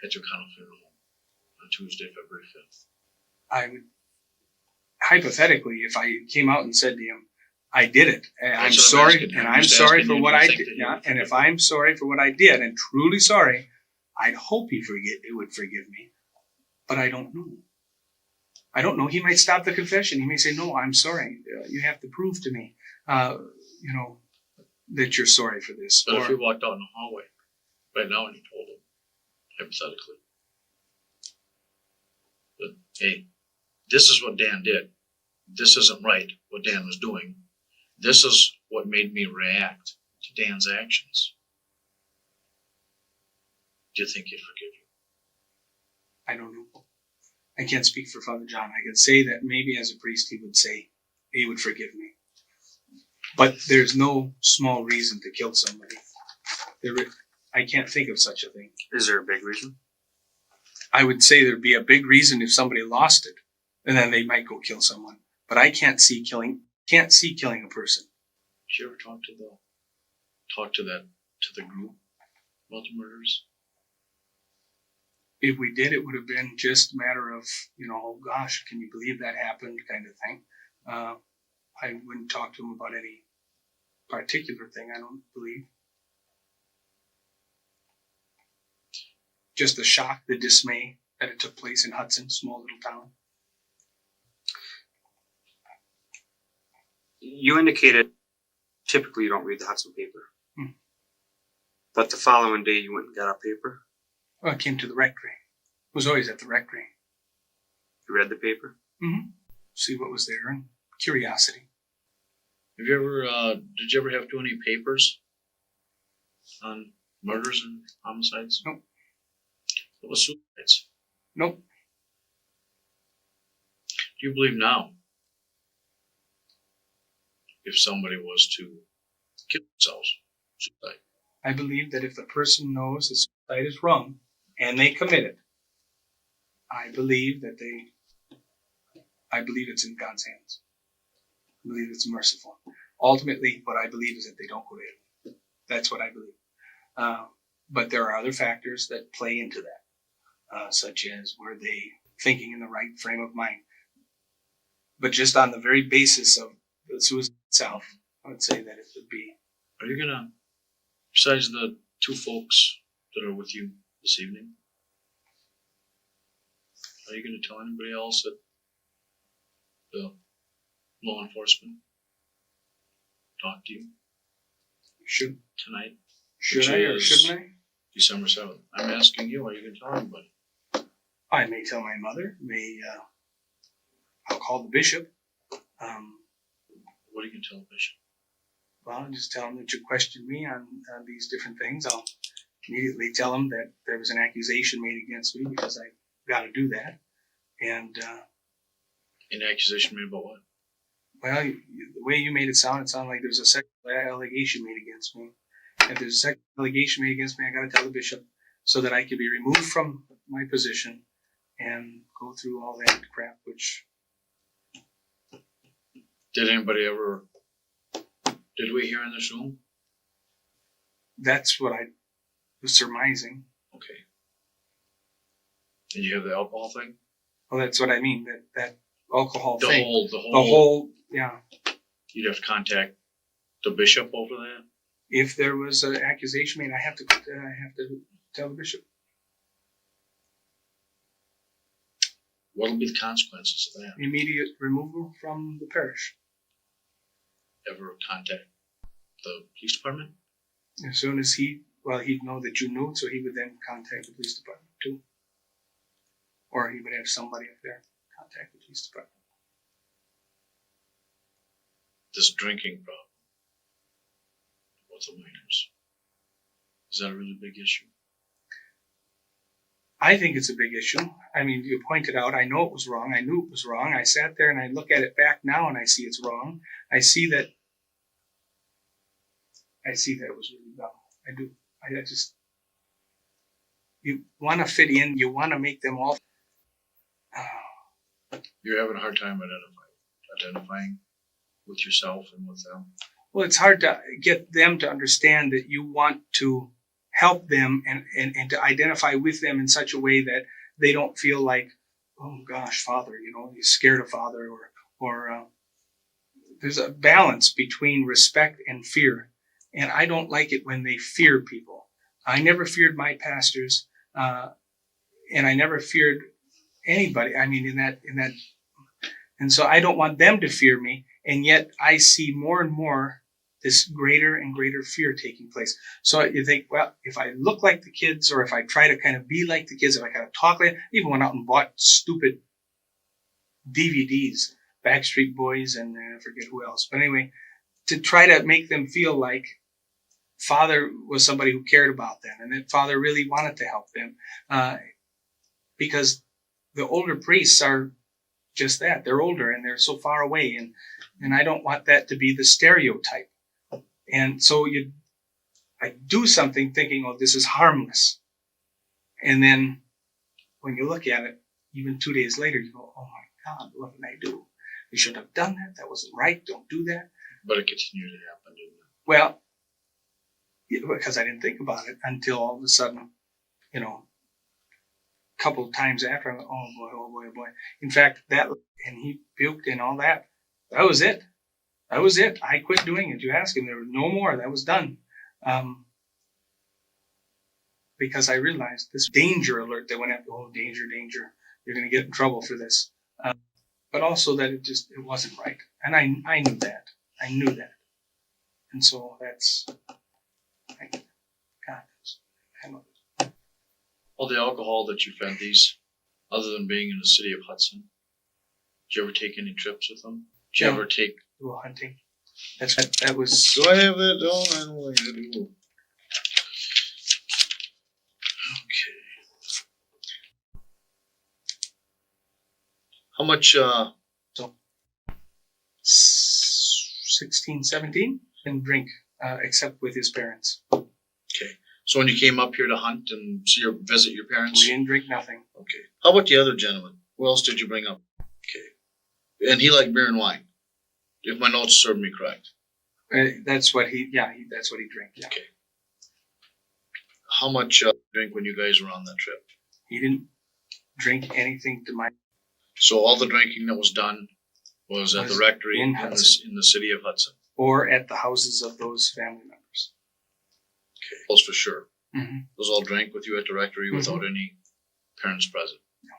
at your O'Connell funeral home on Tuesday, February 5th. I would, hypothetically, if I came out and said to him, I did it, and I'm That's what I'm sorry, asking. and I'm I'm just sorry asking for you, what do you I think did, that he yeah, would and if forgive I'm sorry for what I did, and truly sorry, I'd hope he would forgive me, but I don't know. I don't know. He might stop the confession. He may say, no, I'm sorry. You have to prove to me, that you're sorry for this. But Or, if you walked out in the hallway right now and you told him, hypothetically, that, hey, this is what Dan did. This isn't right, what Dan was doing. This is what made me react to Dan's actions. Do you think he'd forgive you? I don't know. I can't speak for Father John. I can say that maybe as a priest he would say he would forgive me. But there's no small reason to kill somebody. I can't think of such a thing. Is there a big reason? I would say there'd be a big reason if somebody lost it, and then they might go kill someone. But I can't see killing a person. Did you ever talk to the group about the murders? If we did, it would have been just a matter of, oh gosh, can you believe that happened kind of thing. I wouldn't talk to him about any particular thing, I don't believe. Just the shock, the dismay that it took place in Hudson, small little town. You indicated typically you don't read the Hudson paper. Hmm. But the following day you went and got a paper. Well, I came to the rectory. I was always at the rectory. You read the paper? Mm-hmm. See what was there, and curiosity. Have you ever, did you ever have to do any papers on murders and homicides? Nope. What was suicides? Nope. Do you believe now, if somebody was to kill themselves, suicide? I believe that if the person knows that suicide is wrong and they commit it, I believe it's in God's hands. I believe it's merciful. Ultimately, what I believe is that they don't go to heaven. That's what I believe. But there are other factors that play into that, such as were they thinking in the right frame of mind. But just on the very basis of the suicide itself, I would say that it would be. Are you gonna, besides the two folks that are with you this evening, are you gonna tell anybody else that the law enforcement talked to you Should tonight? I or is shouldn't I? December 7th. I'm asking you, are you gonna tell anybody? I may tell my mother. I'll call the bishop. What are you gonna tell the bishop? Well, I'll just tell him that you questioned me on these different things. I'll immediately tell him that there was an accusation made against me because I got to do that. And, An accusation made about what? well, the way you made it sounded like there's a sexual allegation made against me. If there's a sexual allegation made against me, I got to tell the bishop so that I can be removed from my position and go through all that crap, which Did we hear in this room? that's what I was surmising. Okay. And you have the alcohol thing? Well, that's what I mean, that alcohol The thing. whole, Yeah. you'd have to contact the bishop over that? If there was an accusation made, I have to tell the bishop. What'll be the consequences of that? Immediate removal from the parish. Ever contact the police department? As soon as he'd know that you knew, so he would then contact the police department too. Or he would have somebody up there contact the police department. This drinking problem with the minors. Is that a really big issue? I think it's a big issue. I mean, you pointed out, I know it was wrong. I knew it was wrong. I sat there and I look at it back now and I see it's wrong. I see that it was really dumb. I do. I just, you want to fit in. You want to make them all. You're having a hard time identifying with yourself and with them. Well, it's hard to get them to understand that you want to help them and to identify with them in such a way that they don't feel like, oh gosh, Father, he's scared of Father, or there's a balance between respect and fear. And I don't like it when they fear people. I never feared my pastors, and I never feared anybody. I mean, in that, and so I don't want them to fear me. And yet I see more and more this greater and greater fear taking place. So you think, well, if I look like the kids, or if I try to kind of be like the kids, if I kind of talk like, I even went out and bought stupid DVDs, Backstreet Boys, and I forget who else. But anyway, to try to make them feel like Father was somebody who cared about them, and that Father really wanted to help them, because the older priests are just that. They're older and they're so far away, and I don't want that to be the stereotype. And so I do something thinking, oh, this is harmless. And then when you look at it, even 2 days later, you go, oh my God, what did I do? You shouldn't have done that. That wasn't right. Don't do that. But it continued to happen, didn't it? Well, because I didn't think about it until all of a sudden, a couple of times after, I'm like, oh boy, oh boy, oh boy. In fact, and he puked and all that. That was it. That was it. I quit doing it. You ask him, there was no more. That was done. Because I realized this danger alert that went up, oh, danger, danger. You're going to get in trouble for this. But also that it wasn't right. And I knew that. I knew that. And so that's, God, I love it. All the alcohol that you fed these, other than being in the city of Hudson, did you ever take any trips with them? Did you ever take... Go hunting. That was... Do I have that? Oh, I don't know what I do. Okay. How much, 16, 17, and drink, except with his parents. Okay. So when you came up here to hunt and visit your parents? We didn't drink nothing. Okay. How about the other gentleman? Who else did you bring up? Okay. And he liked beer and wine, if my notes serve me correct. That's what he drank. Yeah. Okay. How much drink when you guys were on that trip? He didn't drink anything to my... So all the drinking that was done was at the rectory in the city of Hudson? Or at the houses of those family members. Okay. Those for sure. Mm-hmm. Those all drank with you at the rectory without any parents present? No.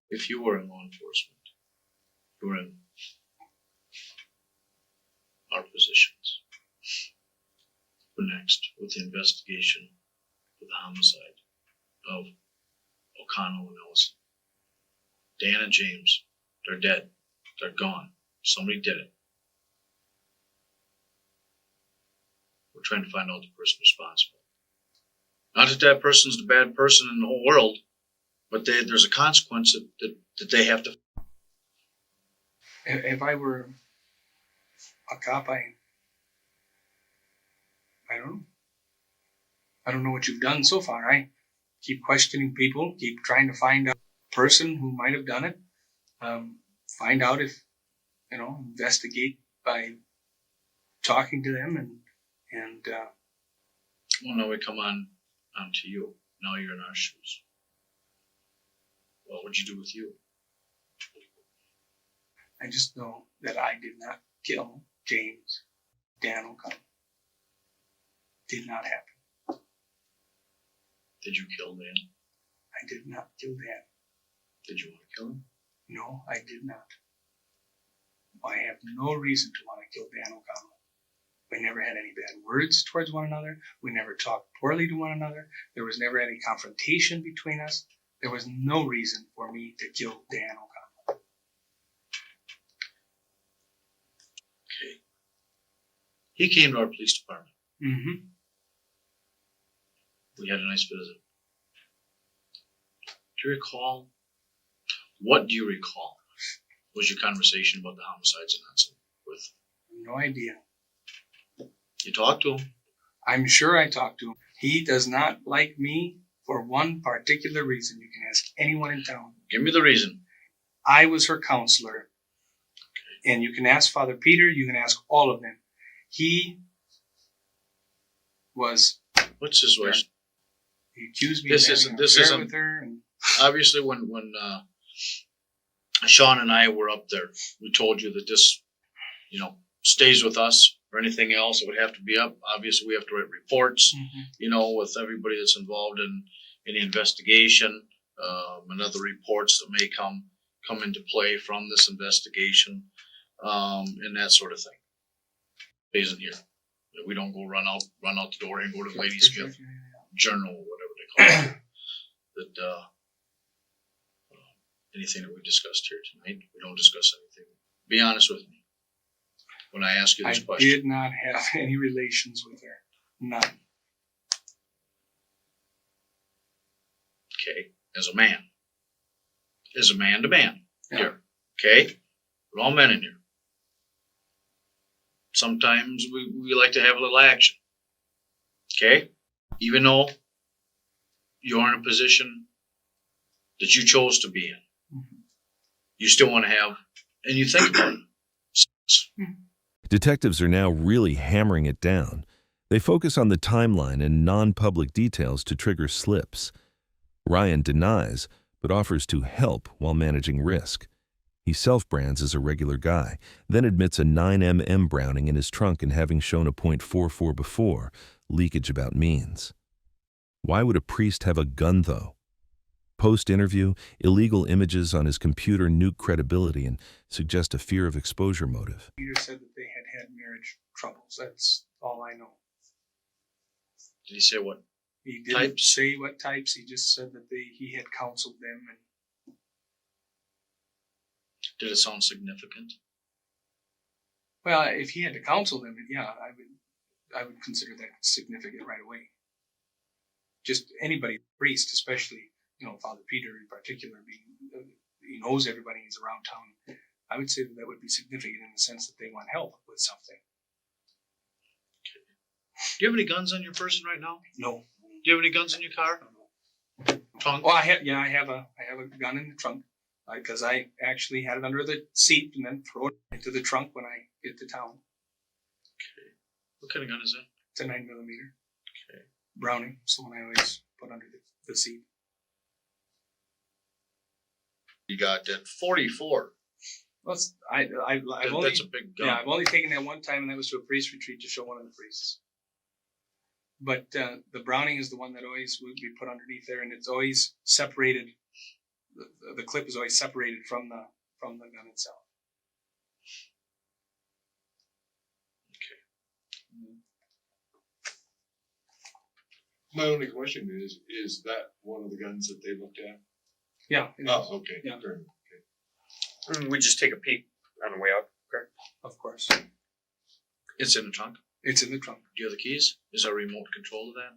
If you were in law enforcement, you were in our positions. Next, with the investigation of the homicide of O'Connell and Ellison. Dan and James, they're dead. They're gone. Somebody did it. We're trying to find out the person responsible. Not that that person's the bad person in the whole world, but there's a consequence that they have to. If I were a cop, I don't know. I don't know what you've done so far. I keep questioning people, keep trying to find a person who might have done it. Find out if, investigate by talking to them and well, now we come on to you. Now you're in our shoes. What would you do with you? I just know that I did not kill James Dan O'Connell. Did not happen. Did you kill Dan? I did not kill Dan. Did you want to kill him? No, I did not. I have no reason to want to kill Dan O'Connell. We never had any bad words towards one another. We never talked poorly to one another. There was never any confrontation between us. There was no reason for me to kill Dan O'Connell. He came to our police department. Mm-hmm. We had a nice visit. Do you recall? What do you recall was your conversation about the homicides in Hudson with? No idea. You talked to him. I'm sure I talked to him. He does not like me for one particular reason. You can ask anyone in town. Give me the reason. I was her counselor. And you can ask Father Peter, you can ask all of them. He was. What's his way? He accused me This of isn't- having this an affair isn't- with her. And Obviously, when Sean and I were up there, we told you that this, stays with us. Or anything else, it would have to be up. Obviously, we have to write reports, with everybody that's involved in the investigation, and other reports that may come into play from this investigation, and that sort of thing. It isn't here. We don't go run out the door and go to the Lady Smith Journal or whatever they call it. That anything that we discussed here tonight, we don't discuss anything. Be honest with me when I ask you this I question. did not have any relations with her. None. Okay, as a man to man Yeah. here. Okay, we're all men in here. Sometimes we like to have a little action. Okay, even though you're in a position that you chose to be in, you still want to have, and you think about it. Detectives are now really hammering it down. They focus on the timeline and non-public details to trigger slips. Ryan denies, but offers to help while managing risk. He self-brands as a regular guy, then admits a 9mm Browning in his trunk and having shown a .44 before, leakage about means. Why would a priest have a gun, though? Post-interview, illegal images on his computer nuke credibility and suggest a fear of exposure motive. Peter said that they had marriage troubles. That's all I know. Did he say what? He didn't Types? say what types. He just said that he had counseled them. And Did it sound significant? well, if he had to counsel them, yeah, I would consider that significant right away. Just anybody, priest, especially, Father Peter in particular, being he knows everybody, he's around town. I would say that would be significant in the sense that they want help with something. Do you have any guns on your person right now? No. Do you have any guns in your car? Trunk? Well, I have a gun in the trunk because I actually had it under the seat and then throw it into the trunk when I get to town. What kind of gun is that? It's a 9mm. Okay. Browning, so one I always put under the seat. You got that 44. Well, I've only, That's a big gun. yeah, I've only taken that one time, and that was to a priest retreat to show one of the priests. But the Browning is the one that always would be put underneath there, and it's always separated. The clip is always separated from the gun itself. My only question is that one of the guns that they looked at? Yeah. it is. Oh, okay. Yeah. Fair enough. Okay. We just take a peek on the way out, correct? Of course. It's in the trunk. It's in the trunk. Do you have the keys? Is there a remote control to that?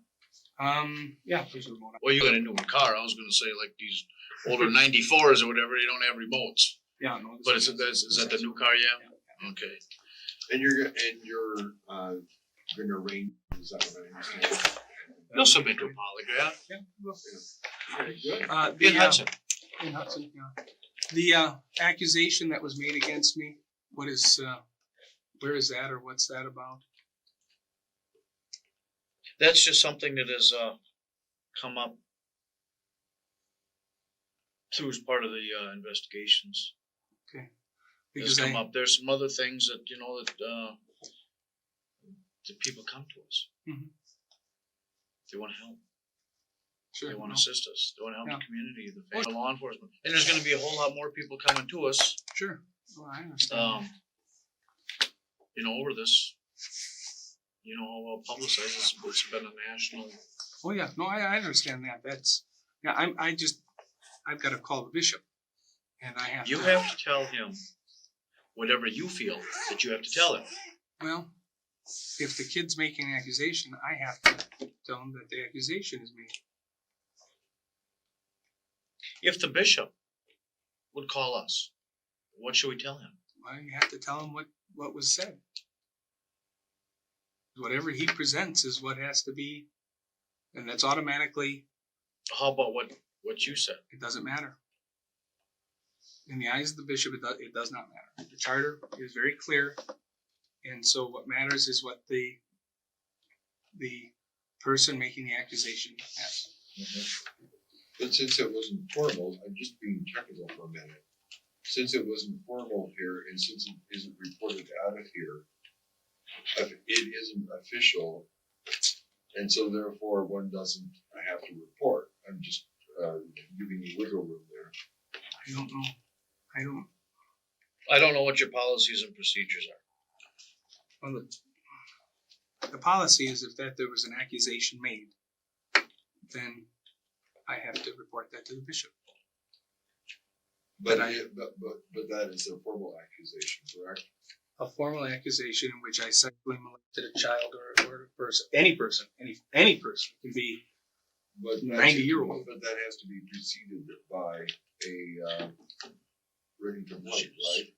Yeah, there's a remote. Well, you got a new car. I was going to say like these older 94s or whatever. They don't have remotes. Yeah, no. But is that the new car? Yeah. Okay. And you're gonna arrange, is that what I understand? They'll submit to a polygraph. Yeah, well, Very good. In Hudson. In Hudson, yeah. The accusation that was made against me, where is that, or what's that about? That's just something that has come up through as part of the investigations. Okay. Has come up. There's some other things that that people come to us. Mhm. They want to help. Sure. They want no. to assist us. They want to help Yeah. the community, the family, law enforcement. And there's going to be a whole lot more people coming to us, Sure. Well, I understand. over this. How well publicized it's been a national. Oh yeah, no, I understand that. That's I've got to call the bishop, and I have. You have to tell him whatever you feel that you have to tell him. Well, if the kid's making an accusation, I have to tell him that the accusation is made. If the bishop would call us, what should we tell him? Well, you have to tell him what was said. Whatever he presents is what has to be, and that's automatically, How about what you said? it doesn't matter. In the eyes of the bishop, it does not matter. The charter is very clear, and so what matters is what the person making the accusation has. But since it wasn't formal, I'm just being technical for a minute. Since it wasn't formal here, and since it isn't reported out of here, it isn't official, and so therefore one doesn't have to report. I'm just giving you wiggle room there. I don't know. I don't know what your policies and procedures are. Well, the policy is if there was an accusation made, then I have to report that to the bishop. But that is a formal accusation, correct? A formal accusation in which I sexually molested a child or a person, any person can be But 90-year-old. But that has to be preceded by a written complaint, right?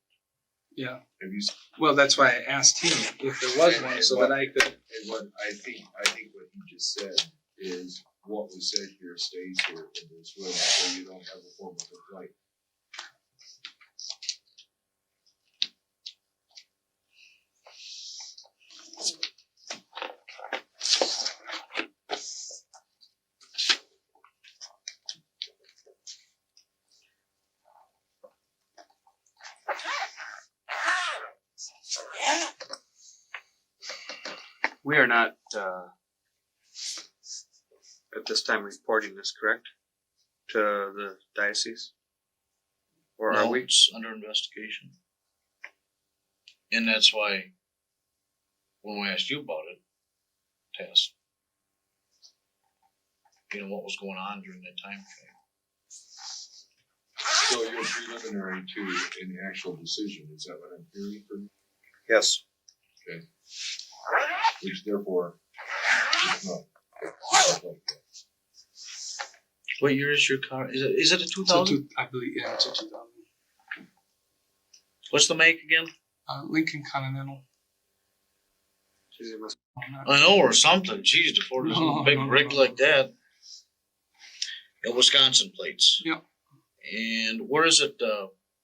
Yeah. Have you? Well, that's why I asked him if there was one, so that I could. And what I think what he just said is what was said here stays here in this room, so you don't have a formal complaint. We are not at this time reporting this, correct? To the diocese? Or are No, we? it's under investigation. And that's why when we asked you about it, Tess, what was going on during that time frame. So you're preliminary to an actual decision, is that what I'm hearing from you? Yes. Okay. Which therefore is not like that. What year is your car? Is it a 2000? I believe, yeah, it's a 2000. What's the make again? Lincoln Continental. Geez, it must- I know, or something. Jeez, before there's a big rig like that. Wisconsin plates. Yep. And where is it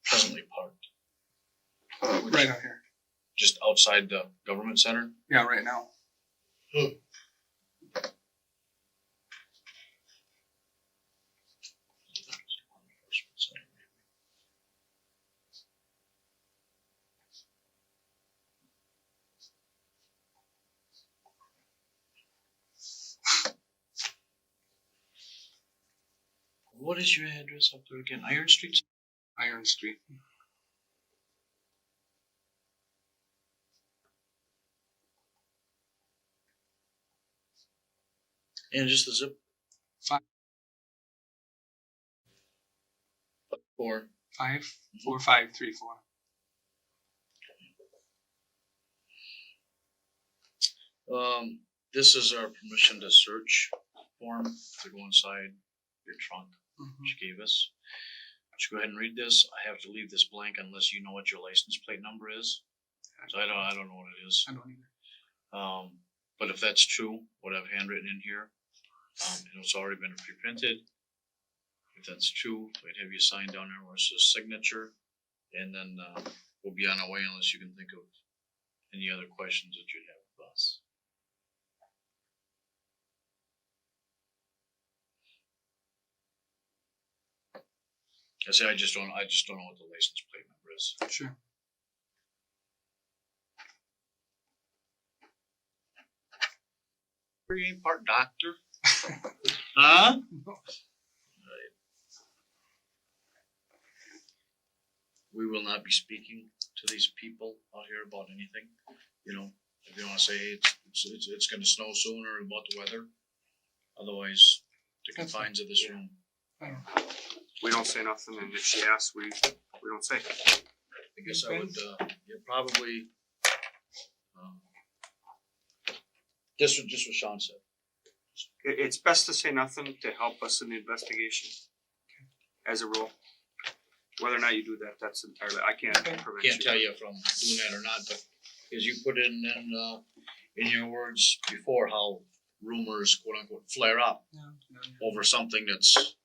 presently parked? Right out here. Just outside the government center? Yeah, right now. What is your address up there again? Iron Street? Iron Street. And just the zip? 4. 54534. This is our permission to search form to go inside your trunk, which you gave us. Let's go ahead and read this. I have to leave this blank unless you know what your license plate number is. So I don't know what it is. I don't either. But if that's true, what I've handwritten in here, and it's already been pre-printed. If that's true, we'd have you sign down there where it says signature, and then we'll be on our way unless you can think of any other questions that you'd have with us. I just don't know what the license plate number is. Sure. You ain't part doctor? Huh? Right. We will not be speaking to these people out here about anything. If you want to say hey, it's going to snow soon or about the weather. Otherwise, the confines of this room. We don't say nothing, and if she asks, we don't say. I guess I would probably Just what Sean said. It's best to say nothing to help us in the investigation, as a rule. Whether or not you do that, that's entirely, I can't prevent you. Can't tell you if I'm doing that or not, but as you put in your words before, how rumors, quote unquote, flare up over something that's,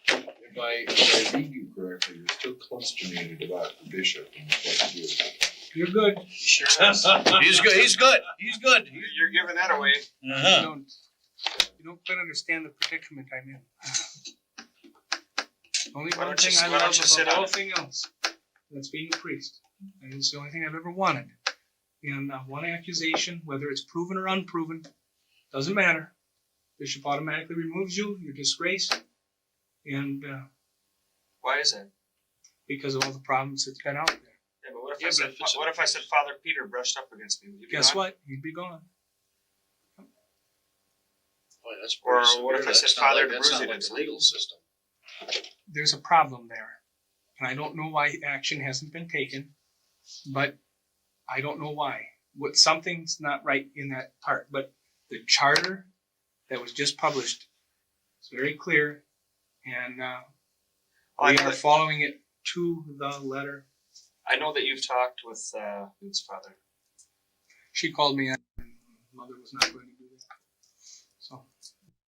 If I read you correctly, you're still consternated about the bishop and what to do. You're good. Sure is. he's good. He's good. He's good. You're giving that away. Uh-huh. You don't quite understand the predicament I'm in. Only Why one don't you- thing I why don't love you sit above on all it? thing else. That's being a priest. And it's the only thing I've ever wanted. And one accusation, whether it's proven or unproven, doesn't matter. Bishop automatically removes you. You're disgraced. And Why is that? because of all the problems that's been out there. Yeah, but what if Yeah, I said, but if it's what if I said Father Peter brushed up against me? Would you be Guess gone? what? You'd be gone. Boy, that's Or pretty what if severe. I said That's not Father like- that's not DeBruzy like did the legal system. There's a problem there. And I don't know why action hasn't been taken, but I don't know why. Something's not right in that part. But the charter that was just published is very clear, and we are following it to the letter. I know that you've talked with who's Father. She called me, and mother was not going to do that. So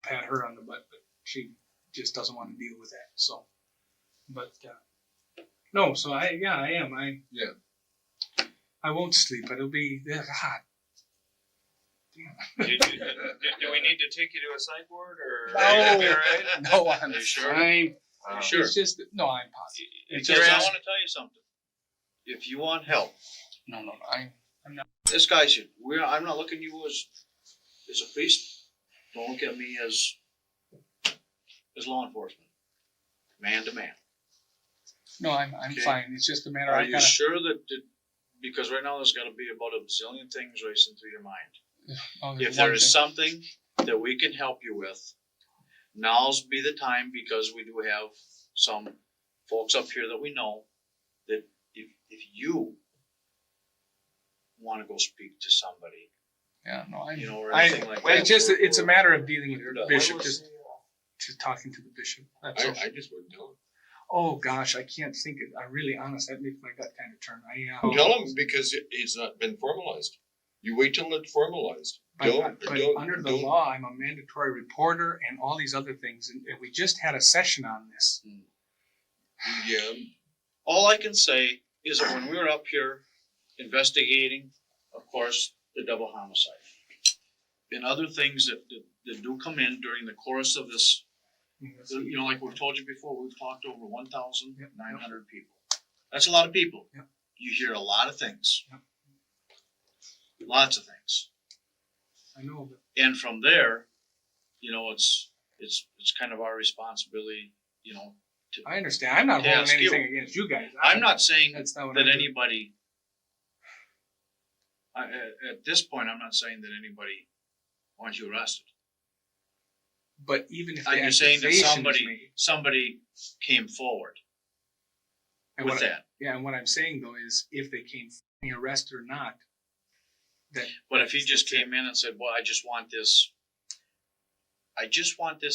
pat her on the butt, but she just doesn't want to deal with that. So, but no. So I am. Yeah. I won't sleep, but it'll be hot. do we need to take you to a psych ward or? No. Are you all right? No, I'm You sure? fine. Sure. It's just no, I'm positive. It's Because just, I want to tell you something. If you want help, no. I'm not. this guy should. I'm not looking at you as a priest. Don't look at me as law enforcement, man to man. No, I'm Okay. fine. It's just a matter. Are I you gotta. sure that? Because right now there's got to be about a bazillion things racing through your mind. Oh, there's If there one is thing. something that we can help you with, now's be the time, because we do have some folks up here that we know that if you want to go speak to somebody, Yeah, no, you know, or anything like that. It's a matter of dealing with You're the done. bishop, just talking to the bishop. That's all. I just wouldn't tell him. Oh gosh, I can't think it. I'm really honest. That makes my gut kind of turn. Tell him because it's not been formalized. You wait till it's formalized. But under the law, I'm a mandatory reporter and all these other things. And we just had a session on this. Yeah. All I can say is that when we were up here investigating, of course, the double homicide, and other things that do come in during the course of this, you know, like we've told you before, we've talked to over 1,900 people. That's a lot of people. Yep. You hear a lot of things. Yep. Lots of things. I know, but And from there, you know, it's kind of our responsibility, you know. I understand. I'm not To holding ask you. anything against you guys. I'm not saying That's not what that I'm doing. anybody. At this point, I'm not saying that anybody wants you arrested. But even if the I'm saying that accusation is made, somebody came forward and with what that. yeah, and what I'm saying though is, if they came arrested or not, that But if he just came in and said, "Well, I just want this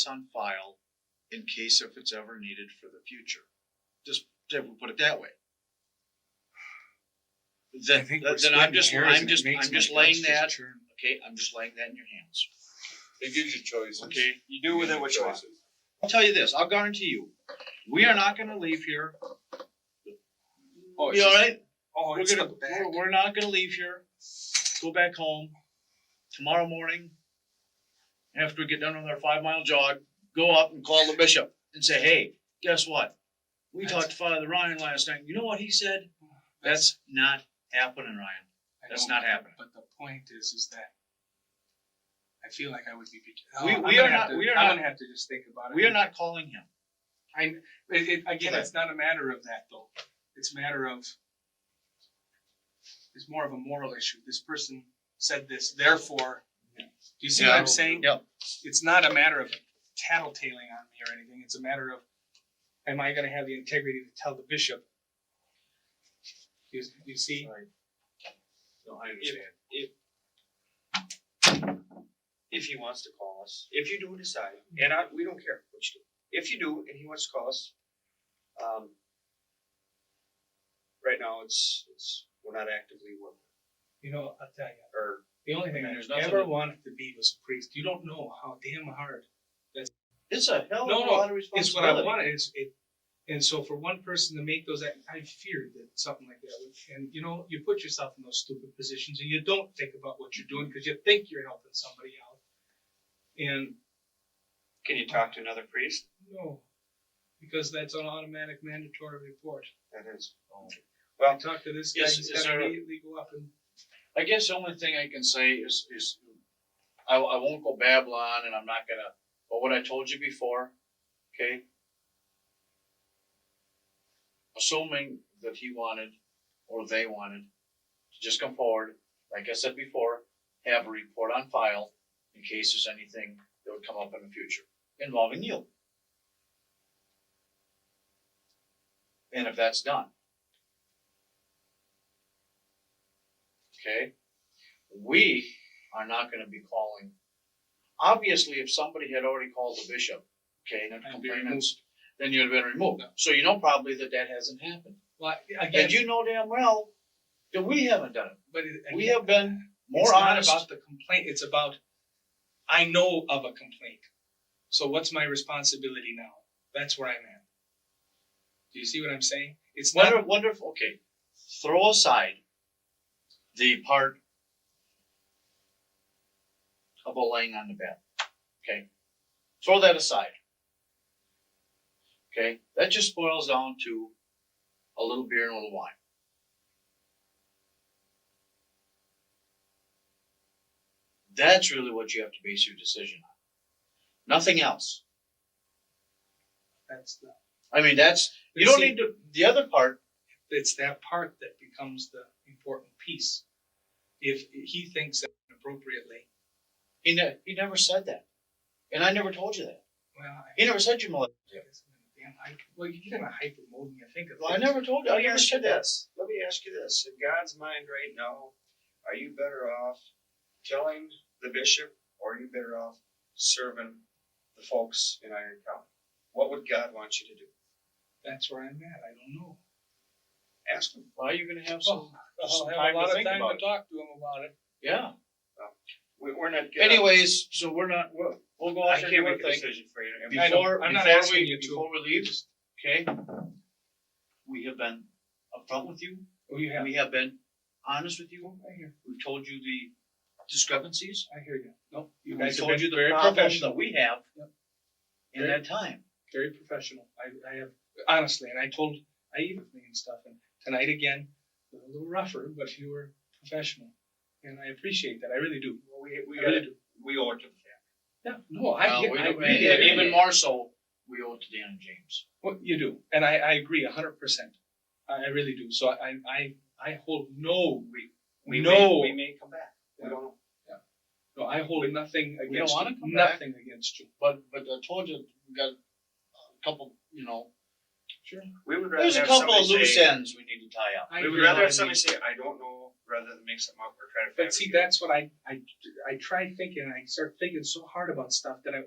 on file in case if it's ever needed for the future," just put it that way. I think we're splitting I'm just hairs and it makes I'm my just guts laying just that. churn. Okay, I'm just laying that in your hands. It gives you choices. Okay, You do with it what you want. I'll tell you this. I'll guarantee you, we are not going to leave here. Oh, You all right? Oh, We're it's gonna. the back. We're not going to leave here. Go back home tomorrow morning. After we get done with our 5-mile jog, go up and call the bishop and say, "Hey, guess what? We talked to Father Ryan last night. You know what he said? That's not happening, Ryan. I That's know, not happening." But the point is that I feel like I would be. We I'm are gonna have not- to- we are I'm not- gonna have to just think about it. We are not calling him. Again, it's not a matter of that though. It's a matter of. It's more of a moral issue. This person said this, therefore. Do you see what I'm saying? Yep. It's not a matter of tattletaling on me or anything. It's a matter of, am I going to have the integrity to tell the bishop? You see? No, I understand. If he wants to call us, if you do decide, and we don't care what you do. If you do, and he wants to call us, right now it's we're not actively working. You know, I'll tell you. Or The only thing I There's nothing ever to- wanted to be was a priest. You don't know how damn hard. It's a hell of No, a no, lot of It's what I responsibility. wanted. And so for one person to make those, I feared that something like that would. And you know, you put yourself in those stupid positions, and you don't think about what you're doing because you think you're helping somebody out. And can you talk to another priest? no, because that's an automatic mandatory report. That is. I talked to this guy. Is He's got to there a- immediately go up and. I guess the only thing I can say is I won't go babble on, and I'm not gonna. But what I told you before, okay. Assuming that he wanted or they wanted to just come forward, like I said before, have a report on file in case there's anything that would come up in the future involving you. And if that's done, okay, we are not going to be calling. Obviously, if somebody had already called the bishop, okay, and I'd be complainants, then you'd have been removed. So you know probably that hasn't happened. Well, again, And you know damn well that we haven't done it. but We have been more it's not honest. about the complaint. It's about I know of a complaint. So what's my responsibility now? That's where I'm at. Do you see what I'm saying? It's not. Wonder if, okay, throw aside the part about laying on the bed. Okay, throw that aside. Okay, that just boils down to a little beer and a little wine. That's really what you have to base your decision on. Nothing else. That's the. I mean, you don't need to. The other part. It's that part that becomes the important piece. If he thinks that appropriately, He never said that, and I never told you that. well, He never said you molested him. well, you get in a hyper mode and you think of Well, I things. never told you. I Let me never ask you said that. this. Let me ask you this. In God's mind right now, are you better off telling the bishop or are you better off serving the folks in Iron County? What would God want you to do? That's where I'm at. I don't know. Ask him. Well, you're going to have Oh, some. I'll have time a lot to of think time about to it. talk to him about it. Yeah. We're not good. Anyways, so we'll go I off can't and make do a our thing. decision for you. I know. Before, I'm not before asking we, you to. before we leave, okay, we have been upfront with you. Oh, you have. We have been honest with you. I hear. We've told you the discrepancies. I hear you. No, you We've guys have told been you the very problems professional. that we have Yep. in Very- that time. Very professional. I have honestly, and I told evenly and stuff. And tonight again, a little rougher, but you were professional, and I appreciate that. I really do. Well, I really do. we owe it to the family. Yeah. No, I Well, get. we I don't- really and get even it. more so, we owe it to Dan and James. Well, you do, and I agree 100%. I really do. So I hold no. We No. may come back. We don't know. No, I hold nothing don't against wanna you. come back. Nothing against you. But I told you we got a couple. Sure. We would rather There's a have couple of somebody loose say, ends we need to tie up. I we would hear rather you. have somebody say, I don't know, rather than make something up or try to. But see, that's what I try thinking, and I start thinking so hard about stuff that I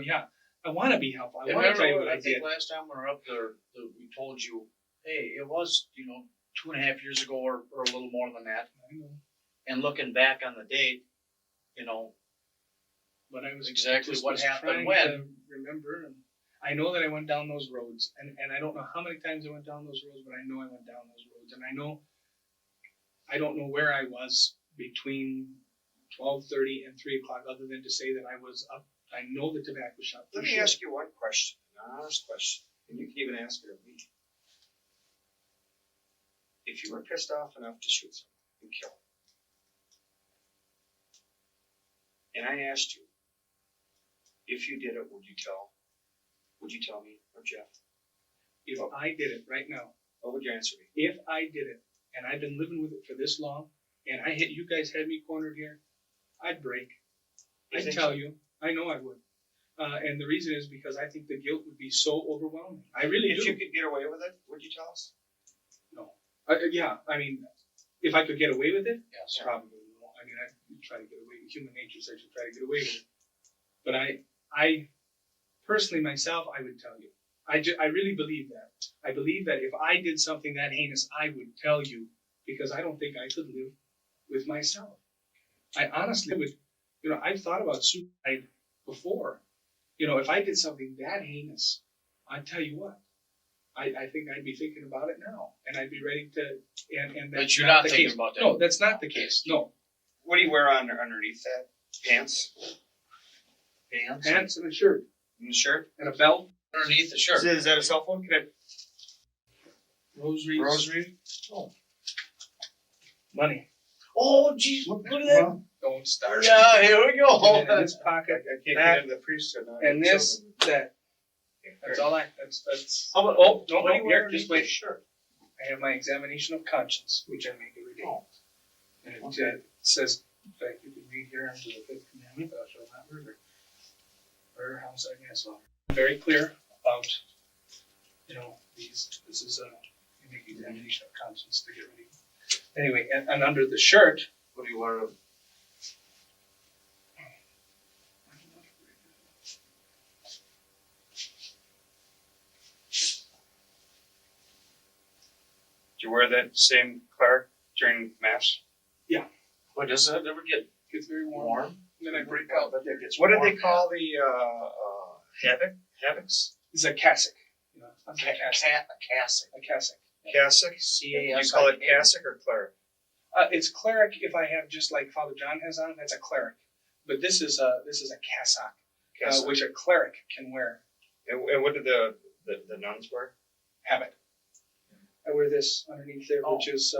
yeah, I want to be helpful. I And want to remember tell you what what I I think did. last time we were up there, we told you, hey, it was 2.5 years ago or a little more than that. I know, And looking back on the date, but I was exactly just what was happened trying when. to remember, and I know that I went down those roads, and I don't know how many times I went down those roads, but I know I went down those roads, and I don't know where I was between 12:30 and 3 o'clock, other than to say that I was up. I know the tobacco shop. For Let me sure. ask you one question, an honest question, and you can even ask it of me. If you were pissed off enough to shoot someone and kill them, and I asked you, if you did it, would you tell me or Jeff? If I did it right now, What would your answer be? if I did it, and I've been living with it for this long, and you guys had me cornered here, I'd break. You I'd think tell so? you. I know I would. And the reason is because I think the guilt would be so overwhelming. I really If do. you could get away with it, would you tell us? No. Yeah, I mean, If I could get away with it, Yes. probably. No. I mean, I'd try to get away. Human nature says you try to get away with it. But I personally myself, I would tell you. I really believe that. I believe that if I did something that heinous, I would tell you, because I don't think I could live with myself. I honestly would. I've thought about suicide before. If I did something that heinous, I'd tell you what. I think I'd be thinking about it now, and I'd be ready to. And that's But you're not the thinking case. about that. No, that's not the case. No, What do you wear underneath that? Pants? pants and a shirt And the shirt? and a belt, Underneath the shirt. Is that a cell phone? Can rosaries, Rosary? money. Oh, geez, look at that. Well, don't start. Yeah, here we go. And in this pocket, I can't that, get into the priesthood. now. and this, that. That's all that's. How about, Oh, no, what do you wear here, just underneath wait. the shirt? I have my examination of conscience, which I make every day. Oh. And it says, in fact, you can read here under the fifth commandment, thou shalt not murder. Murder, homicide, manslaughter. Very clear about, this is you make examination of conscience to get ready. Anyway, and under the shirt, What do you wear? Do you wear that same cleric during mass? What does it ever get gets very warm. warm? And then I break out. But it gets What did warm. they call the havocs? It's a cassock. A cassock. A cassock. Cassock? You call it cassock or cleric? It's cleric if I have just like Father John has on, that's a cleric. But this is a cassock, Cassock. which a cleric can wear. And what did the nuns wear? Habit. I wear this underneath there, Oh. which is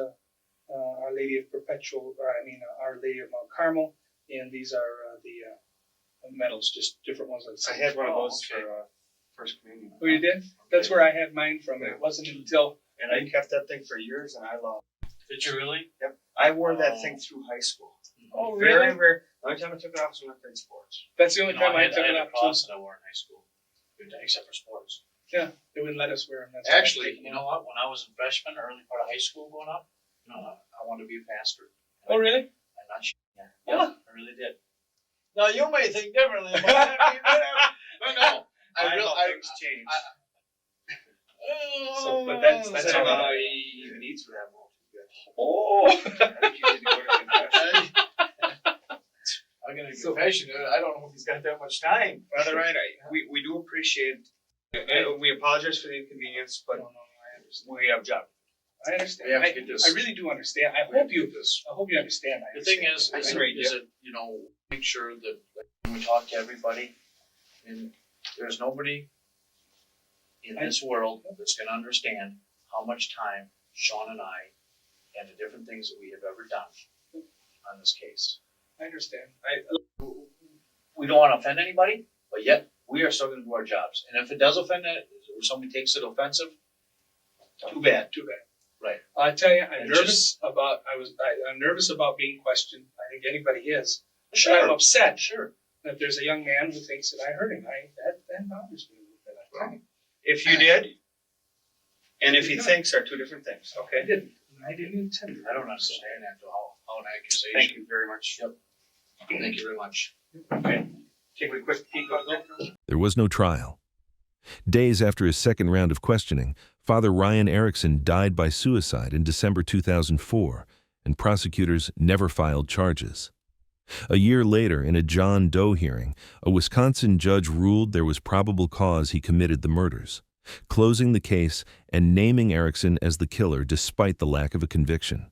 Our Lady of Our Lady of Mount Carmel, and these are the medals, just different ones. I had one of those okay. for First Communion. Oh, you did? That's where I had mine from. It wasn't until And I kept that thing for years, and I loved Did you really? it. Yep. I wore that Oh. thing through high school. oh Very, really? very. The only time I took it off was when I played sports. That's the only time I took had it a off too. cross that I wore in high school, except for sports. Yeah, they wouldn't let us wear them. That's why I Actually, took you them know what? When I was a freshman, early part of high school, going up, I wanted to be a pastor. off. Oh really? I'm not sure. Yeah, Yeah. I really did. Now you may think differently, but no. I know I things change. So, but that's That's how how he even eats for that long. Oh. I think you need to go to confession. I'm gonna confession. I don't know if he's got that much time. Father Ryan, we do appreciate, we apologize for the inconvenience, but No, I understand. we have a job. I understand. We have to get this. I really do understand. I We have hope to you. get this. I hope you understand. I The thing understand. is that make sure that when we talk to everybody, and there's nobody in this world that's going to understand how much time Sean and I and the different things that we have ever done on this case. I understand. We don't want to offend anybody, but yet we are still going to do our jobs. And if it does offend that, or somebody takes it offensive, too bad. Too bad. Right. I tell you, I'm And nervous about. I'm nervous about being questioned. I think anybody is. But Sure. I'm upset Sure. that there's a young man who thinks that I hurt him. That bothers me a little bit. I tell you. If you did, and if he thinks are two different things. Okay. I didn't intend it. I don't understand that, how an accusation. Thank you very much. Yep. Thank you very much. Okay. Take a quick peek on that. There was no trial. Days after his second round of questioning, Father Ryan Erickson died by suicide in December 2004, and prosecutors never filed charges. A year later, in a John Doe hearing, a Wisconsin judge ruled there was probable cause he committed the murders, closing the case and naming Erickson as the killer despite the lack of a conviction.